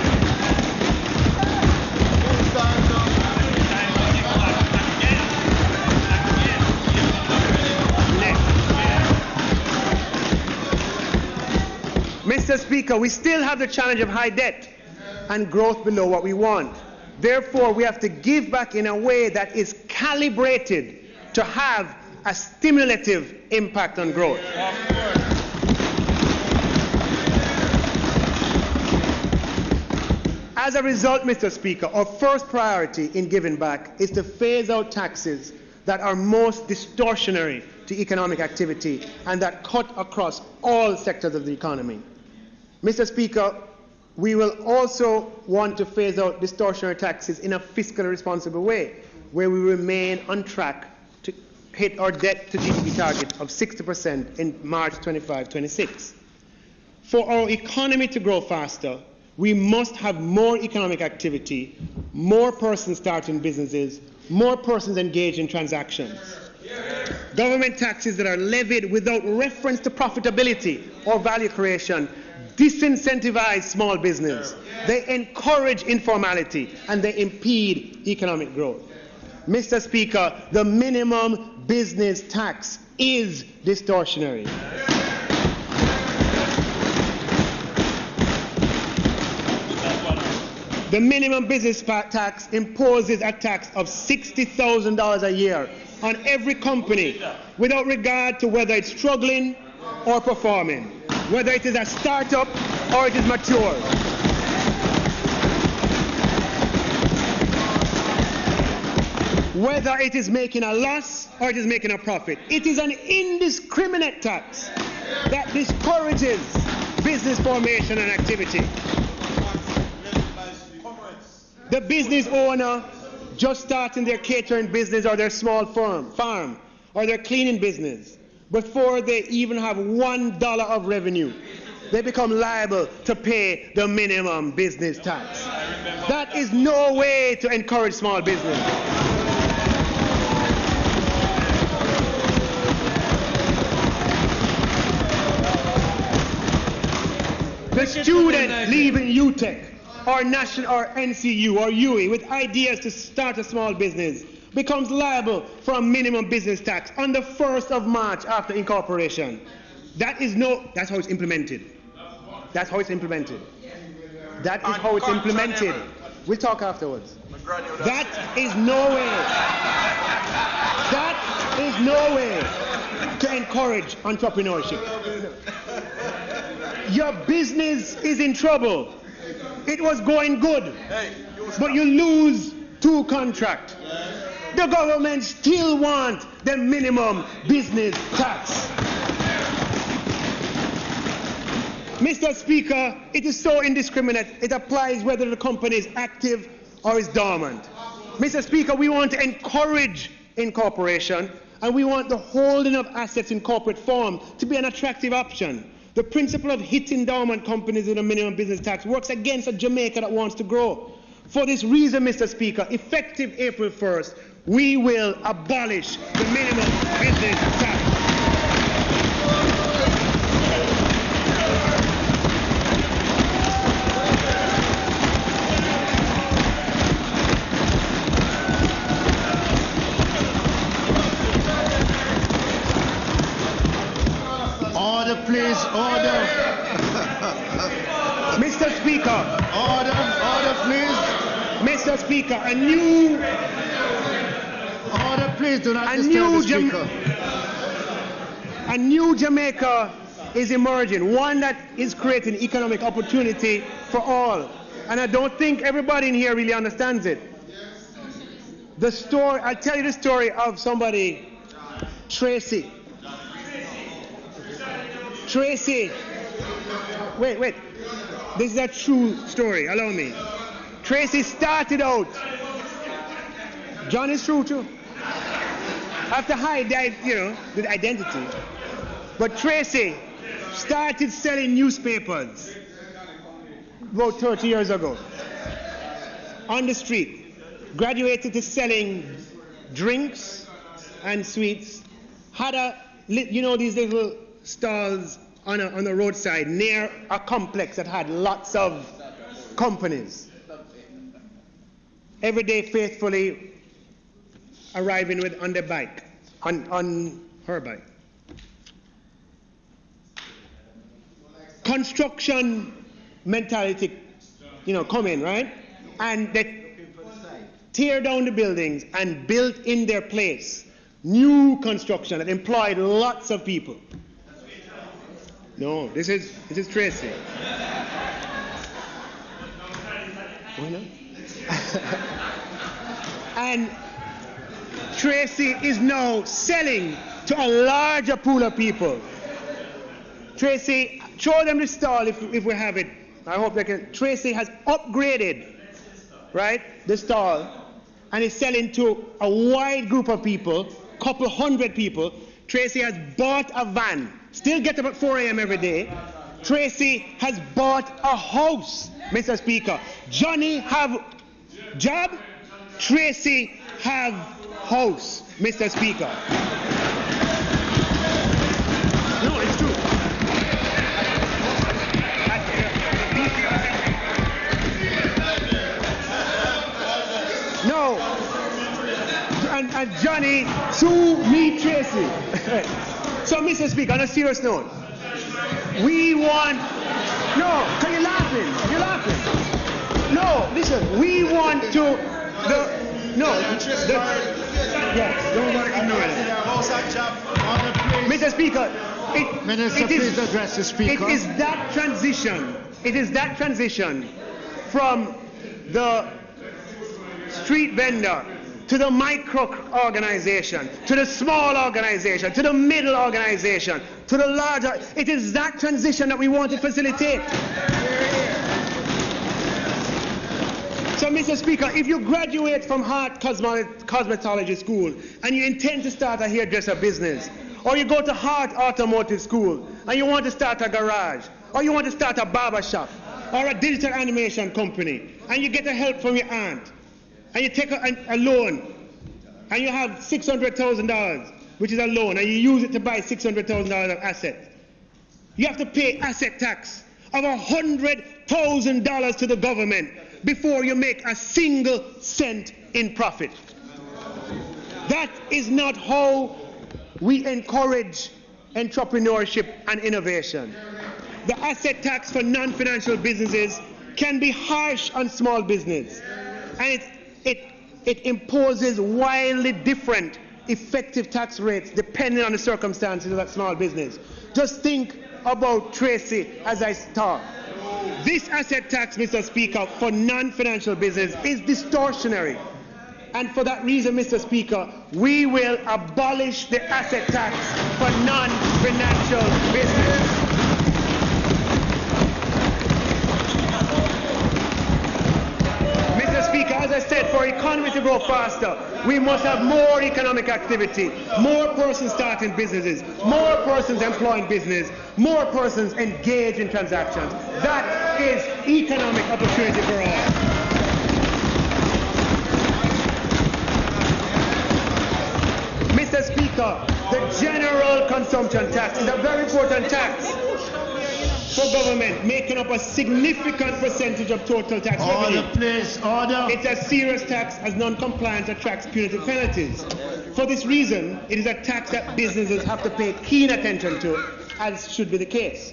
Mr. Speaker, we still have the challenge of high debt and growth below what we want. Therefore, we have to give back in a way that is calibrated to have a stimulative impact on growth. As a result, Mr. Speaker, our first priority in giving back is to phase out taxes that are most distortionary to economic activity and that cut across all sectors of the economy. Mr. Speaker, we will also want to phase out distortionary taxes in a fiscally responsible way, where we remain on track to hit our debt to GDP target of 60% in March 25-26. For our economy to grow faster, we must have more economic activity, more persons starting businesses, more persons engaged in transactions. Government taxes that are levied without reference to profitability or value creation disincentivize small business. They encourage informality and they impede economic growth. Mr. Speaker, the minimum business tax is distortionary. The minimum business tax imposes a tax of $60,000 a year on every company without regard to whether it's struggling or performing, whether it is a startup or it is mature. Whether it is making a loss or it is making a profit. It is an indiscriminate tax that discourages business formation and activity. The business owner just starting their catering business or their small farm or their cleaning business, before they even have $1 of revenue, they become liable to pay the minimum business tax. That is no way to encourage small business. The student leaving UTEC or National or NCU or UE with ideas to start a small business becomes liable for a minimum business tax on the 1st of March after incorporation. That's how it's implemented. That's how it's implemented. That is how it's implemented. We'll talk afterwards. That is no way to encourage entrepreneurship. Your business is in trouble. It was going good, but you lose 2 contracts. The government still wants the minimum business tax. Mr. Speaker, it is so indiscriminate, it applies whether the company is active or is dormant. Mr. Speaker, we want to encourage incorporation, and we want the holding of assets in corporate form to be an attractive option. The principle of hitting dormant companies with a minimum business tax works against a Jamaica that wants to grow. For this reason, Mr. Speaker, effective April 1st, we will abolish the minimum business tax. Order, please, order. Mr. Speaker. Order, please. Mr. Speaker, a new Order, please, do not disturb the speaker. A new Jamaica is emerging, one that is creating economic opportunity for all. And I don't think everybody in here really understands it. The story, I'll tell you the story of somebody, Tracy. Tracy. Wait. This is a true story, allow me. Tracy started out. John is true too. Have to hide the identity. But Tracy started selling newspapers about 30 years ago on the street. Graduated to selling drinks and sweets. Had these little stalls on the roadside near a complex that had lots of companies. Every day faithfully arriving on their bike, on her bike. Construction mentality, come in, right? And they tear down the buildings and build in their place new construction that employed lots of people. No, this is Tracy. Why not? And Tracy is now selling to a larger pool of people. Tracy, show them the stall if we have it. I hope they can. Tracy has upgraded, right, the stall, and is selling to a wide group of people, couple hundred people. Tracy has bought a van, still get up at 4 a.m. every day. Tracy has bought a house, Mr. Speaker. Johnny have job, Tracy have house, Mr. Speaker. No, it's true. No. And Johnny sue me, Tracy. So, Mr. Speaker, on a serious note, we want... No, because you're laughing. You're laughing. No, listen, we want to... Yes, don't want to ignore it. Mr. Speaker, Please address the Speaker. It is that transition from the street vendor to the micro organization, to the small organization, to the middle organization, to the larger. It is that transition that we want to facilitate. So, Mr. Speaker, if you graduate from Hart Cosmetology School and you intend to start a hairdresser business, or you go to Hart Automotive School and you want to start a garage, or you want to start a barber shop, or a digital animation company, and you get the help from your aunt, and you take a loan, and you have $600,000, which is a loan, and you use it to buy $600,000 of assets, you have to pay asset tax of $100,000 to the government before you make a single cent in profit. That is not how we encourage entrepreneurship and innovation. The asset tax for non-financial businesses can be harsh on small business, and it imposes wildly different effective tax rates depending on the circumstances of that small business. Just think about Tracy as I talk. This asset tax, Mr. Speaker, for non-financial business is distortionary. And for that reason, Mr. Speaker, we will abolish the asset tax for non-financial business. Mr. Speaker, as I said, for economy to grow faster, we must have more economic activity, more persons starting businesses, more persons employing business, more persons engaged in transactions. That is economic opportunity for all. Mr. Speaker, the general consumption tax is a very important tax for government, making up a significant percentage of total tax revenue. Order, please, order. It's a serious tax as non-compliance attracts punitive penalties. For this reason, it is a tax that businesses have to pay keen attention to, as should be the case.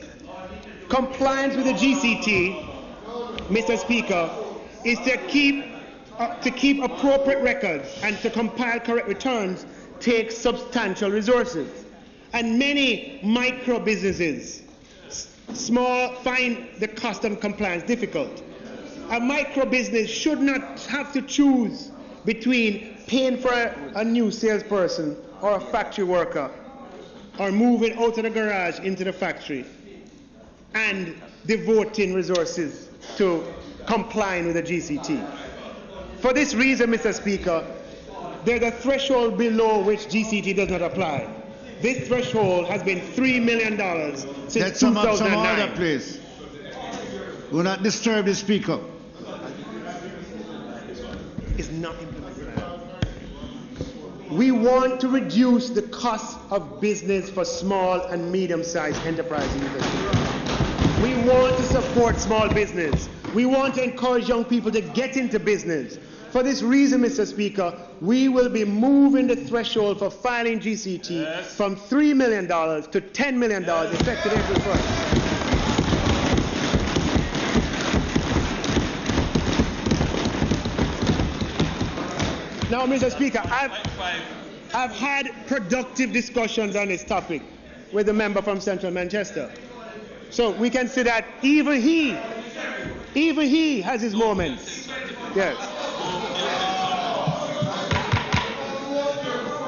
Compliance with the GCT, Mr. Speaker, is to keep appropriate records and to compile correct returns takes substantial resources. And many micro businesses find the cost of compliance difficult. A micro business should not have to choose between paying for a new salesperson or a factory worker, or moving out of the garage into the factory and devoting resources to complying with the GCT. For this reason, Mr. Speaker, there's a threshold below which GCT does not apply. This threshold has been $3 million since 2009. Some order, please. Do not disturb the Speaker. Is not implemented. We want to reduce the cost of business for small and medium-sized enterprises. We want to support small business. We want to encourage young people to get into business. For this reason, Mr. Speaker, we will be moving the threshold for filing GCT from $3 million to $10 million effective April 1st. Now, Mr. Speaker, I've had productive discussions on this topic with the member from Central Manchester. So we can see that even he has his moments. Yes.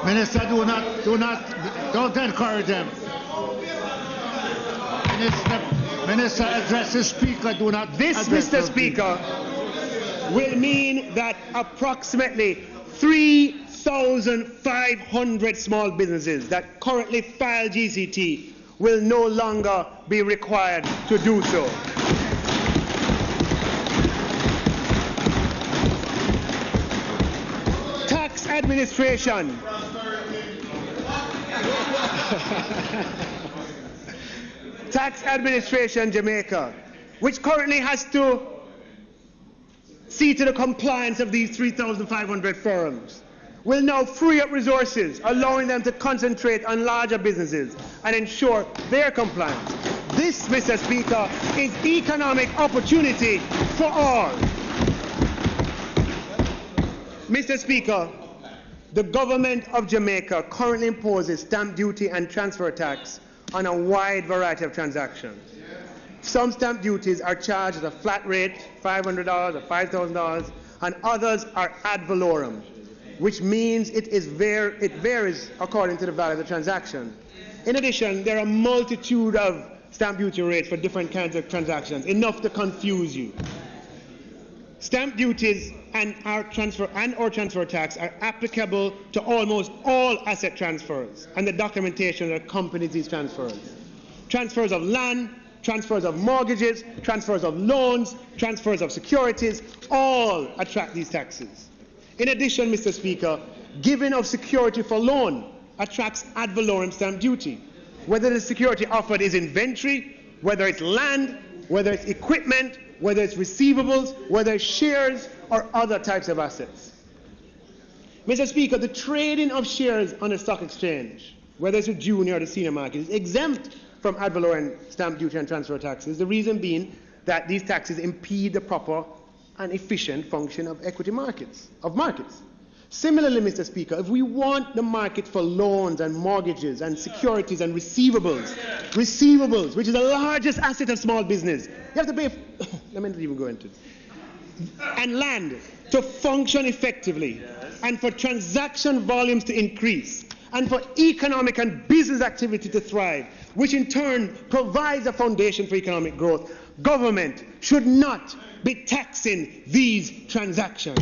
Minister, don't encourage them. Minister, address the Speaker. Do not. This, Mr. Speaker, will mean that approximately 3,500 small businesses that currently file GCT will no longer be required to do so. Tax administration. Tax administration Jamaica, which currently has to see to the compliance of these 3,500 firms, will now free up resources, allowing them to concentrate on larger businesses and ensure their compliance. This, Mr. Speaker, is economic opportunity for all. Mr. Speaker, the government of Jamaica currently imposes stamp duty and transfer tax on a wide variety of transactions. Some stamp duties are charged at a flat rate, $500 or $5,000, and others are ad valorem, which means it varies according to the value of the transaction. In addition, there are a multitude of stamp duty rates for different kinds of transactions, enough to confuse you. Stamp duties and transfer tax are applicable to almost all asset transfers and the documentation that accompanies these transfers. Transfers of land, transfers of mortgages, transfers of loans, transfers of securities, all attract these taxes. In addition, Mr. Speaker, giving of security for loan attracts ad valorem stamp duty, whether the security offered is inventory, whether it's land, whether it's equipment, whether it's receivables, whether it's shares or other types of assets. Mr. Speaker, the trading of shares on a stock exchange, whether it's a junior or the senior market, is exempt from ad valorem stamp duty and transfer taxes, the reason being that these taxes impede the proper and efficient function of equity markets, Similarly, Mr. Speaker, if we want the market for loans and mortgages and securities and receivables, which is the largest asset of small business, you have to pay, let me not even go into it, and land to function effectively, and for transaction volumes to increase, and for economic and business activity to thrive, which in turn provides a foundation for economic growth, government should not be taxing these transactions.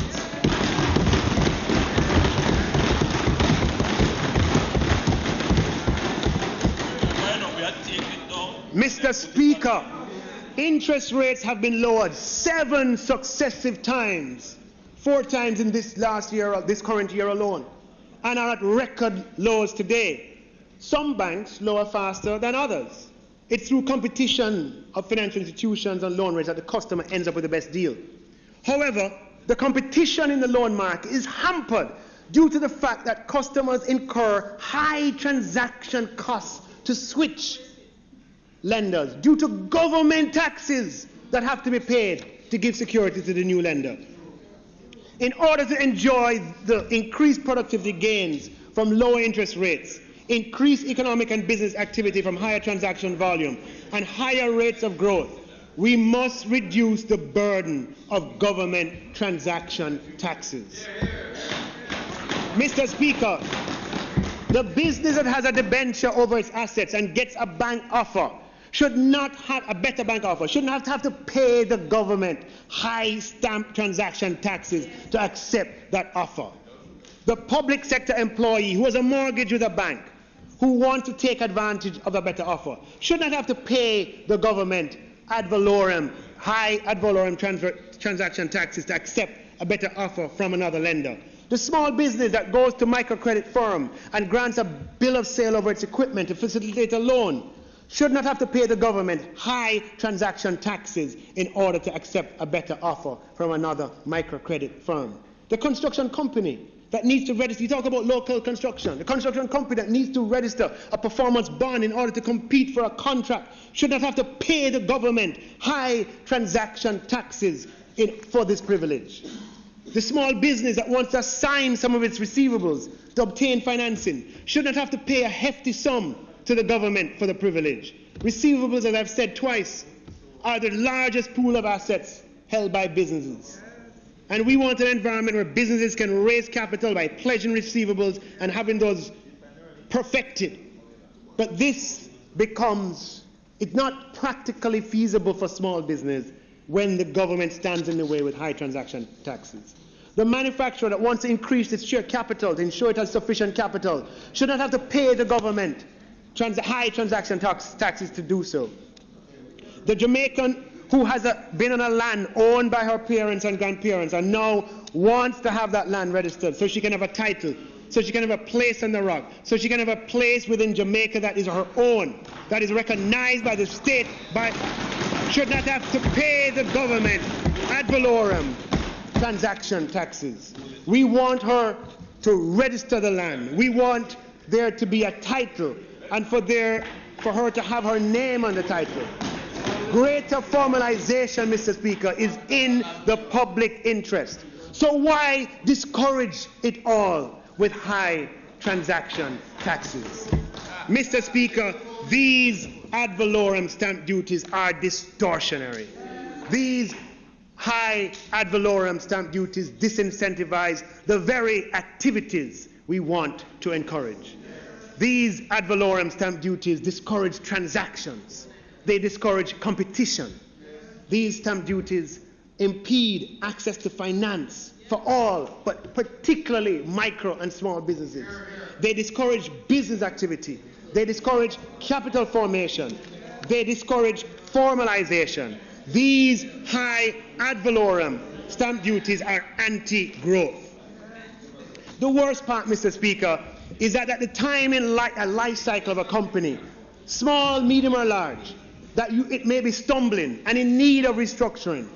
Mr. Speaker, interest rates have been lowered 7 successive times, 4 times in this current year alone, and are at record lows today. Some banks lower faster than others. It's through competition of financial institutions and loan rates that the customer ends up with the best deal. However, the competition in the loan market is hampered due to the fact that customers incur high transaction costs to switch lenders due to government taxes that have to be paid to give security to the new lender. In order to enjoy the increased productivity gains from lower interest rates, increased economic and business activity from higher transaction volume, and higher rates of growth, we must reduce the burden of government transaction taxes. Mr. Speaker, the business that has a debenture over its assets and gets a bank offer should not have a better bank offer, shouldn't have to pay the government high stamp transaction taxes to accept that offer. The public sector employee who has a mortgage with a bank, who wants to take advantage of a better offer, should not have to pay the government ad valorem, high ad valorem transaction taxes to accept a better offer from another lender. The small business that goes to microcredit firm and grants a bill of sale over its equipment to facilitate a loan should not have to pay the government high transaction taxes in order to accept a better offer from another microcredit firm. The construction company that needs to register, you talk about local construction, the construction company that needs to register a performance bond in order to compete for a contract should not have to pay the government high transaction taxes for this privilege. The small business that wants to assign some of its receivables to obtain financing should not have to pay a hefty sum to the government for the privilege. Receivables, as I've said twice, are the largest pool of assets held by businesses. And we want an environment where businesses can raise capital by pledging receivables and having those perfected. But this it's not practically feasible for small business when the government stands in the way with high transaction taxes. The manufacturer that wants to increase its share capital to ensure it has sufficient capital should not have to pay the government high transaction taxes to do so. The Jamaican who has been on a land owned by her parents and grandparents and now wants to have that land registered so she can have a title, so she can have a place on the rock, so she can have a place within Jamaica that is her own, that is recognized by the state, should not have to pay the government ad valorem transaction taxes. We want her to register the land. We want there to be a title and for her to have her name on the title. Greater formalization, Mr. Speaker, is in the public interest. So why discourage it all with high transaction taxes? Mr. Speaker, these ad valorem stamp duties are distortionary. These high ad valorem stamp duties disincentivize the very activities we want to encourage. These ad valorem stamp duties discourage transactions. They discourage competition. These stamp duties impede access to finance for all, but particularly micro and small businesses. They discourage business activity. They discourage capital formation. They discourage formalization. These high ad valorem stamp duties are anti-growth. The worst part, Mr. Speaker, is that at the time in a life cycle of a company, small, medium or large, it may be stumbling and in need of restructuring.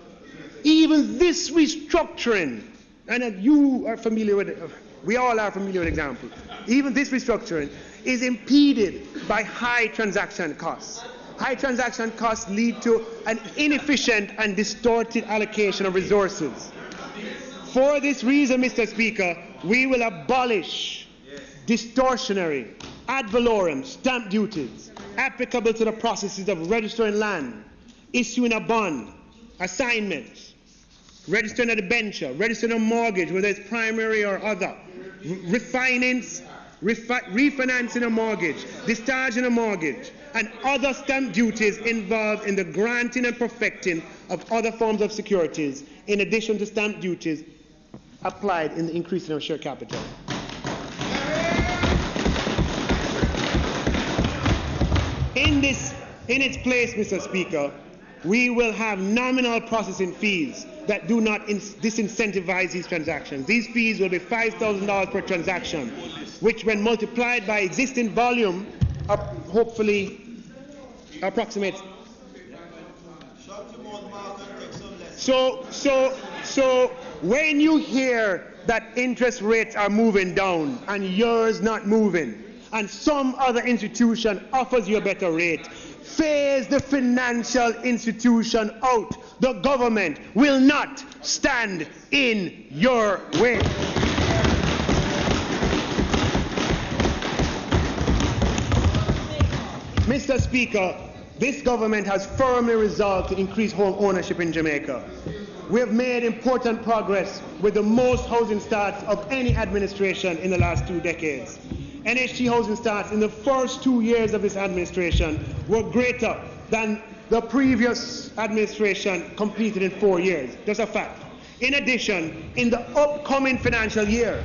Even this restructuring, and you are familiar with it, we all are familiar with examples, even this restructuring is impeded by high transaction costs. High transaction costs lead to an inefficient and distorted allocation of resources. For this reason, Mr. Speaker, we will abolish distortionary ad valorem stamp duties applicable to the processes of registering land, issuing a bond, assignments, registering a debenture, registering a mortgage, whether it's primary or other, refinancing a mortgage, discharging a mortgage, and other stamp duties involved in the granting and perfecting of other forms of securities, in addition to stamp duties applied in the increasing of share capital. In its place, Mr. Speaker, we will have nominal processing fees that do not disincentivize these transactions. These fees will be $5,000 per transaction, which when multiplied by existing volume, hopefully approximates. So when you hear that interest rates are moving down and yours not moving, and some other institution offers you a better rate, phase the financial institution out. The government will not stand in your way. Mr. Speaker, this government has firmly resolved to increase home ownership in Jamaica. We have made important progress with the most housing starts of any administration in the last 2 decades. NHT housing starts in the first 2 years of this administration were greater than the previous administration completed in 4 years. That's a fact. In addition, in the upcoming financial year,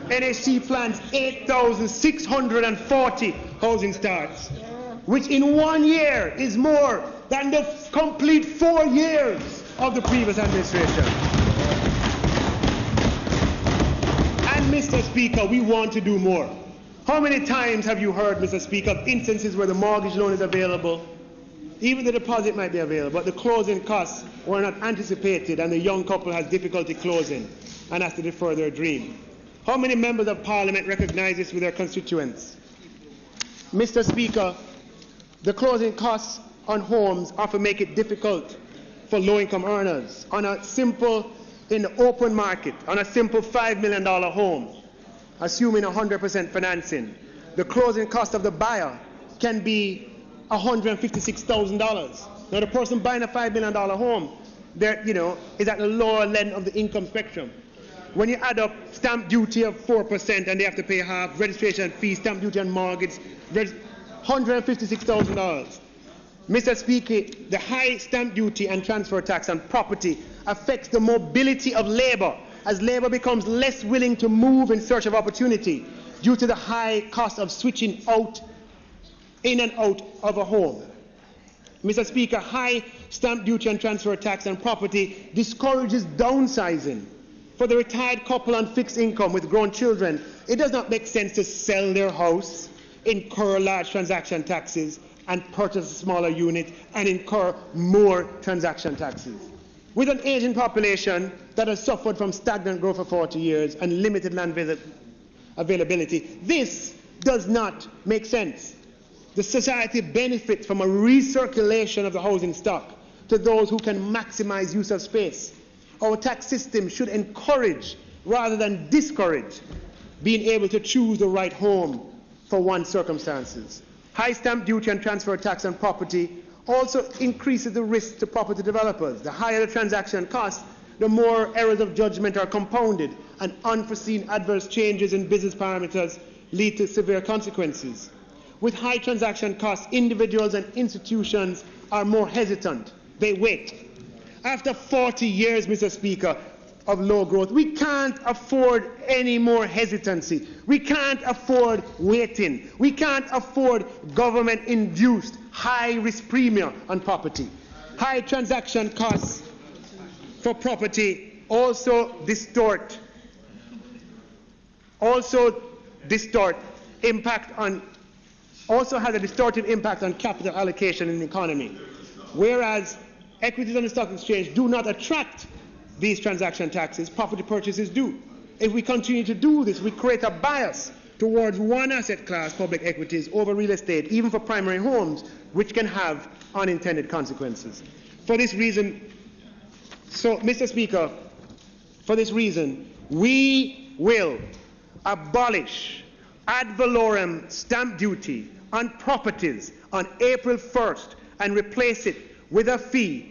NHT plans 8,640 housing starts, which in 1 year is more than the complete 4 years of the previous administration. And Mr. Speaker, we want to do more. How many times have you heard, Mr. Speaker, of instances where the mortgage loan is available, even the deposit might be available, but the closing costs were not anticipated and the young couple has difficulty closing and has to defer their dream? How many members of Parliament recognize this with their constituents? Mr. Speaker, the closing costs on homes often make it difficult for low-income earners. In the open market, on a simple $5 million home, assuming 100% financing, the closing cost of the buyer can be $156,000. Now, the person buying a $5 million home, is at the lower end of the income spectrum. When you add up stamp duty of 4% and they have to pay half, registration fee, stamp duty and mortgage, $156,000. Mr. Speaker, the high stamp duty and transfer tax on property affects the mobility of labor, as labor becomes less willing to move in search of opportunity due to the high cost of switching in and out of a home. Mr. Speaker, high stamp duty and transfer tax on property discourages downsizing. For the retired couple on fixed income with grown children, it does not make sense to sell their house, incur large transaction taxes, and purchase a smaller unit and incur more transaction taxes. With an aging population that has suffered from stagnant growth for 40 years and limited land availability, this does not make sense. The society benefits from a recirculation of the housing stock to those who can maximize use of space. Our tax system should encourage rather than discourage being able to choose the right home for one's circumstances. High stamp duty and transfer tax on property also increases the risk to property developers. The higher the transaction cost, the more errors of judgment are compounded, and unforeseen adverse changes in business parameters lead to severe consequences. With high transaction costs, individuals and institutions are more hesitant. They wait. After 40 years, Mr. Speaker, of low growth, we can't afford any more hesitancy. We can't afford waiting. We can't afford government-induced high-risk premium on property. High transaction costs for property also has a distortive impact on capital allocation in the economy, whereas equities on the stock exchange do not attract these transaction taxes, property purchases do. If we continue to do this, we create a bias towards one asset class, public equities, over real estate, even for primary homes, which can have unintended consequences. For this reason, Mr. Speaker, we will abolish ad valorem stamp duty on properties on April 1st and replace it with a fee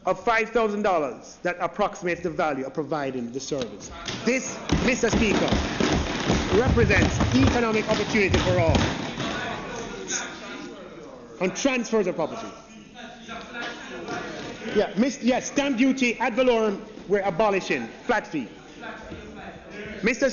of $5,000 that approximates the value of providing the service. This, Mr. Speaker, represents economic opportunity for all on transfers of property. Yes, stamp duty, ad valorem, we're abolishing, flat fee. Mr.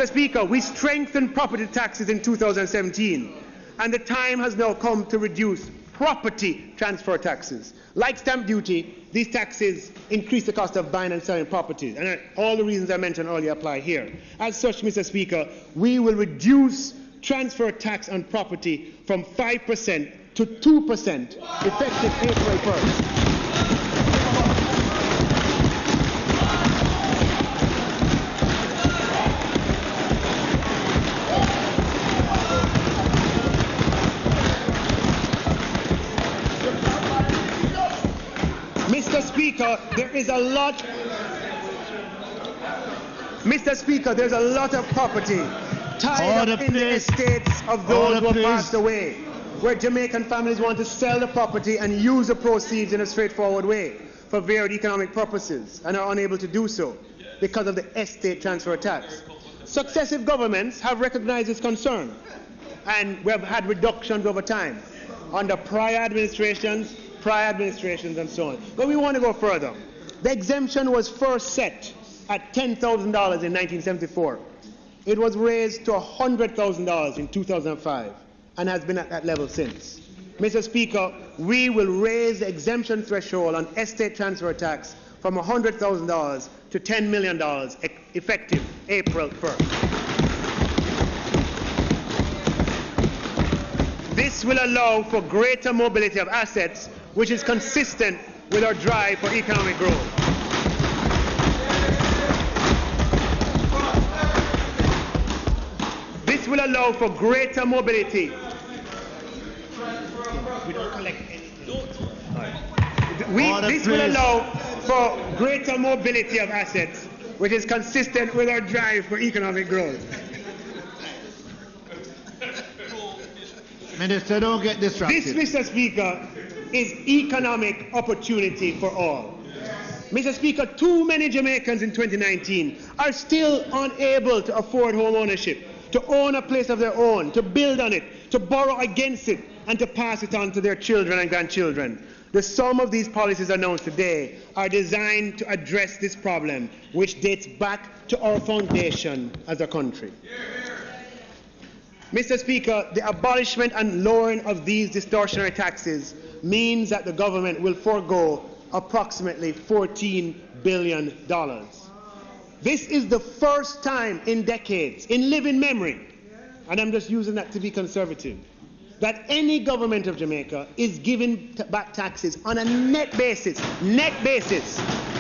Speaker, we strengthened property taxes in 2017, and the time has now come to reduce property transfer taxes. Like stamp duty, these taxes increase the cost of buying and selling properties, and all the reasons I mentioned earlier apply here. As such, Mr. Speaker, we will reduce transfer tax on property from 5% to 2% effective April 1st. Mr. Speaker, there's a lot of property tied up in the estates of those who have passed away, where Jamaican families want to sell the property and use the proceeds in a straightforward way for varied economic purposes and are unable to do so because of the estate transfer tax. Successive governments have recognized this concern, and we have had reductions over time under prior administrations, and so on. But we want to go further. The exemption was first set at $10,000 in 1974. It was raised to $100,000 in 2005 and has been at that level since. Mr. Speaker, we will raise the exemption threshold on estate transfer tax from $100,000 to $10 million effective April 1st. This will allow for greater mobility of assets, which is consistent with our drive for economic growth. This will allow for greater mobility. We don't collect anything. This will allow for greater mobility of assets, which is consistent with our drive for economic growth. Minister, don't get distracted. This, Mr. Speaker, is economic opportunity for all. Mr. Speaker, too many Jamaicans in 2019 are still unable to afford home ownership, to own a place of their own, to build on it, to borrow against it, and to pass it on to their children and grandchildren. The sum of these policies announced today are designed to address this problem, which dates back to our foundation as a country. Mr. Speaker, the abolishment and lowering of these distortionary taxes means that the government will forego approximately $14 billion. This is the first time in decades, in living memory, and I'm just using that to be conservative, that any government of Jamaica is giving back taxes on a net basis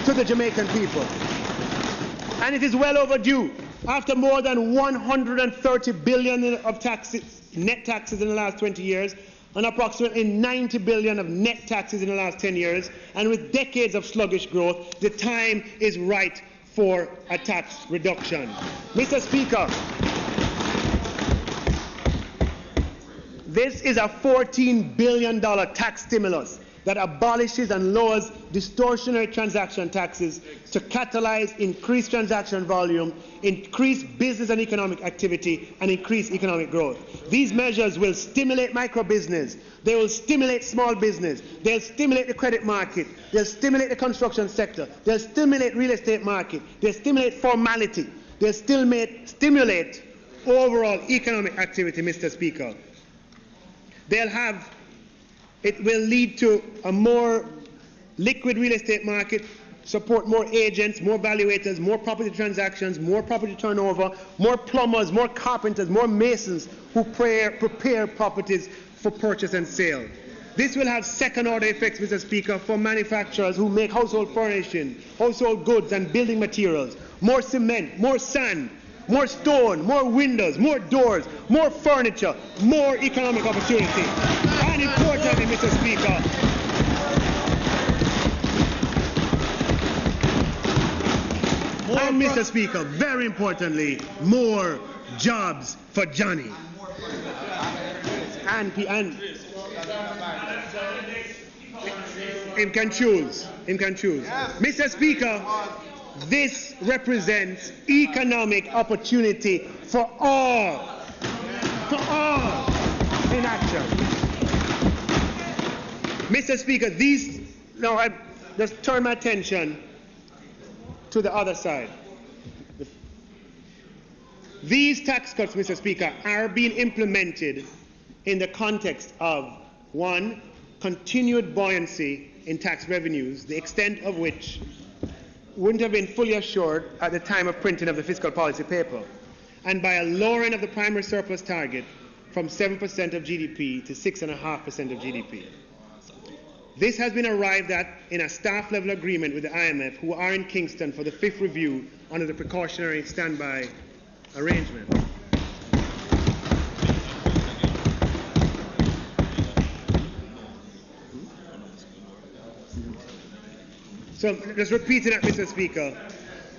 to the Jamaican people. And it is well overdue. After more than $130 billion of taxes, net taxes in the last 20 years, and approximately $90 billion of net taxes in the last 10 years, and with decades of sluggish growth, the time is right for a tax reduction. Mr. Speaker, this is a $14 billion tax stimulus that abolishes and lowers distortionary transaction taxes to catalyze increased transaction volume, increase business and economic activity, and increase economic growth. These measures will stimulate micro-business, they will stimulate small business, they'll stimulate the credit market, they'll stimulate the construction sector, they'll stimulate real estate market, they'll stimulate formality, they'll stimulate overall economic activity, Mr. Speaker. It will lead to a more liquid real estate market, support more agents, more valuators, more property transactions, more property turnover, more plumbers, more carpenters, more masons who prepare properties for purchase and sale. This will have second-order effects, Mr. Speaker, for manufacturers who make household furnishing, household goods and building materials, more cement, more sand, more stone, more windows, more doors, more furniture, more economic opportunity. And importantly, Mr. Speaker, Mr. Speaker, very importantly, more jobs for Johnny. And him can choose. Mr. Speaker, this represents economic opportunity for all in action. Mr. Speaker, I just turn my attention to the other side. These tax cuts, Mr. Speaker, are being implemented in the context of, one, continued buoyancy in tax revenues, the extent of which wouldn't have been fully assured at the time of printing of the fiscal policy paper, and by a lowering of the primary surplus target from 7% of GDP to 6.5% of GDP. This has been arrived at in a staff-level agreement with the IMF, who are in Kingston for the 5th review under the precautionary standby arrangement. So, just repeating that, Mr. Speaker,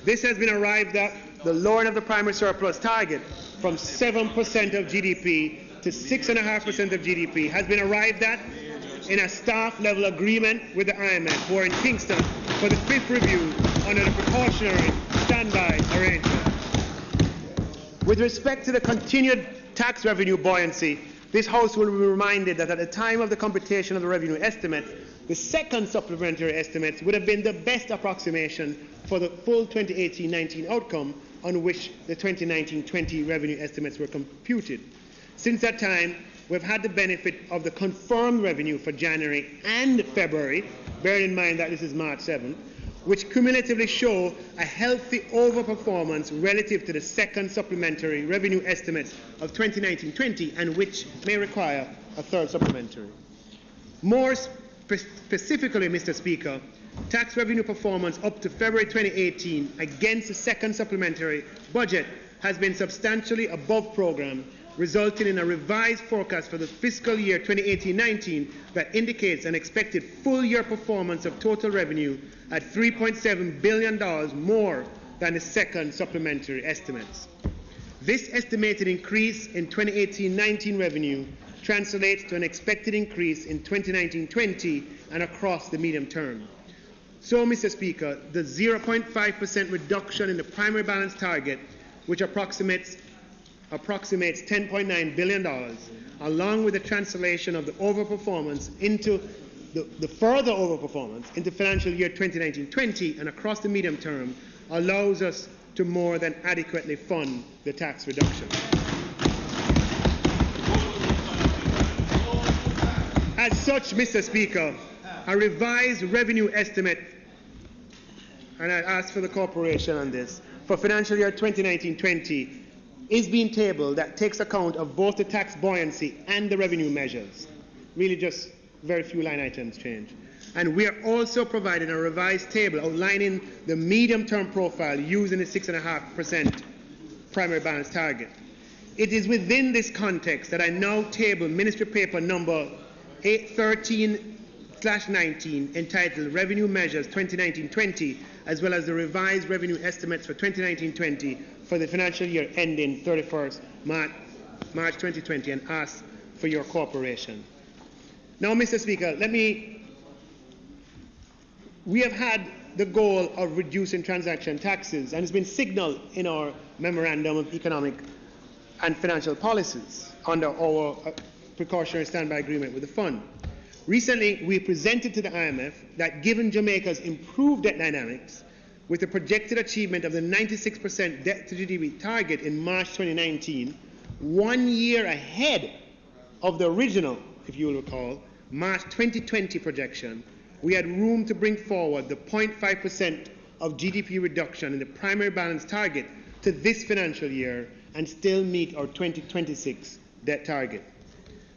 this has been arrived at the lowering of the primary surplus target from 7% of GDP to 6.5% of GDP has been arrived at in a staff-level agreement with the IMF, who are in Kingston for the 5th review under the precautionary standby arrangement. With respect to the continued tax revenue buoyancy, this House will be reminded that at the time of the computation of the revenue estimates, the second supplementary estimates would have been the best approximation for the full 2018-19 outcome on which the 2019-20 revenue estimates were computed. Since that time, we've had the benefit of the confirmed revenue for January and February, bearing in mind that this is March 7th, which cumulatively show a healthy overperformance relative to the second supplementary revenue estimates of 2019-20 and which may require a third supplementary. More specifically, Mr. Speaker, tax revenue performance up to February 2018 against the second supplementary budget has been substantially above programme, resulting in a revised forecast for the fiscal year 2018-19 that indicates an expected full-year performance of total revenue at $3.7 billion more than the second supplementary estimates. This estimated increase in 2018-19 revenue translates to an expected increase in 2019-20 and across the medium term. So, Mr. Speaker, the 0.5% reduction in the primary balance target, which approximates $10.9 billion, along with the translation of the overperformance into the further overperformance into financial year 2019-20 and across the medium term, allows us to more than adequately fund the tax reduction. As such, Mr. Speaker, a revised revenue estimate, and I ask for the cooperation on this, for financial year 2019-20 is being tabled that takes account of both the tax buoyancy and the revenue measures. Really just very few line items change. And we are also providing a revised table outlining the medium-term profile using the 6.5% primary balance target. It is within this context that I now table Ministry Paper number 13/19 entitled Revenue Measures 2019-20, as well as the revised revenue estimates for 2019-20 for the financial year ending 31st March 2020, and ask for your cooperation. Now, Mr. Speaker, we have had the goal of reducing transaction taxes, and it's been signaled in our Memorandum of Economic and Financial Policies under our precautionary standby agreement with the fund. Recently, we presented to the IMF that given Jamaica's improved debt dynamics, with the projected achievement of the 96% debt to GDP target in March 2019, 1 year ahead of the original, if you will recall, March 2020 projection, we had room to bring forward the 0.5% of GDP reduction in the primary balance target to this financial year and still meet our 2026 debt target.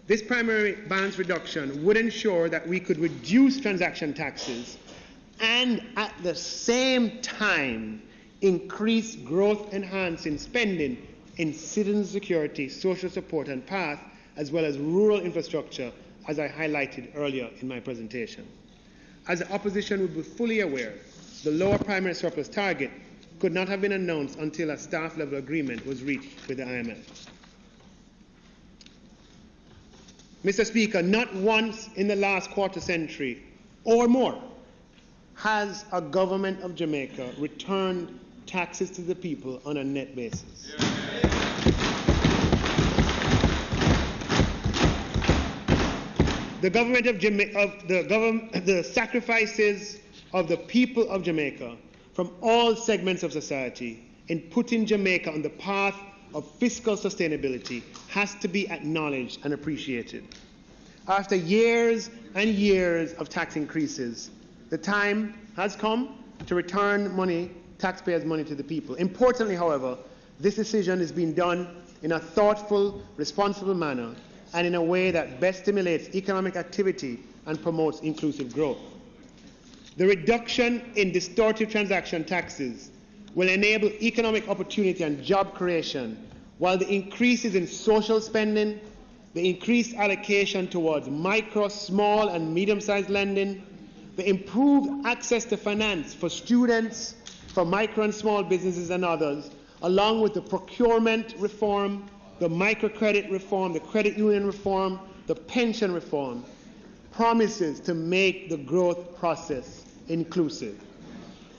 This primary balance reduction would ensure that we could reduce transaction taxes and at the same time increase growth-enhancing spending in citizen security, social support and path, as well as rural infrastructure, as I highlighted earlier in my presentation. As the opposition would be fully aware, the lower primary surplus target could not have been announced until a staff-level agreement was reached with the IMF. Mr. Speaker, not once in the last quarter century or more has a government of Jamaica returned taxes to the people on a net basis. The sacrifices of the people of Jamaica from all segments of society in putting Jamaica on the path of fiscal sustainability has to be acknowledged and appreciated. After years and years of tax increases, the time has come to return taxpayers' money to the people. Importantly, however, this decision is being done in a thoughtful, responsible manner and in a way that best stimulates economic activity and promotes inclusive growth. The reduction in distorted transaction taxes will enable economic opportunity and job creation, while the increases in social spending, the increased allocation towards micro, small and medium-sized lending, the improved access to finance for students, for micro and small businesses and others, along with the procurement reform, the microcredit reform, the credit union reform, the pension reform, promises to make the growth process inclusive.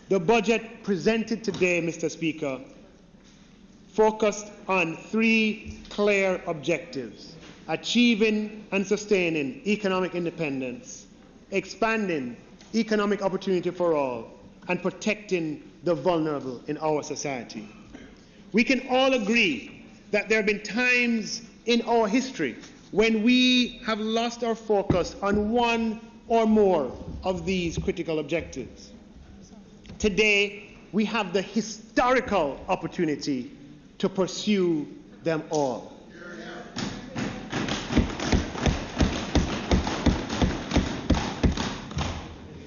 The budget presented today, Mr. Speaker, focused on 3 clear objectives: achieving and sustaining economic independence, expanding economic opportunity for all, and protecting the vulnerable in our society. We can all agree that there have been times in our history when we have lost our focus on one or more of these critical objectives. Today, we have the historical opportunity to pursue them all.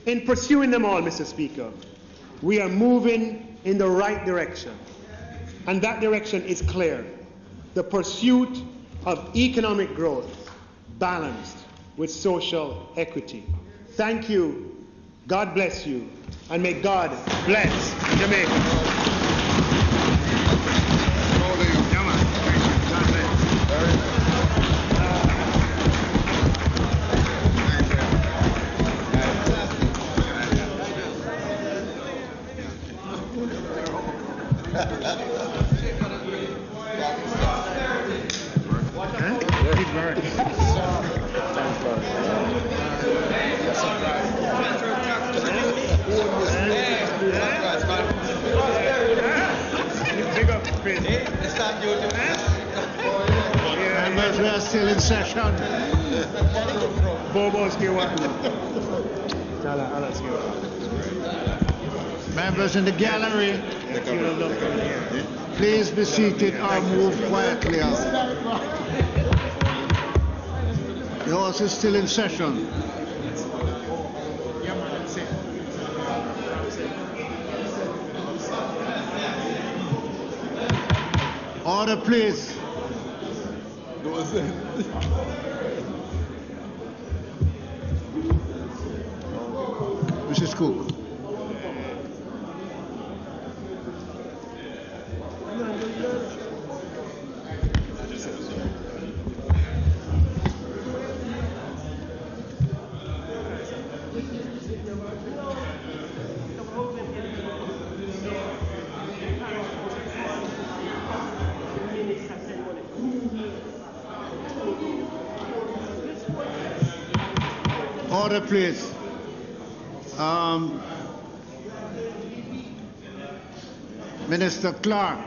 In pursuing them all, Mr. Speaker, we are moving in the right direction, and that direction is clear: the pursuit of economic growth balanced with social equity. Thank you, God bless you, and may God bless Jamaica. Members, we are still in session. Members in the gallery, please be seated or move quietly out. The House is still in session. Order, please. Mrs. Cook. Order, please. Minister Clarke,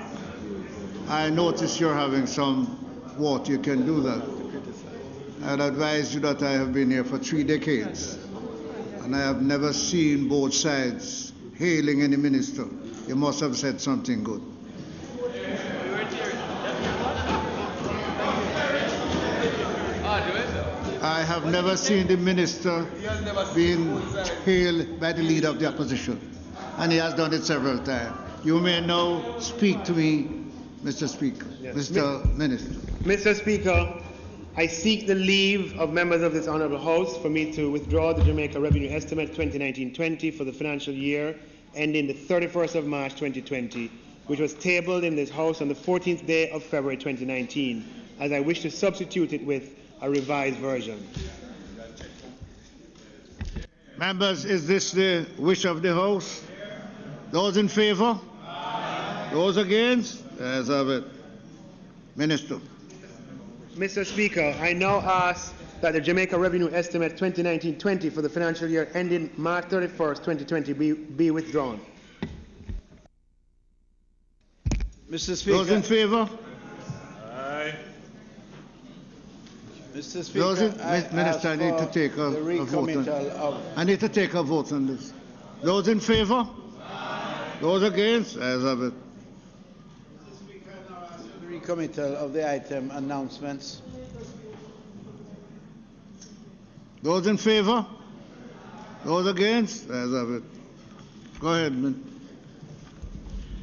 I notice you're having some water. You can do that. I'd advise you that I have been here for 3 decades, and I have never seen both sides hailing any minister. You must have said something good. I have never seen the minister being hailed by the leader of the opposition, and he has done it several times. You may now speak to me, Mr. Speaker, yes. Mr. Minister. Mr. Speaker, I seek the leave of members of this Honourable House for me to withdraw the Jamaica Revenue Estimate 2019-20 for the financial year ending the 31st of March 2020, which was tabled in this House on the 14th day of February 2019, as I wish to substitute it with a revised version. Members, is this the wish of the House? Those in favour? Those against? As of it. Minister. Mr. Speaker, I now ask that the Jamaica Revenue Estimate 2019-20 for the financial year ending March 31st, 2020 be withdrawn. Mr. Speaker. Those in favour? Mr. Speaker, Those in, Minister, I need to take a vote on, I need to take a vote on this. Those in favour? Those against? As of it. Recommittal of the item announcements. Those in favour? Those against? As of it. Go ahead, man.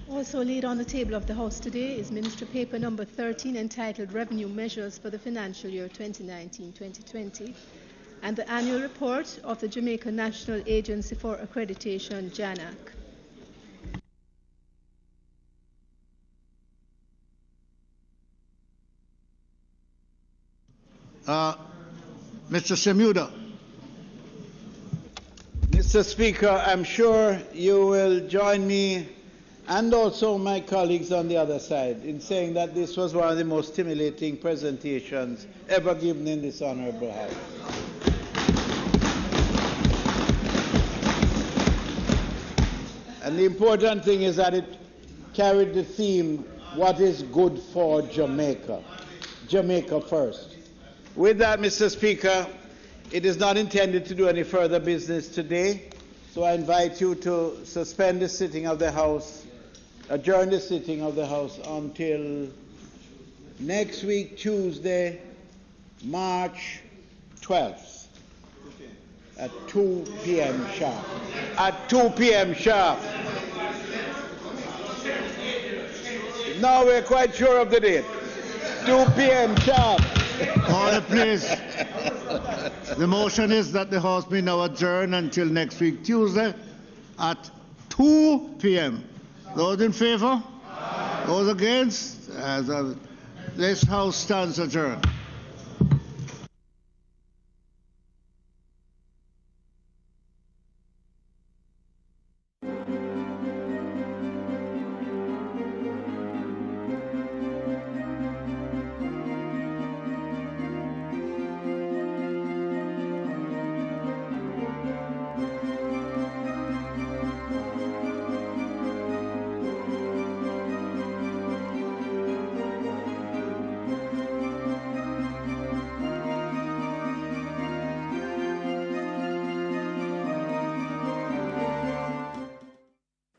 Also laid on the table of the House today is Ministry Paper number 13, entitled Revenue Measures for the Financial Year 2019-2020, and the annual report of the Jamaica National Agency for Accreditation, JANAC. Mr. Semuda. Mr. Speaker, I'm sure you will join me and also my colleagues on the other side in saying that this was one of the most stimulating presentations ever given in this Honourable House. And the important thing is that it carried the theme, what is good for Jamaica? Jamaica first. With that, Mr. Speaker, it is not intended to do any further business today, so I invite you to suspend the sitting of the House, adjourn the sitting of the House until next week, Tuesday, March 12th, at 2 p.m. sharp. At 2 p.m. sharp. Now we're quite sure of the date. 2 p.m. sharp. Order, please. The motion is that the House be now adjourned until next week, Tuesday, at 2 p.m. Those in favor? Those against? This House stands adjourned.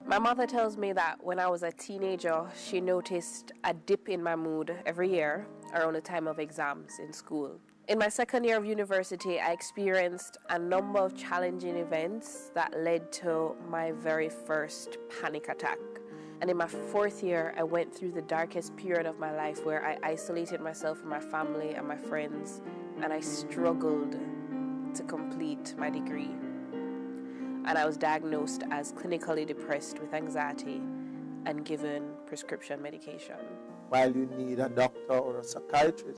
My mother tells me that when I was a teenager, she noticed a dip in my mood every year around the time of exams in school. In my second year of university, I experienced a number of challenging events that led to my very first panic attack. And in my fourth year, I went through the darkest period of my life where I isolated myself from my family and my friends, and I struggled to complete my degree. And I was diagnosed as clinically depressed with anxiety and given prescription medication. While you need a doctor or a psychiatrist,